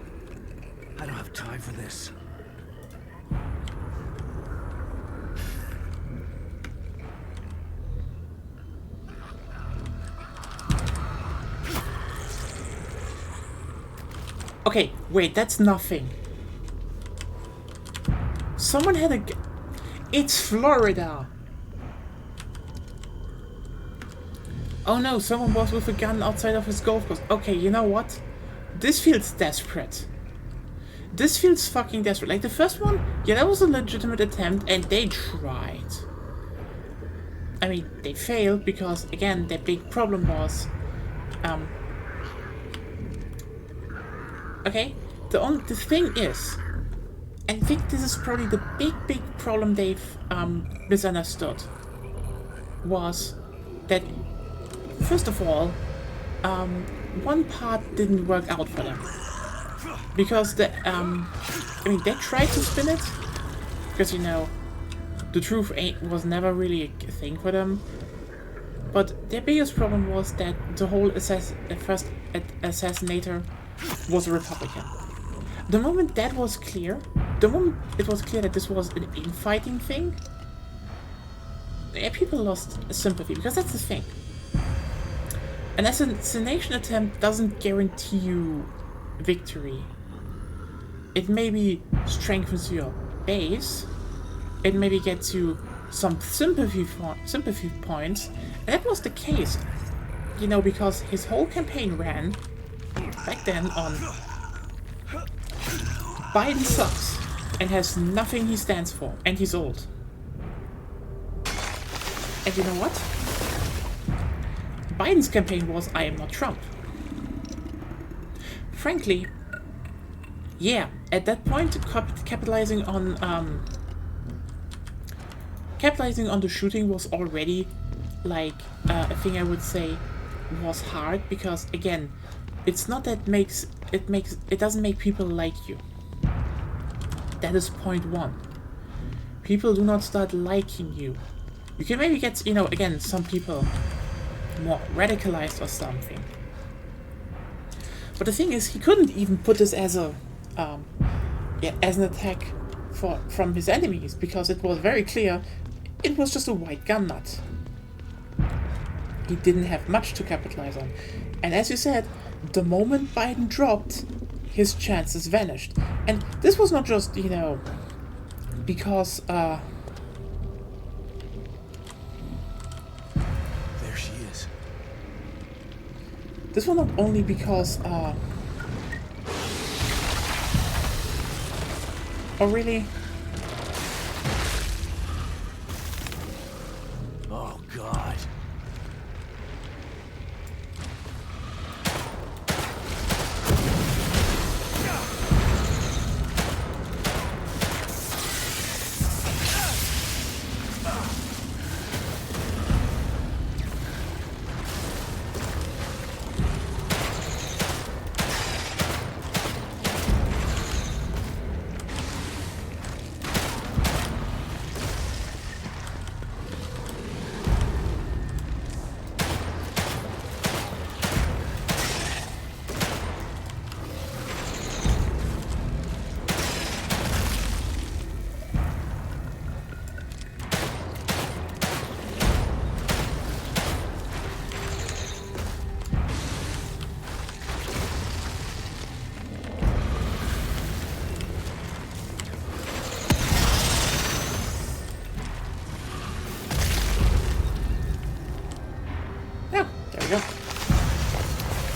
I don't have time for this. Okay, wait, that's nothing. Someone had a... It's Florida! Oh no, someone was with a gun outside of his golf course. Okay, you know what? This feels desperate. This feels fucking desperate. Like the first one, yeah, that was a legitimate attempt and they tried. I mean, they failed because, again, their big problem was... Okay, the thing is, And I think this is probably the big problem they've misunderstood. Was that, first of all, one part didn't work out for them. Because they tried to spin it, because, you know, the truth was never really a thing for them. But their biggest problem was that the whole first assassinator was a Republican. The moment that was clear, the moment it was clear that this was an infighting thing, people lost sympathy, because that's the thing. An assassination attempt doesn't guarantee you victory. It maybe strengthens your base, it maybe gets you some sympathy points, and that was the case, you know, because his whole campaign ran back then on Biden sucks and has nothing he stands for, and he's old. And you know what? Biden's campaign was I am not Trump. Frankly, yeah, at that point, capitalizing on the shooting was already like a thing I would say was hard, because again, it's not that it doesn't make people like you. That is point one. People do not start liking you. You can maybe get, you know, again, some people more radicalized or something. But the thing is, he couldn't even put this as a as an attack from his enemies, because it was very clear it was just a white gun nut. He didn't have much to capitalize on. And as you said, the moment Biden dropped, his chances vanished. And this was not just, you know, because There she is. this was not only because oh really? Oh, God.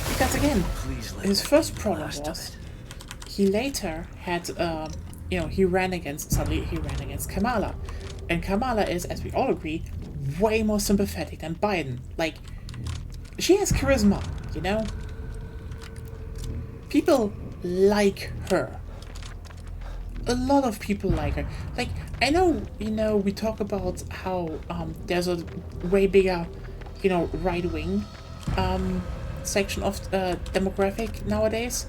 Because again, his first problem was he later had, he ran against Kamala. And Kamala is, as we all agree, way more sympathetic than Biden. Like, she has charisma, you know? People like her. A lot of people like her. Like, I know, we talk about how there's a way bigger, right-wing section of demographic nowadays.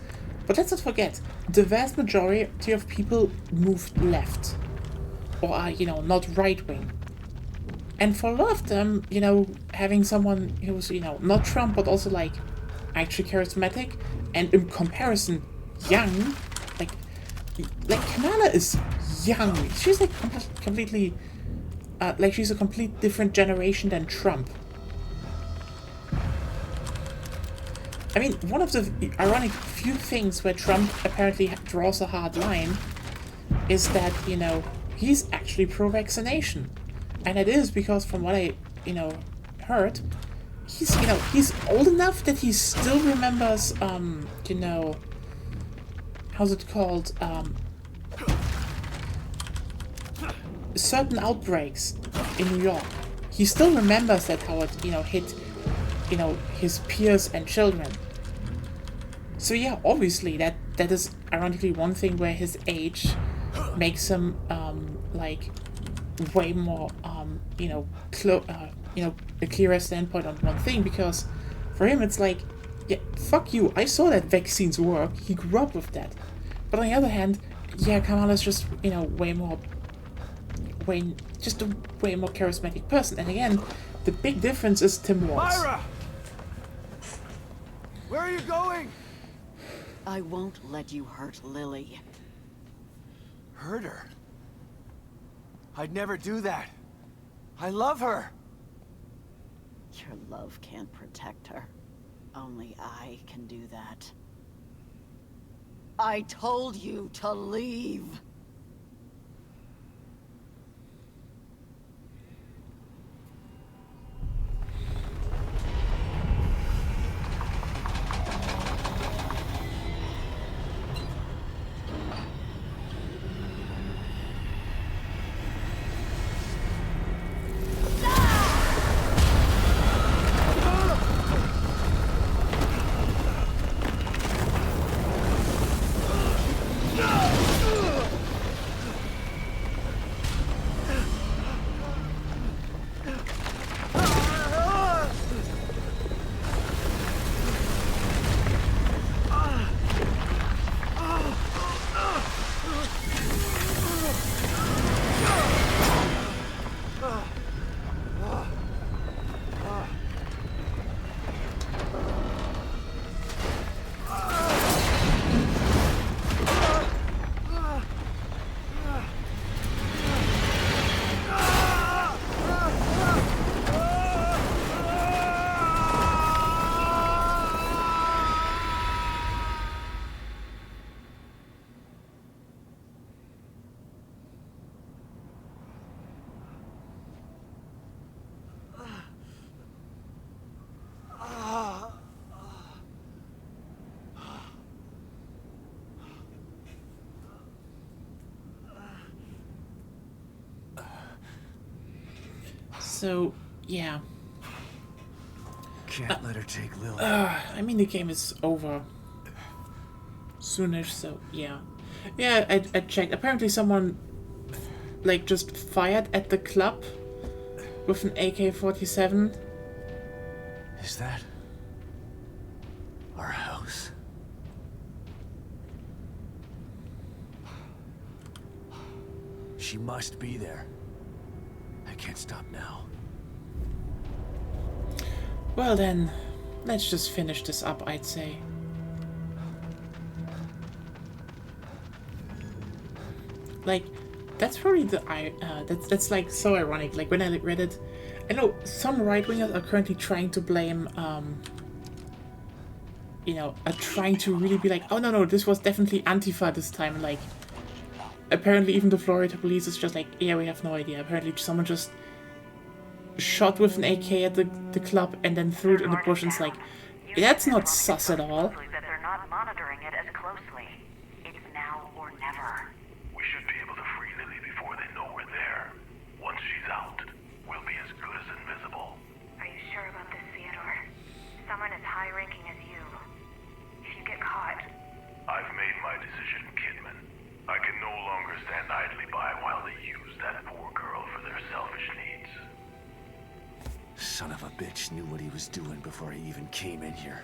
But let's not forget, the vast majority of people moved left. Or are, not right-wing. And for a lot of them, having someone who's, not Trump, but also, like, actually charismatic, and in comparison, young, like Kamala is young. She's, like, completely, she's a complete different generation than Trump. I mean, one of the ironic few things where Trump apparently draws a hard line is that, he's actually pro-vaccination. And it is because from what I, heard, he's old enough that he still remembers, how's it called, certain outbreaks in New York. He still remembers that, how it, hit, his peers and children. So yeah, obviously that is ironically one thing where his age makes him like way more a clearer standpoint on one thing, because for him it's like, yeah, fuck you, I saw that vaccines work, he grew up with that. But on the other hand, yeah, Kamala's just way more charismatic person. And again, the big difference is Tim Waltz. Myra! Where are you going? I won't let you hurt Lily. Hurt her? I'd never do that. I love her. Your love can't protect her. Only I can do that. I told you to leave. So, yeah. Can't let her take Lily. I mean, the game is over soonish, so yeah. Yeah, I checked. Apparently someone, like, just fired at the club with an AK-47. Is that our house? She must be there. I can't stop now. Well then, let's just finish this up, I'd say. Like, that's probably the that's like so ironic. Like when I read it, I know some right-wingers are currently trying to blame are trying to really be like, oh no, this was definitely Antifa this time. Like, apparently even the Florida police is just like, yeah, we have no idea. Apparently someone just shot with an AK at the club and then threw it in the bush, and it's like, that's not sus at all. That they're not monitoring it as closely. It's now or never. We should be able to free Lily before they know we're there. Once she's out, we'll be as good as invisible. Are you sure about this, Theodore? Someone as high-ranking as you. If you get caught... I've made my decision, Kidman. I can no longer stand idly by while they use that poor girl for their selfish needs. Son of a bitch knew what he was doing before he even came in here.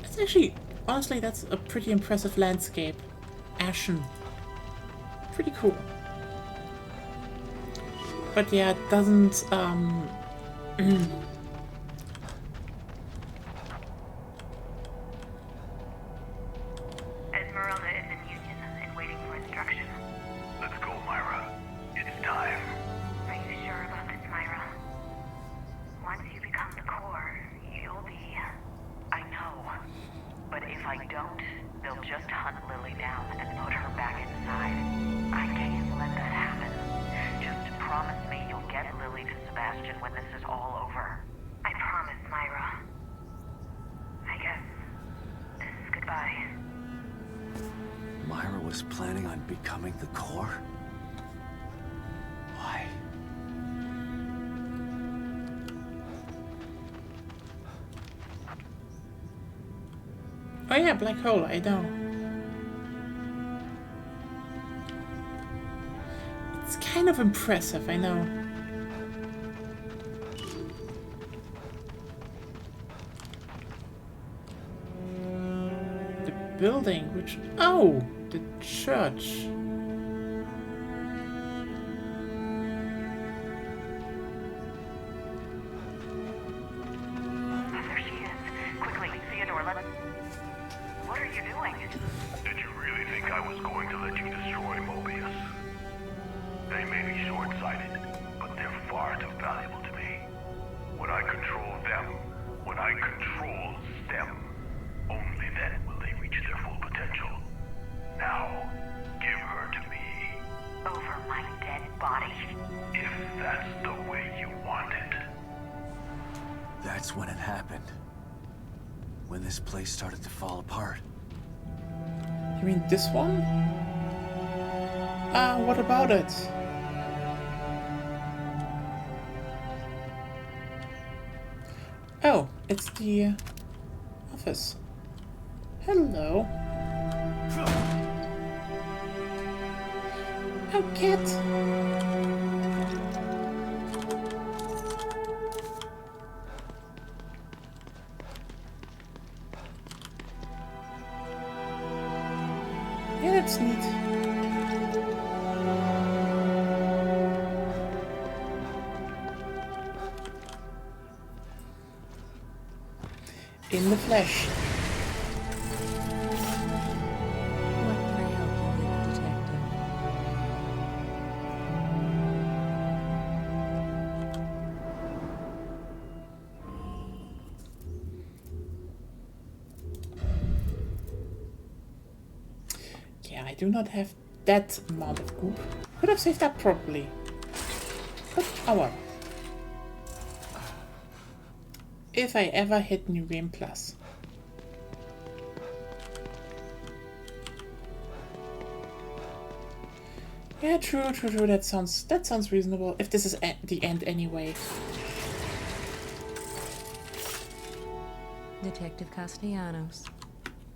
It's actually, honestly, that's a pretty impressive landscape. Ashen. Pretty cool. But yeah, it doesn't, Esmeralda is in Union and waiting for instruction. Let's go, Myra. It's time. Are you sure about this, Myra? Once you become the core, you'll be... I know. But if I don't, they'll just hunt Lily down and put her back inside. I can't let that happen. Just promise me you'll get Lily to Sebastian when this is all over. I promise, Myra. I guess this is goodbye. Myra was planning on becoming the core? Why? Oh yeah, black hole, I know. It's kind of impressive, I know. The building, which... Oh! The church. There she is. Quickly, Theodore, let... What are you doing? Did you really think I was going to let you destroy Mobius? They may be short-sighted, but they're far too valuable to me. When I control them, when I control STEM, only then will they reach their full potential. Now, give her to me. Over my dead body. If that's the way you want it. That's when it happened. When this place started to fall apart. You mean this one? What about it? Oh, it's the office. Hello. Oh, cat. Yeah, that's neat. In the flesh. What can I help you with, Detective? Yeah, I do not have that amount of goop. Could have saved that properly. But, oh well. If I ever hit New Game Plus. Yeah, true. That sounds reasonable. If this is the end anyway. Detective Castellanos.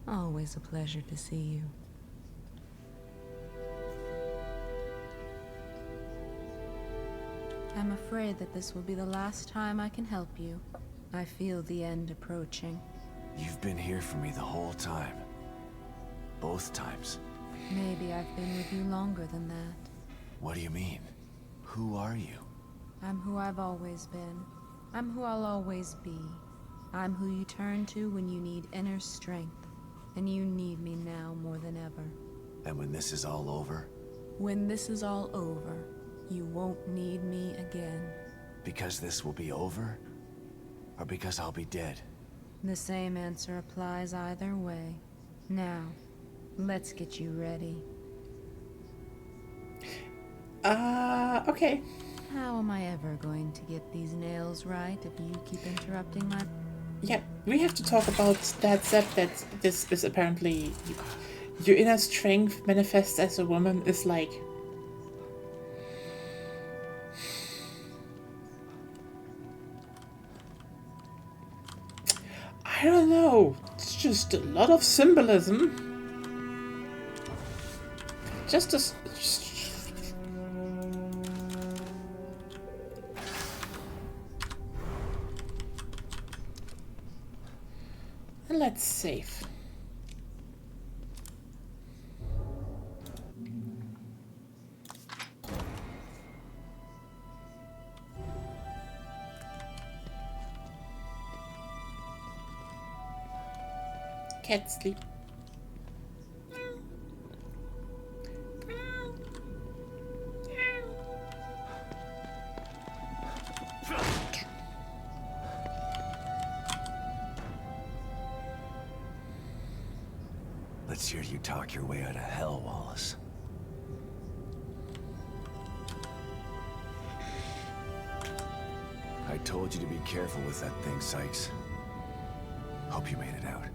Always a pleasure to see you. I'm afraid that this will be the last time I can help you. I feel the end approaching. You've been here for me the whole time. Both times. Maybe I've been with you longer than that. What do you mean? Who are you? I'm who I've always been. I'm who I'll always be. I'm who you turn to when you need inner strength. And you need me now more than ever. And when this is all over? When this is all over, you won't need me again. Because this will be over? Or because I'll be dead? The same answer applies either way. Now, let's get you ready. Okay. How am I ever going to get these nails right if you keep interrupting my... Yeah, we have to talk about that, Zep, that this is apparently... Your inner strength manifests as a woman is like... I don't know. It's just a lot of symbolism. Just as... And let's save. Cat sleep. Let's hear you talk your way out of hell, Wallace. I told you to be careful with that thing, Sykes. Hope you made it out.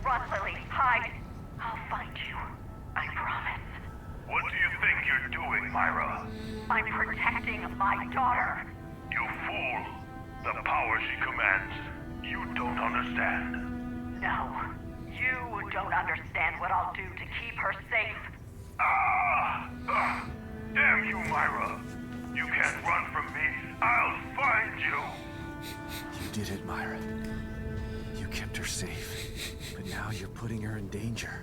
Run, Lily. Hide. I'll find you. I promise. What do you think you're doing, Myra? I'm protecting my daughter. You fool. The power she commands, you don't understand. No. You don't understand what I'll do to keep her safe. Damn you, Myra. You can't run from me. I'll find you. You did it, Myra. You kept her safe. But now you're putting her in danger.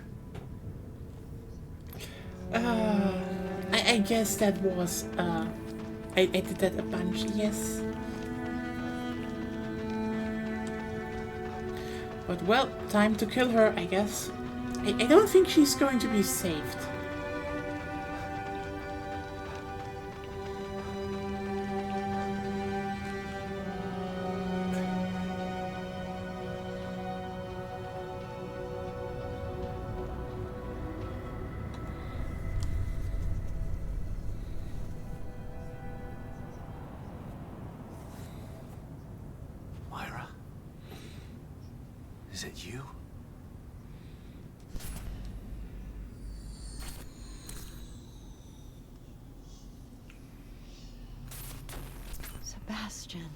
I guess that was, I did that a bunch, yes. But well, time to kill her, I guess. I don't think she's going to be saved. Myra? Is it you? Sebastian.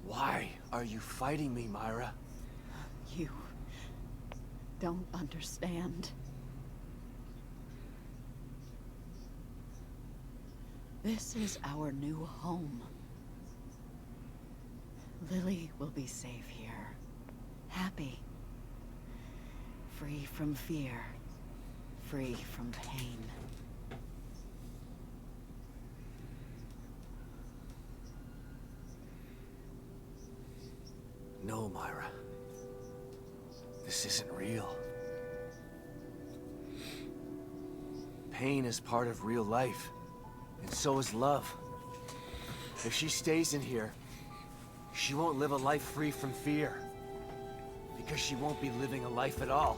Why are you fighting me, Myra? You don't understand. This is our new home. Lily will be safe here. Happy. Free from fear. Free from pain. No, Myra. This isn't real. Pain is part of real life. And so is love. If she stays in here, she won't live a life free from fear. Because she won't be living a life at all.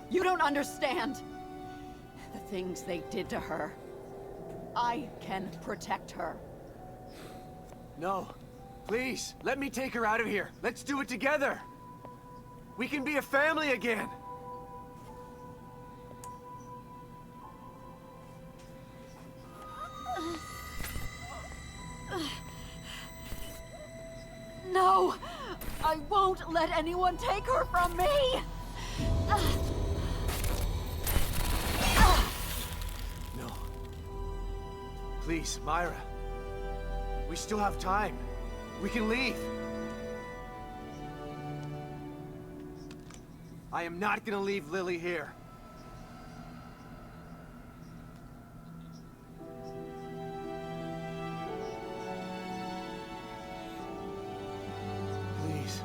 You don't understand the things they did to her. I can protect her. No. Please, let me take her out of here. Let's do it together. We can be a family again. No! I won't let anyone take her from me! No. Please, Myra. We still have time. We can leave. I am not gonna leave Lily here. Please.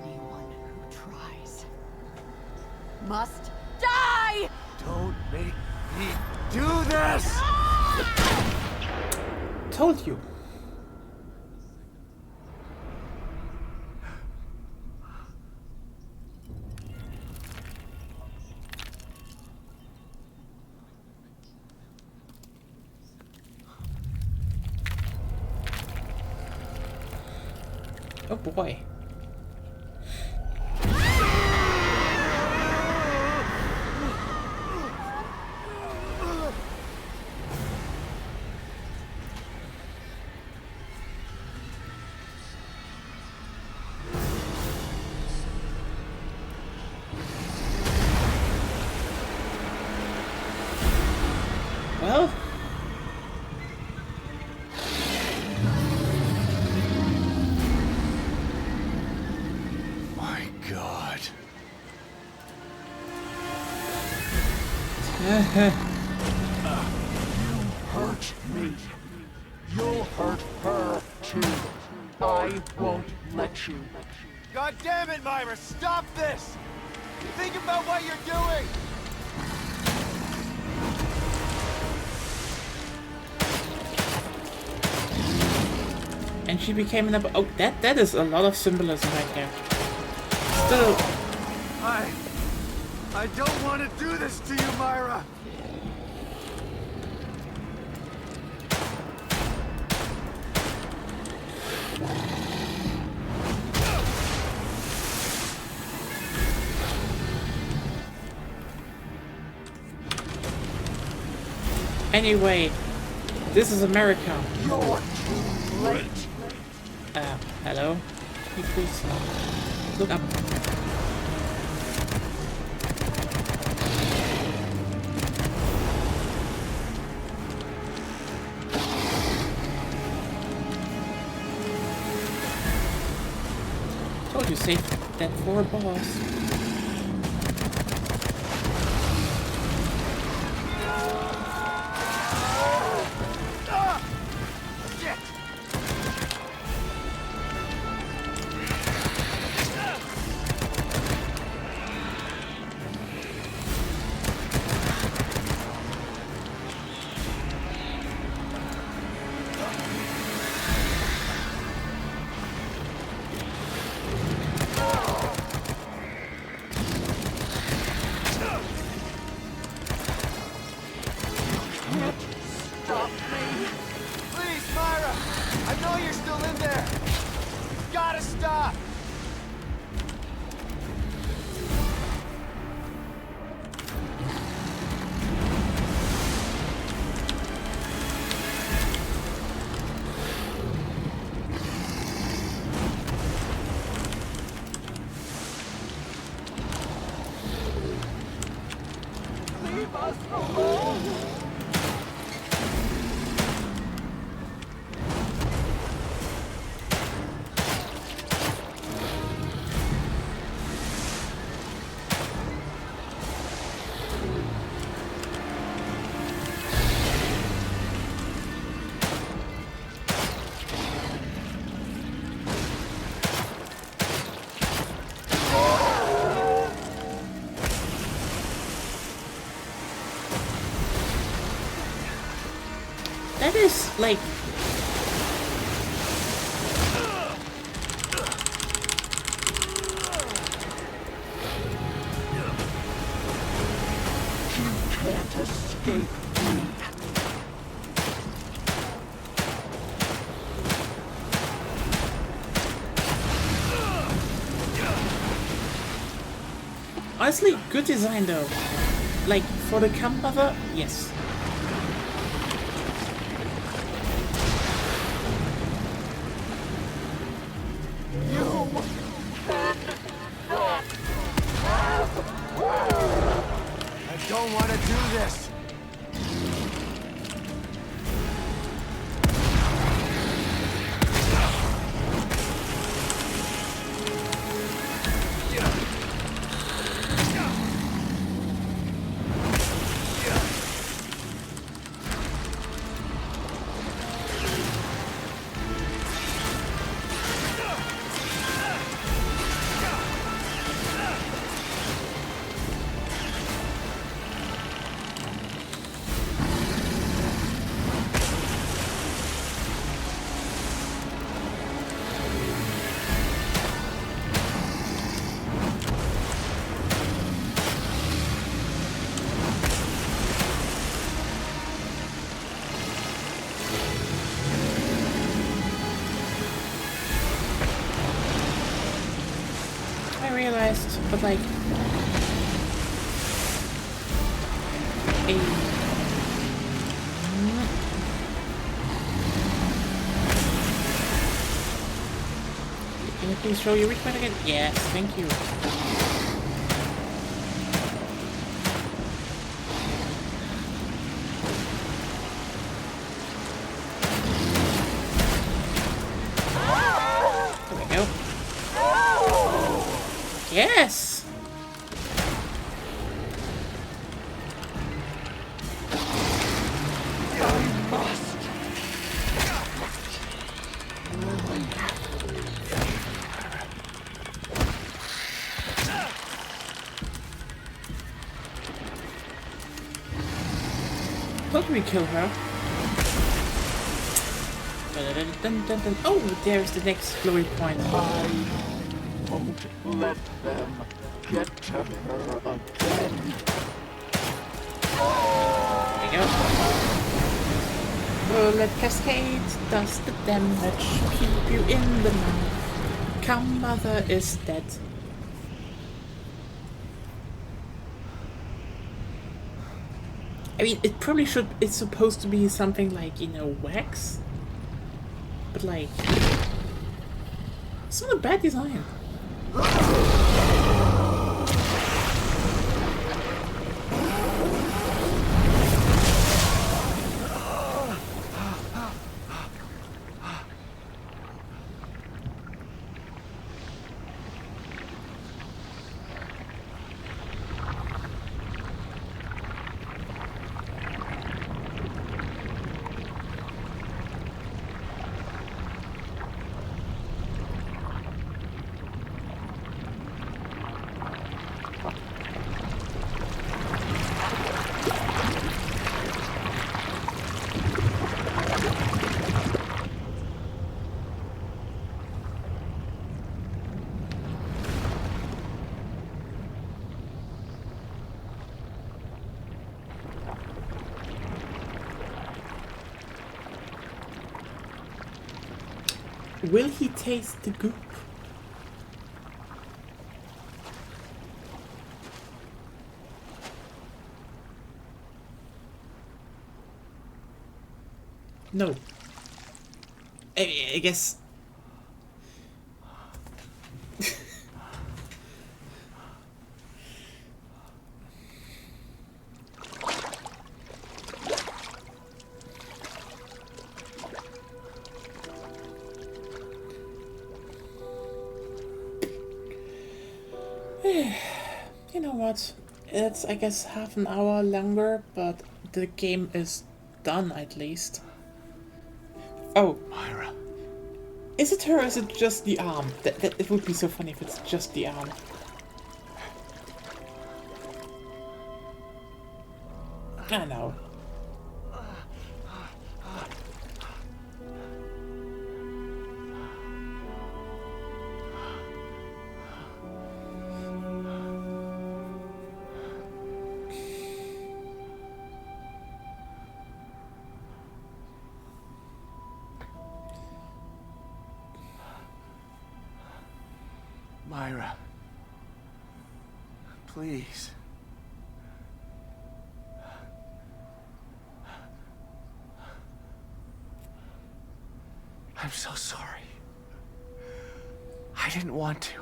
Anyone who tries must die! Don't make me do this! Told you. Oh boy. Well, My God. Hurt me. You'll hurt her too. I won't let you. God damn it, Myra! Stop this! Think about what you're doing! and she became an oh, that is a lot of symbolism right there. Still, I don't want to do this to you, Myra! Anyway, this is America. You're too late. Hello? Can you please look up? Told you, save that for a boss. Stop me! Please, Myra! I know you're still in there! You gotta stop! Leave us alone! That is like Can't escape me. honestly good design though. Like for the camp mother, yes. I don't want to do this. I realized, but like Can you please show your request again? Yes, thank you. There we go. Yes! How do we kill her? Dun-dun-dun-dun-dun. Oh, there's the next glory point. I won't let them get to her again. There we go. Bullet cascade does the damage. Pew pew in the mouth. Come, mother is dead. I mean, it probably should. It's supposed to be something like, you know, wax. But like, it's not a bad design. Will he taste the goop? No. I guess. You know what? It's, I guess, half an hour longer, but the game is done at least. Oh. Myra. Is it her or is it just the arm? It would be so funny if it's just the arm. I know. Myra. Please. I'm so sorry. I didn't want to.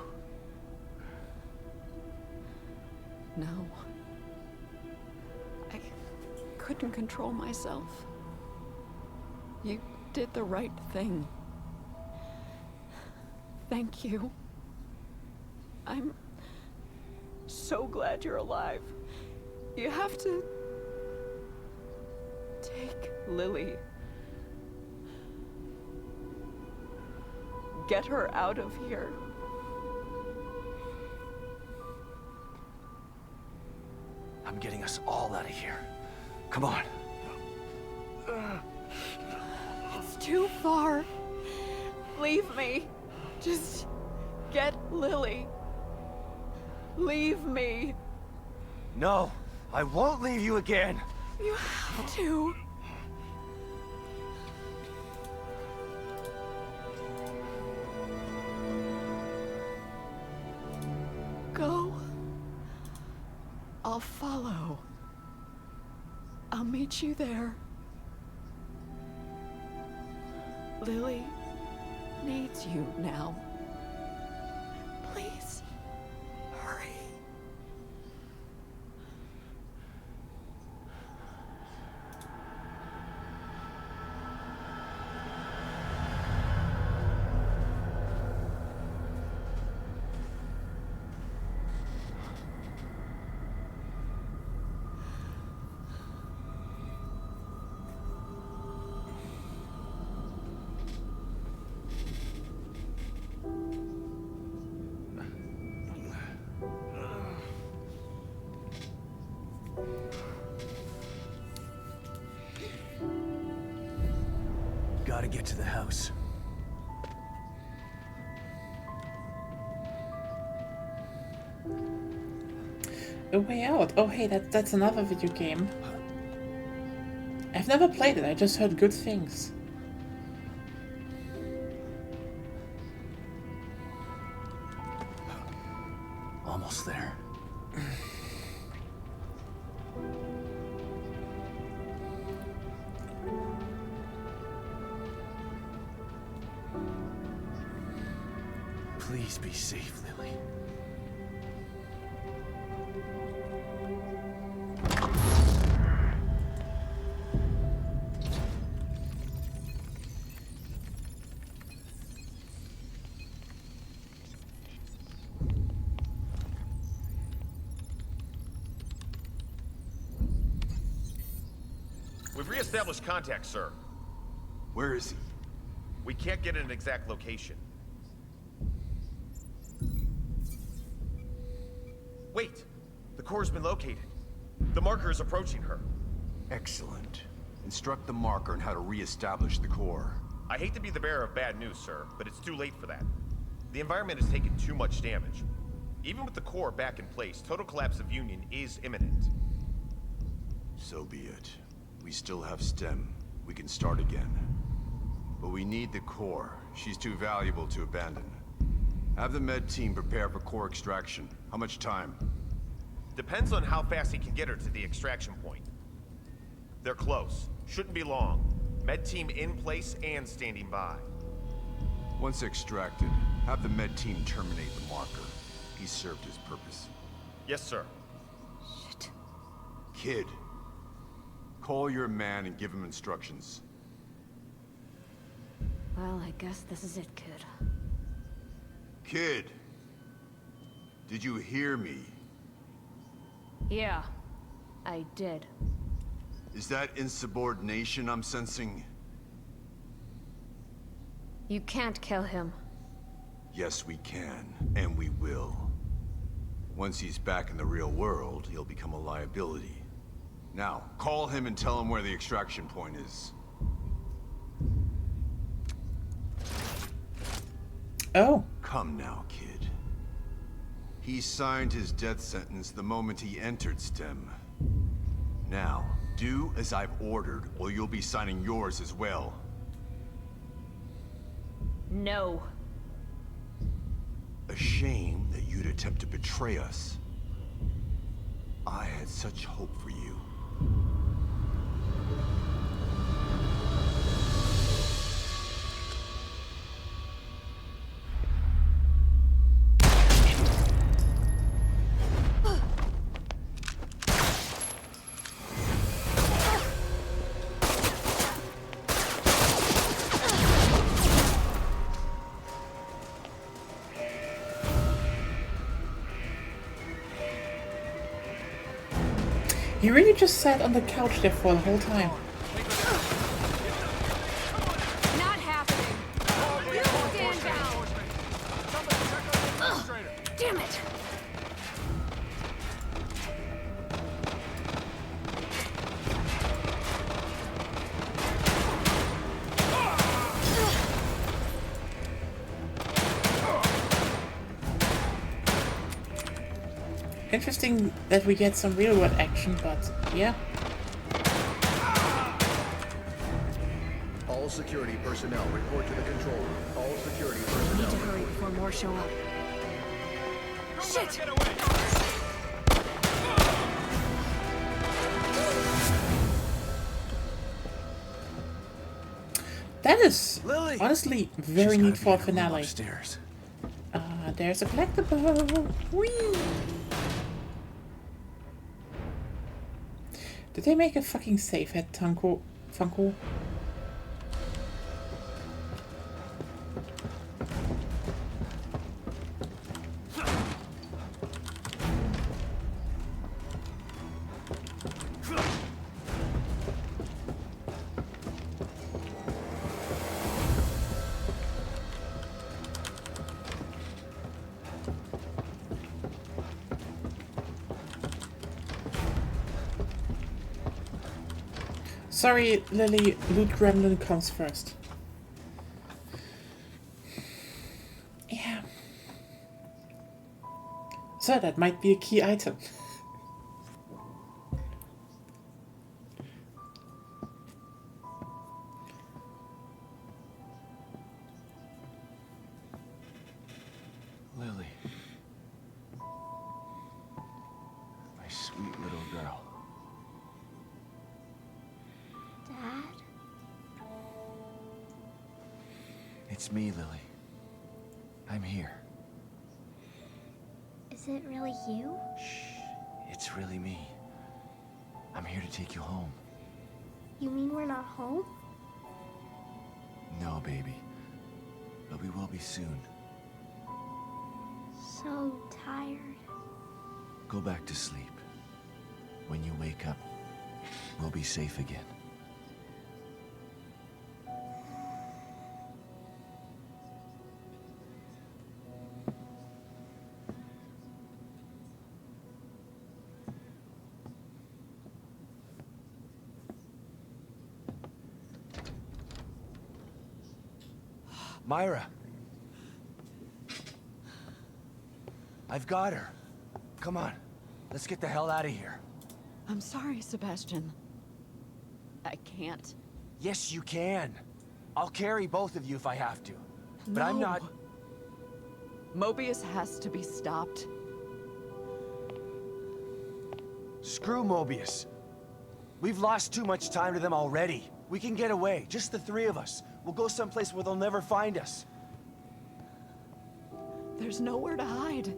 No. I couldn't control myself. You did the right thing. Thank you. I'm so glad you're alive. You have to take Lily. Get her out of here. I'm getting us all out of here. Come on. It's too far. Leave me. Just get Lily. Leave me. No, I won't leave you again. You have to. Go. I'll follow. I'll meet you there. Lily needs you now. Please, hurry. Gotta get to the house. A Way Out. Oh hey, that's another video game. I've never played it, I just heard good things. Almost there. Please be safe, Lily. We've re-established contact, sir. Where is he? We can't get an exact location. Wait! The core's been located. The marker is approaching her. Excellent. Instruct the marker on how to re-establish the core. I hate to be the bearer of bad news, sir, but it's too late for that. The environment has taken too much damage. Even with the core back in place, total collapse of Union is imminent. So be it. We still have STEM. We can start again. But we need the core. She's too valuable to abandon. Have the med team prepare for core extraction. How much time? Depends on how fast he can get her to the extraction point. They're close. Shouldn't be long. Med team in place and standing by. Once extracted, have the med team terminate the marker. He served his purpose. Yes, sir. Shit. Kid, call your man and give him instructions. Well, I guess this is it, kid. Kid! Did you hear me? Yeah, I did. Is that insubordination I'm sensing? You can't kill him. Yes, we can, and we will. Once he's back in the real world, he'll become a liability. Now, call him and tell him where the extraction point is. Oh. Come now, kid. He signed his death sentence the moment he entered STEM. Now, do as I've ordered, or you'll be signing yours as well. No. A shame that you'd attempt to betray us. I had such hope for you. He really just sat on the couch there for the whole time. Not happening. You stand down. Ugh, damn it. Interesting that we get some real world action, but yeah. All security personnel report to the control room. All security We personnel. need to hurry before more show up. Shit! That is Lily! honestly very neat for a finale. Upstairs. There's a collectible. Whee! Did they make a fucking safe at Funko? Sorry, Lily, Loot Gremlin comes first. Yeah. So that might be a key item. Lily. My sweet little girl. Dad? It's me, Lily. I'm here. Is it really you? It's really me. I'm here to take you home. You mean we're not home? No, baby. But we will be soon. So tired. Go back to sleep. When you wake up, we'll be safe again. Myra! I've got her. Come on. Let's get the hell out of here. I'm sorry, Sebastian. I can't. Yes, you can. I'll carry both of you if I have to. But No. I'm not... Mobius has to be stopped. Screw Mobius. We've lost too much time to them already. We can get away, just the three of us. We'll go someplace where they'll never find us. There's nowhere to hide.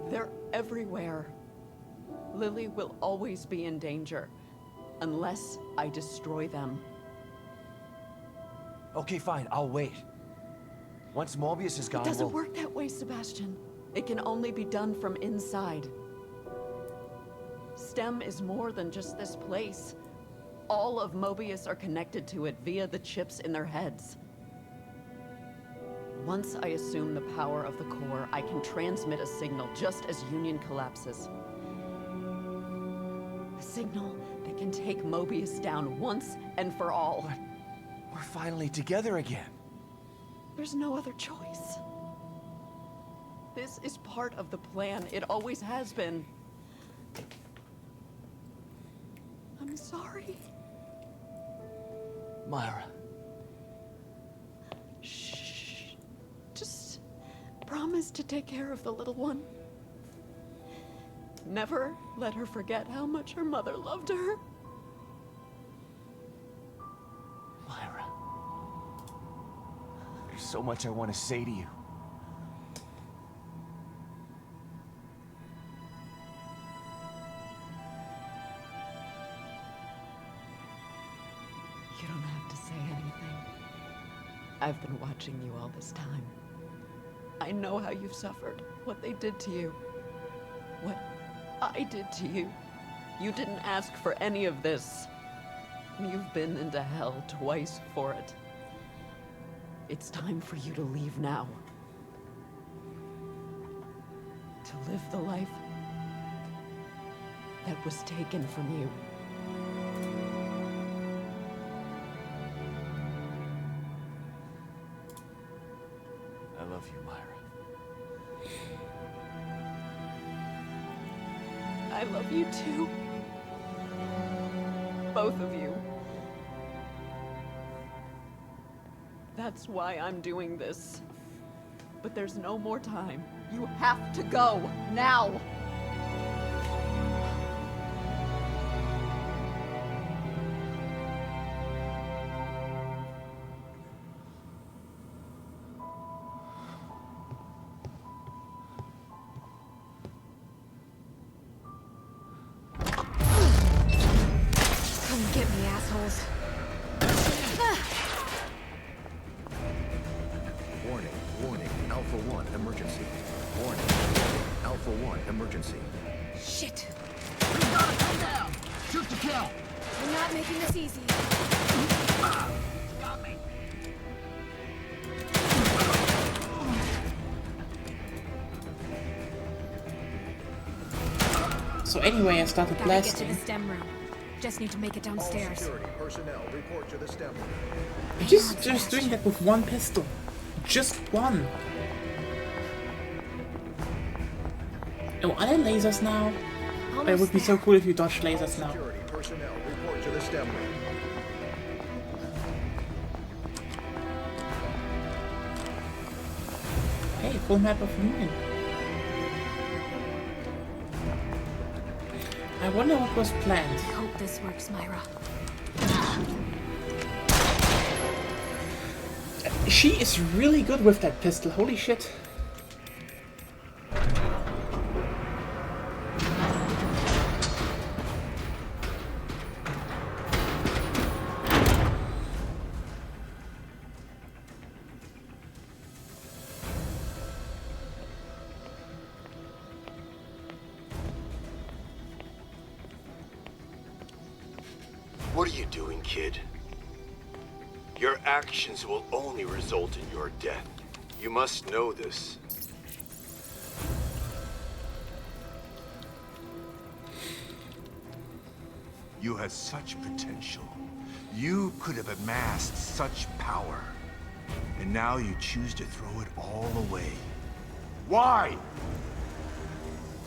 They're everywhere. Lily will always be in danger, unless I destroy them. Okay, fine, I'll wait. Once Mobius is gone, It doesn't work that way, Sebastian. It can only be done from inside. STEM is more than just this place. All of Mobius are connected to it via the chips in their heads. Once I assume the power of the core, I can transmit a signal just as Union collapses. A signal that can take Mobius down once and for all. We're finally together again. There's no other choice. This is part of the plan. It always has been. I'm sorry. Myra. Shh. Just promise to take care of the little one. Never let her forget how much her mother loved her. Myra. There's so much I want to say to you. You don't have to say anything. I've been watching you all this time. I know how you've suffered, what they did to you, what I did to you. You didn't ask for any of this. You've been into hell twice for it. It's time for you to leave now. To live the life that was taken from you. I love you, Myra. I love you too. Both of you. That's why I'm doing this. But there's no more time. You have to go, now! Come get me, assholes. Warning, warning, Alpha 1, emergency. Warning, Alpha 1, emergency. Shit. We gotta come down! Shoot to kill! We're not making this easy. Got me! So anyway, I started Gotta get to blasting. the STEM room. Just need to make it All downstairs. security personnel, report to the STEM room. I'm just doing that with one pistol. Just one. Oh, are there lasers now? It would be so cool if you dodged lasers now. Security personnel, report to the STEM room. Hey, full map of Union. I wonder what was planned. I hope this works, Myra. She is really good with that pistol, holy shit. What are you doing, kid? Your actions will only result in your death. You must know this. You had such potential. You could have amassed such power. And now you choose to throw it all away. Why?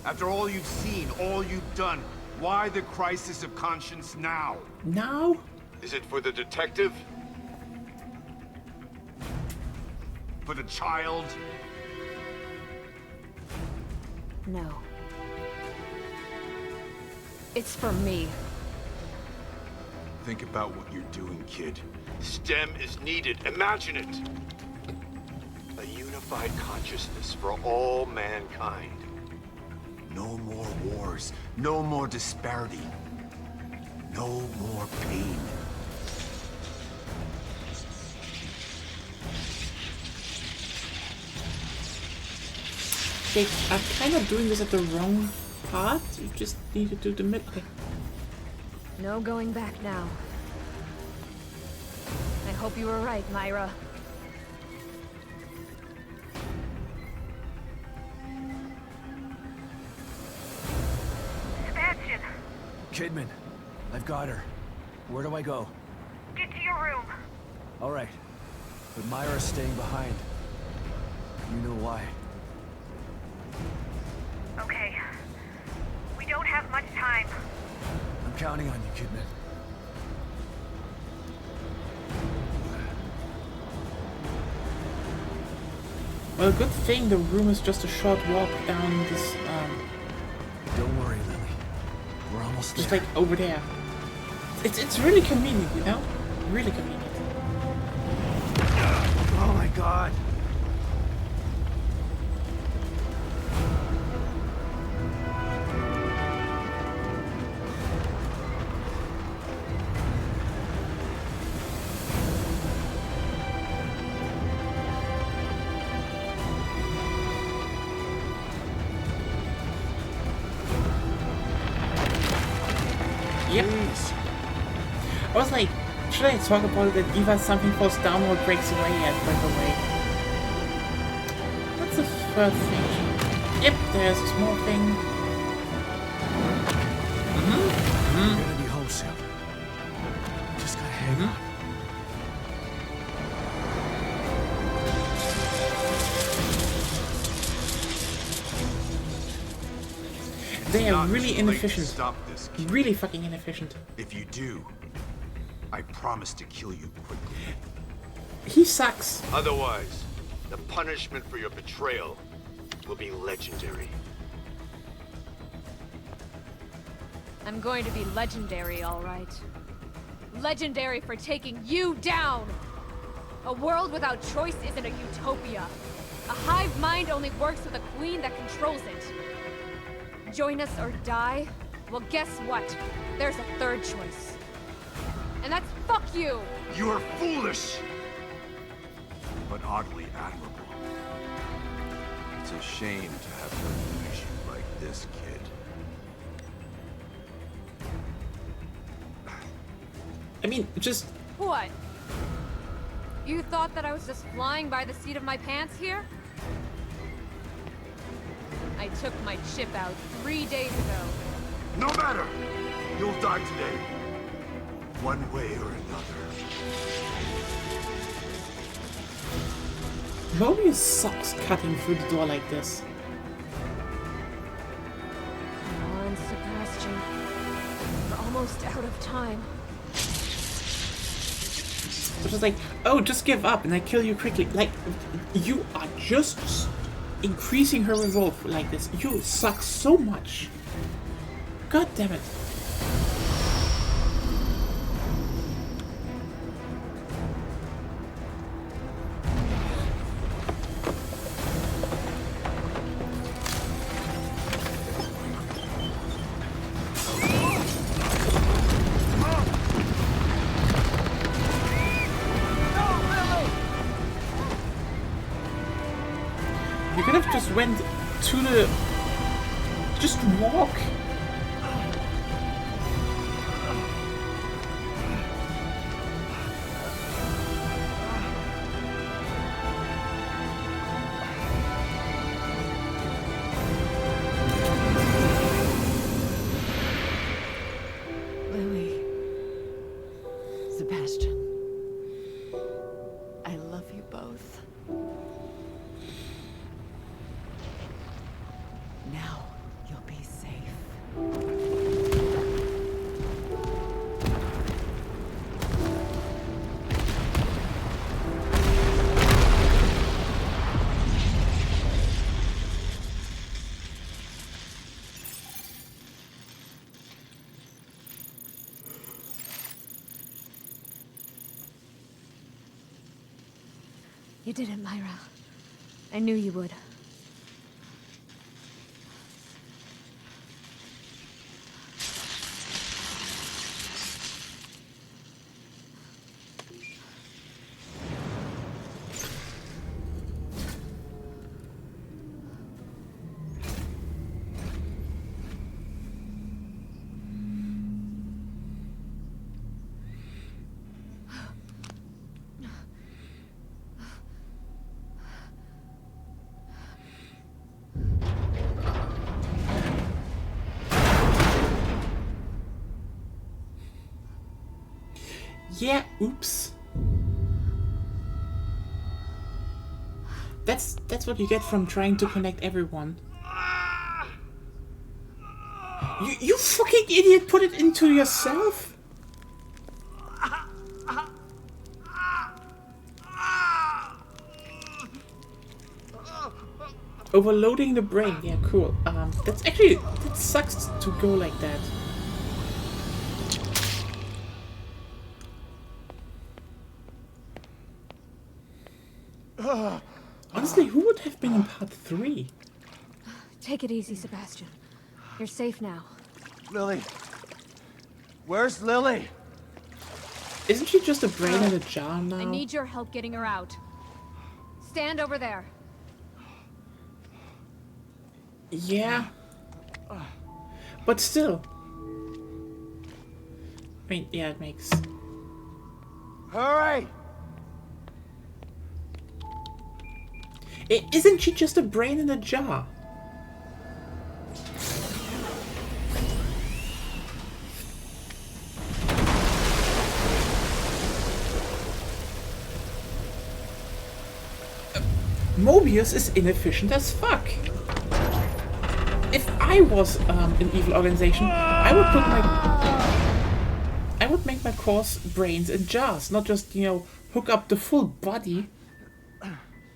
After all you've seen, all you've done, why the crisis of conscience now? Now? Is it for the detective? For the child? No. It's for me. Think about what you're doing, kid. STEM is needed. Imagine it. A unified consciousness for all mankind. No more wars. No more disparity. No more pain. They are kind of doing this at the wrong part. You just need to do the mid. Okay. No going back now. I hope you were right, Myra. Sebastian, Kidman, I've got her. Where do I go? get to your room. All right. But Myra's staying behind. You know why. Okay. We don't have much time. I'm counting on you, Kidman. Well, good thing the room is just a short walk down this, Don't worry, Lily. We're almost just there. like over there. It's really convenient, you know? Really convenient. Oh my god. Yep. I was like, should I talk about it that either something falls down or breaks away and break away? That's the third thing. Yep, there's a small thing. We're gonna be home soon. Just gotta hang on. They are Not really too late to inefficient. Stop this, kid. Really fucking inefficient. If you do, I promise to kill you quickly. He sucks. Otherwise, the punishment for your betrayal will be legendary. I'm going to be legendary, all right. Legendary for taking you down! A world without choice isn't a utopia. A hive mind only works with a queen that controls it. Join us or die? Well, guess what? There's a third choice. And that's fuck you! You are foolish! But oddly admirable. It's a shame to have to lose you like this, kid. I mean, just... What? You thought that I was just flying by the seat of my pants here? I took my chip out 3 days ago. No matter! You'll die today. One way or another. Mobius sucks cutting through the door like this. Come on, Sebastian. We're almost out of time. It's just like, oh, just give up and I kill you quickly. Like, you are just increasing her resolve like this. You suck so much. God damn it. You could have just went to the... Just walk. both. Now you'll be safe. You did it, Myra. I knew you would. Yeah, oops. That's what you get from trying to connect everyone. You fucking idiot, put it into yourself? Overloading the brain, yeah, cool. That's actually, that sucks to go like that. Honestly, who would have been in part 3? Take it easy, Sebastian. You're safe now. Lily. Where's Lily? Isn't she just a brain in a jar now? I need your help getting her out. Stand over there. Yeah. But still. I mean, yeah, it makes... Hurry! Isn't she just a brain in a jar? Mobius is inefficient as fuck. If I was an evil organization, I would make my course brains in jars, not just, you know, hook up the full body.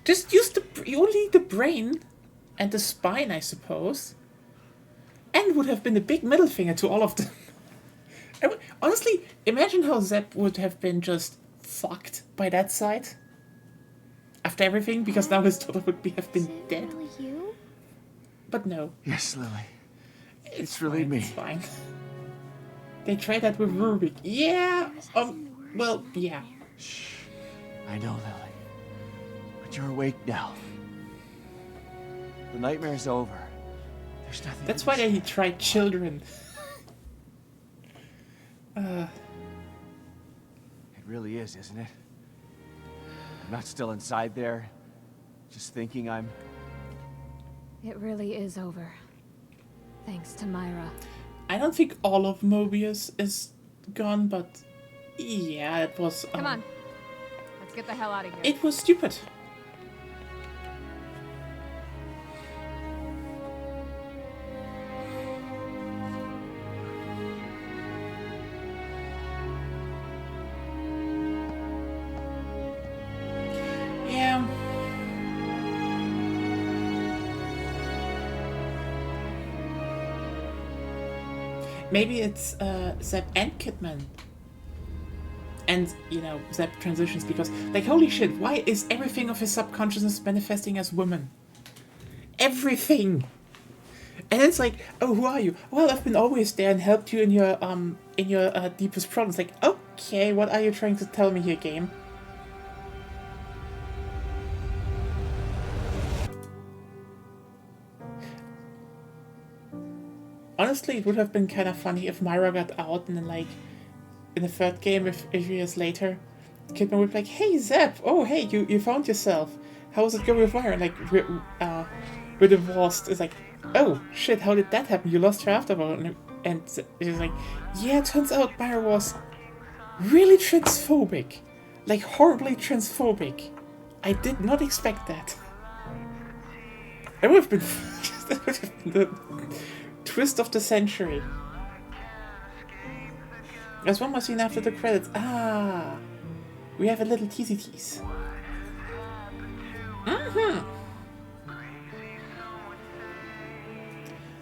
Just use you only need the brain and the spine, I suppose. And would have been a big middle finger to all of them. Honestly, imagine how Zeb would have been just fucked by that side. After everything, because now his daughter would have been dead. Really you? But no. Yes, Lily. It's really me. It's fine. They tried that with Rubik. Yeah. Well, yeah. Shh. I know, Lily. But you're awake now. The nightmare's over. There's nothing. That's why they tried children. It really is, isn't it? I'm not still inside there, just thinking I'm... It really is over. Thanks to Myra. I don't think all of Mobius is gone, but yeah, it was... Come on. Let's get the hell out of here. It was stupid. Yeah. Maybe it's Zeb and Kidman. And, you know, Zeb transitions because, like, holy shit, why is everything of his subconsciousness manifesting as women? Everything! And it's like, oh, who are you? Well, I've been always there and helped you in your deepest problems. Like, okay, what are you trying to tell me here, game? Honestly, it would have been kind of funny if Myra got out and then, like, in the third game, if years later, Kidman would be like, hey, Zeb, oh, hey, you found yourself. How was it going with Myra? And, like, we're divorced. It's like, oh, shit, how did that happen? You lost her afterward. And it's like, yeah, it turns out Myra was really transphobic. Like, horribly transphobic. I did not expect that. That would have been, that would have been the twist of the century. There's one more scene after the credits. Ah, we have a little teasy tease.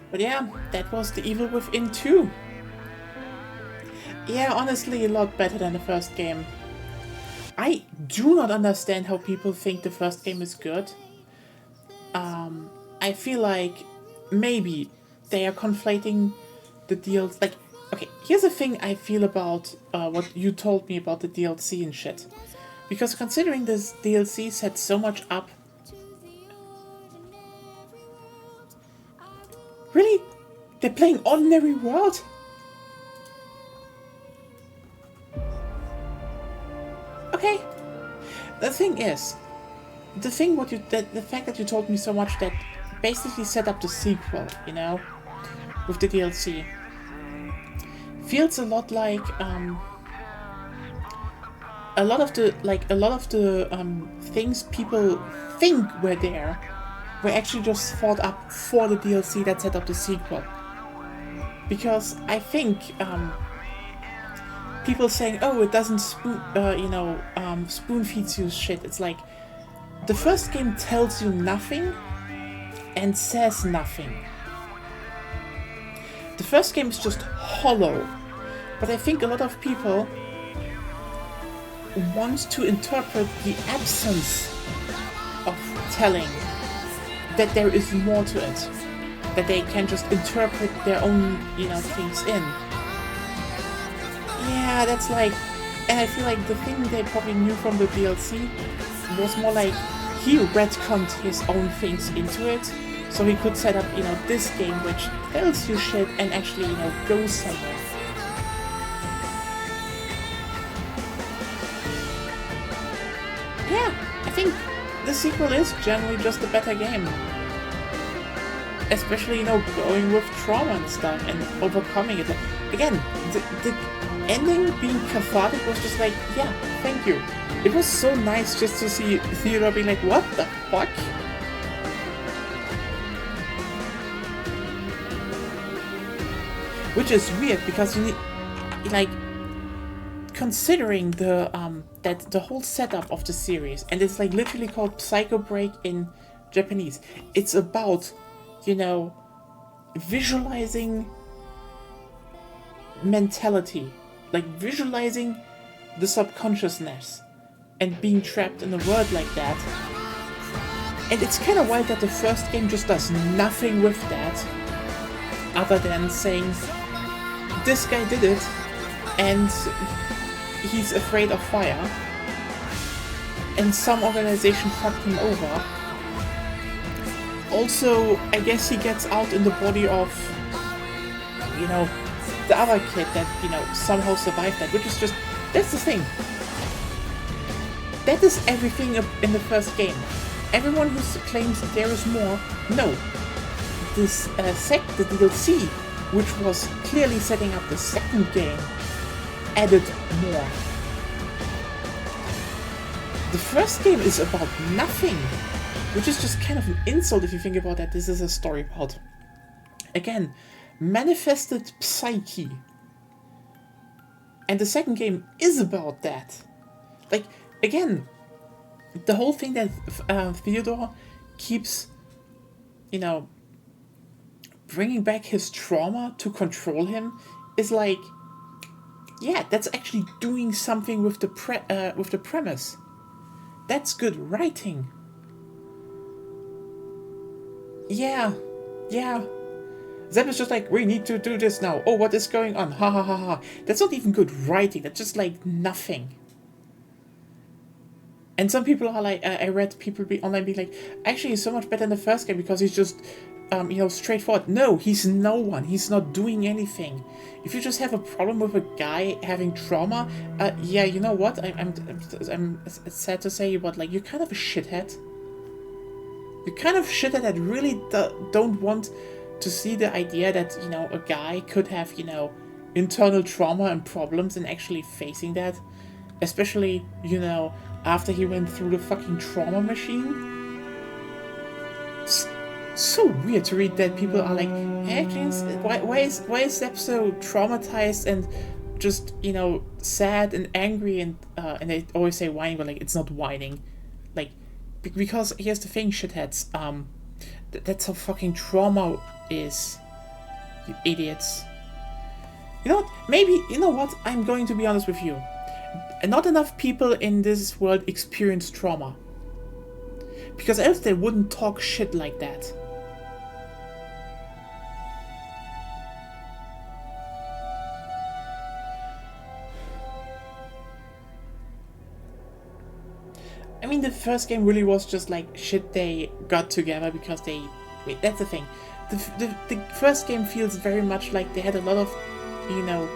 But yeah, that was The Evil Within 2. Yeah, honestly, a lot better than the first game. I do not understand how people think the first game is good. I feel like maybe they are conflating the deals. Like, okay, here's the thing I feel about what you told me about the DLC and shit. Because considering this DLC set so much up. Really? They're playing Ordinary World? Okay. The thing is, the fact that you told me so much that basically set up the sequel, you know, with the DLC, feels a lot like a lot of the things people think were there were actually just thought up for the DLC that set up the sequel. Because I think people saying, oh, it doesn't spoon feeds you shit. It's like the first game tells you nothing and says nothing. The first game is just hollow. But I think a lot of people want to interpret the absence of telling that there is more to it. That they can just interpret their own, things in. Yeah, that's like... And I feel like the thing they probably knew from the DLC was more like he retconned his own things into it, so he could set up, this game which tells you shit and actually, goes somewhere. Yeah, I think the sequel is generally just a better game. Especially, going with trauma and stuff and overcoming it. Again, the ending being cathartic was just like, yeah, thank you. It was so nice just to see Theodore be like, what the fuck? Which is weird because you need, like, considering the that the whole setup of the series, and it's like literally called Psycho Break in Japanese. It's about, visualizing mentality, like visualizing the subconsciousness and being trapped in a world like that. And it's kind of wild that the first game just does nothing with that other than saying this guy did it and he's afraid of fire and some organization fucked him over. Also, I guess he gets out in the body of, the other kid that, somehow survived that, which is just, that's the thing. That is everything in the first game. Everyone who claims that there is more, no. The DLC, which was clearly setting up the second game, added more. The first game is about nothing. Which is just kind of an insult if you think about that. This is a story about, again, manifested psyche. And the second game is about that. Like, again, the whole thing that Theodore keeps, bringing back his trauma to control him is like, yeah, that's actually doing something with the premise. That's good writing. Yeah. Zeb is just like, we need to do this now. Oh, what is going on? Ha ha ha ha. That's not even good writing. That's just like nothing. And some people are like, I read people online being like, actually he's so much better than the first game because he's just, straightforward. No, he's no one. He's not doing anything. If you just have a problem with a guy having trauma, yeah, you know what? I'm sad to say, but like, you're kind of a shithead. You're kind of shithead that really don't want to see the idea that, a guy could have, internal trauma and problems and actually facing that. Especially, after he went through the fucking trauma machine. It's so weird to read that people are like, hey, James, why is Zeb so traumatized and just, you know, sad and angry, and they always say whining, but like it's not whining, like because here's the thing, shitheads, that's how fucking trauma is, you idiots. You know what? Maybe, you know what? I'm going to be honest with you. Not enough people in this world experience trauma, because else they wouldn't talk shit like that. I mean, the first game really was just like shit they got together because they... Wait, that's the thing. The first game feels very much like they had a lot of, you know,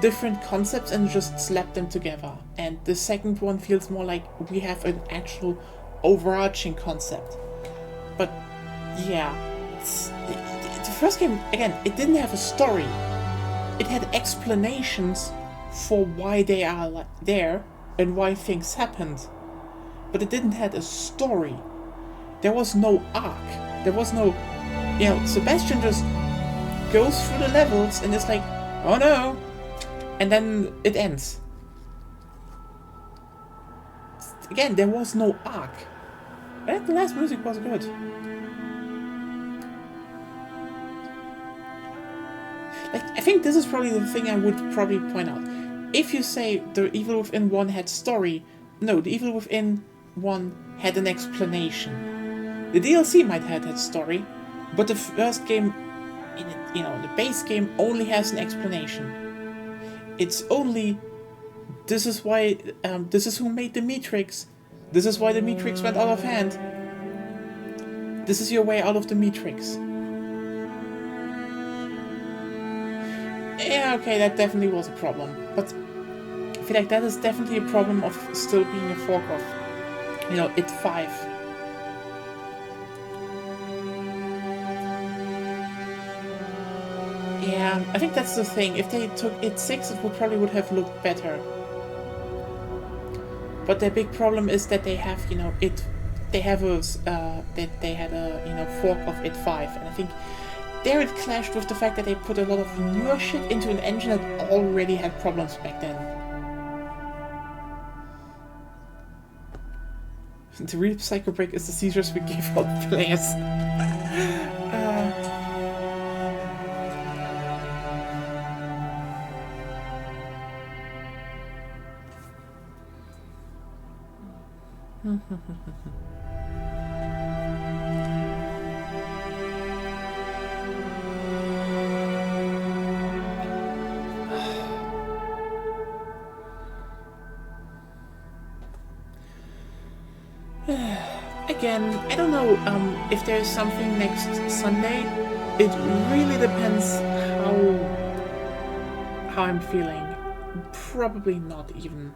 different concepts and just slapped them together. And the second one feels more like we have an actual overarching concept. But yeah, the first game, again, it didn't have a story. It had explanations for why they are there and why things happened. But it didn't have a story. There was no arc. There was no, you know, Sebastian just goes through the levels and it's like, oh no, and then it ends. Again, there was no arc. And the last music was good. Like, I think this is probably the thing I would probably point out. If you say the Evil Within 1 had story, no, the Evil Within 1 had an explanation. The DLC might have that story, but the first game, you know, the base game only has an explanation. It's only, this is why, this is who made the Matrix. This is why the Matrix went out of hand. This is your way out of the Matrix. Yeah, okay, that definitely was a problem, but I feel like that is definitely a problem of still being a fork of, you know, It 5. Yeah, I think that's the thing. If they took It 6, it would have looked better. But their big problem is that they have, you know, they had a, you know, fork of It 5, and I think there it clashed with the fact that they put a lot of newer shit into an engine that already had problems back then. The real psycho break is the seizures we gave out players. Again, I don't know if there's something next Sunday. It really depends how I'm feeling. Probably not even.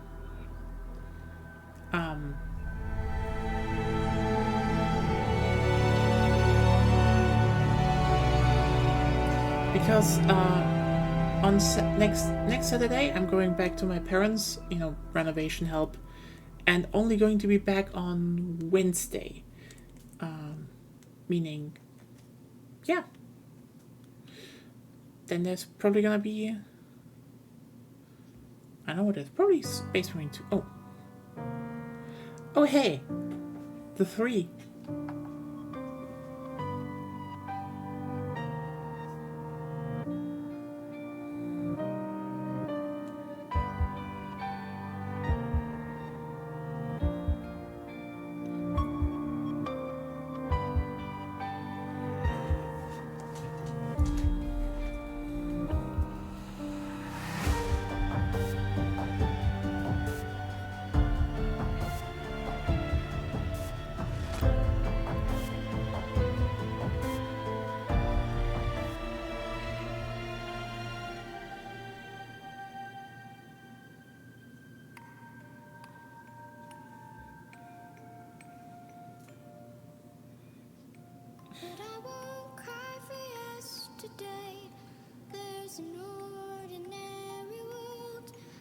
Because on next Saturday I'm going back to my parents', you know, renovation help. And only going to be back on Wednesday. Meaning, yeah. Then there's probably gonna be, I know what it is, probably Space Marine 2. Oh. Oh hey, the 3.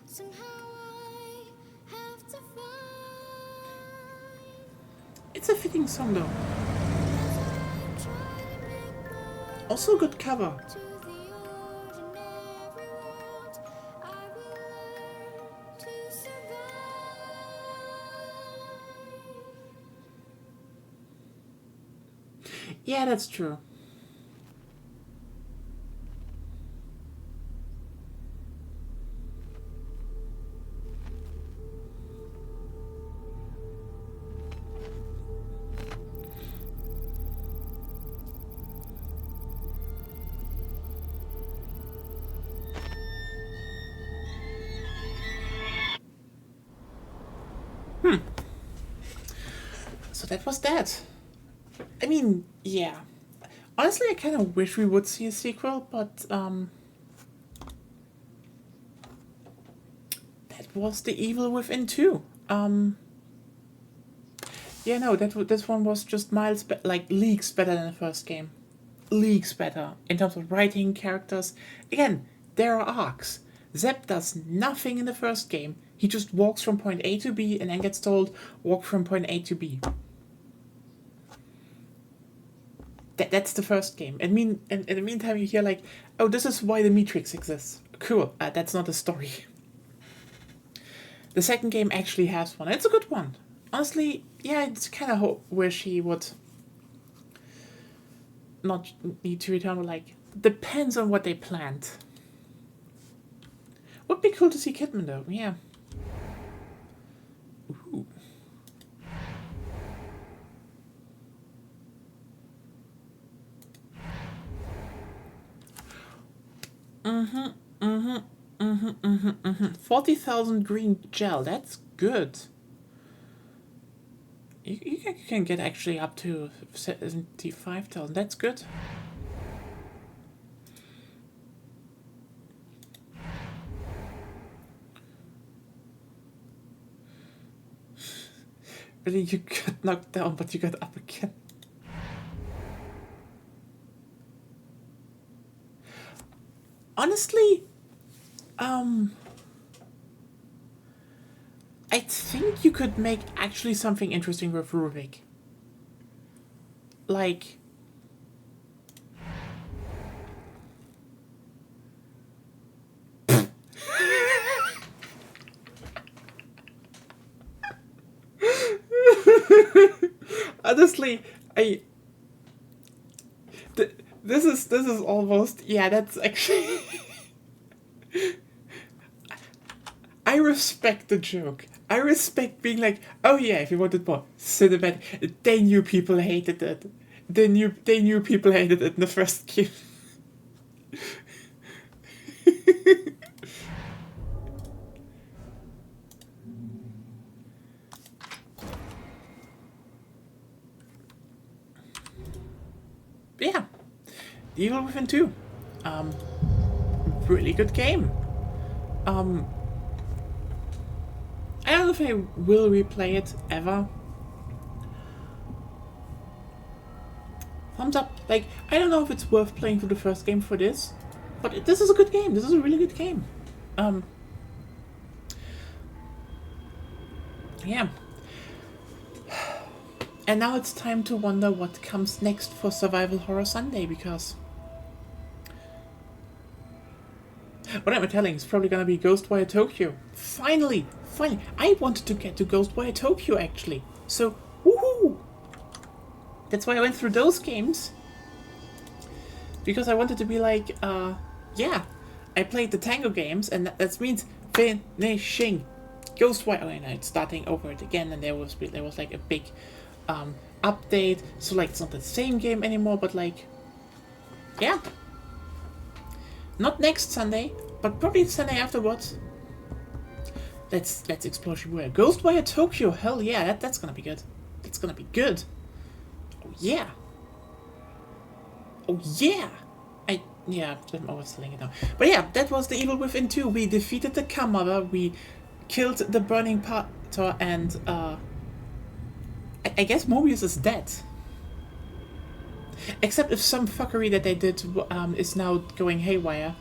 Somehow I have to find It's a fitting song though. Also good cover. Yeah, that's true. So that was that. I mean, yeah. Honestly, I kind of wish we would see a sequel, but that was The Evil Within 2. Yeah, no, this one was just leagues better than the first game. Leagues better in terms of writing, characters. Again, there are arcs. Zeb does nothing in the first game. He just walks from point A to B and then gets told, walk from point A to B. That's the first game. I mean, in the meantime, you hear like, oh, this is why the Matrix exists. Cool. That's not a story. The second game actually has one. It's a good one. Honestly, yeah, it's kind of wish he would not need to return, but like, depends on what they planned. Would be cool to see Kidman though, yeah. Ooh. Mm-hmm, mm-hmm, mm-hmm, mm-hmm, mm-hmm. 40,000 green gel, that's good. You can get actually up to 75,000, that's good. Really, you got knocked down, but you got up again. Honestly, I think you could make actually something interesting with Ruvik. Like, honestly, this is almost, yeah, that's actually I respect the joke. I respect being like, oh yeah, if you wanted more cinematic, they knew people hated it. They knew people hated it in the first game. Yeah, The Evil Within 2. Really good game. I don't know if I will replay it ever. Thumbs up. Like, I don't know if it's worth playing through the first game for this, but this is a good game. This is a really good game. Yeah. And now it's time to wonder what comes next for Survival Horror Sunday, because what am I telling? It's probably gonna be Ghostwire Tokyo. Finally! I wanted to get to Ghostwire Tokyo, actually. So, woohoo! That's why I went through those games. Because I wanted to be like, yeah, I played the Tango games, and that means finishing Ghostwire. Oh, and it's starting over it again, and there was like a big update. So, like, it's not the same game anymore, but like, yeah. Not next Sunday, but probably the Sunday afterwards. Let's explore Shibuya. Ghostwire Tokyo, hell yeah, that's gonna be good. That's gonna be good. Oh yeah. Oh yeah. I'm overselling it now. But yeah, that was The Evil Within 2. We defeated the Kamada, we killed the Burning Pater, and I guess Mobius is dead. Except if some fuckery that they did is now going haywire.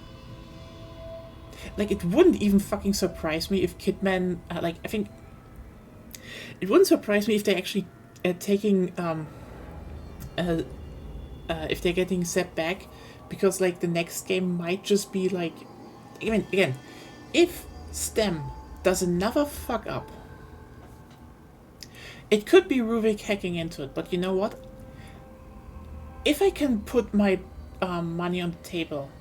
Like, it wouldn't even fucking surprise me if Kidman, I think, it wouldn't surprise me if they actually taking if they're getting Zeb back, because like the next game might just be like, again, if STEM does another fuck up, it could be Ruvik hacking into it. But you know what? If I can put my money on the table,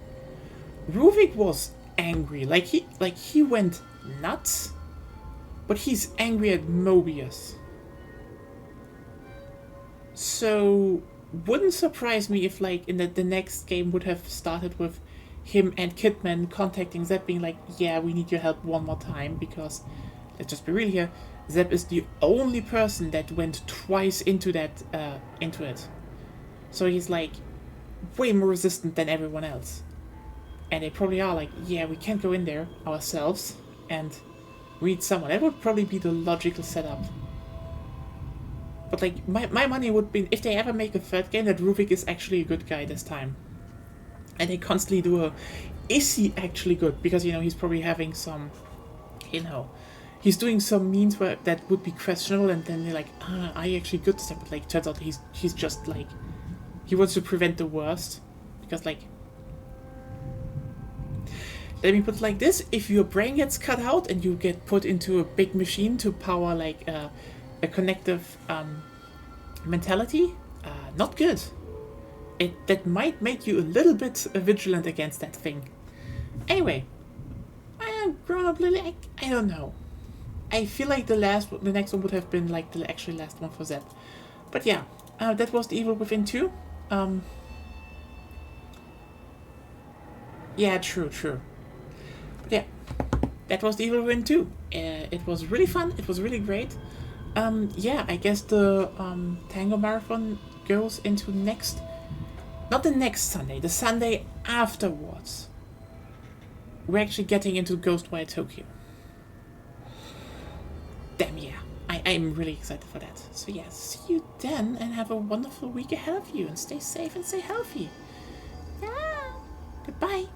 Ruvik was angry. Like he went nuts, but he's angry at Mobius. So wouldn't surprise me if like in the next game would have started with him and Kidman contacting Zeb, being like, yeah, we need your help one more time, because let's just be real here, Zeb is the only person that went twice into that into it. So he's like way more resistant than everyone else. And they probably are like, yeah, we can't go in there ourselves, and we need someone. That would probably be the logical setup. But like, my money would be, if they ever make a third game, that Ruvik is actually a good guy this time. And they constantly do a, is he actually good? Because, you know, he's probably having some, you know, he's doing some means where that would be questionable, and then they're like, are you actually good this time? But like, turns out he's just like, he wants to prevent the worst. Because like, let me put it like this, if your brain gets cut out and you get put into a big machine to power like a connective mentality, not good. That might make you a little bit vigilant against that thing. Anyway, Grown Up Lily, I don't know. I feel like the next one would have been like the actually last one for Zeb. But yeah, that was The Evil Within 2. Yeah, true. But yeah, that was The Evil Within 2. It was really fun. It was really great. Yeah, I guess the Tango Marathon goes into not the next Sunday, the Sunday afterwards. We're actually getting into Ghostwire Tokyo. Damn yeah, I'm really excited for that. So yeah, see you then, and have a wonderful week ahead of you, and stay safe and stay healthy. Yeah. Goodbye.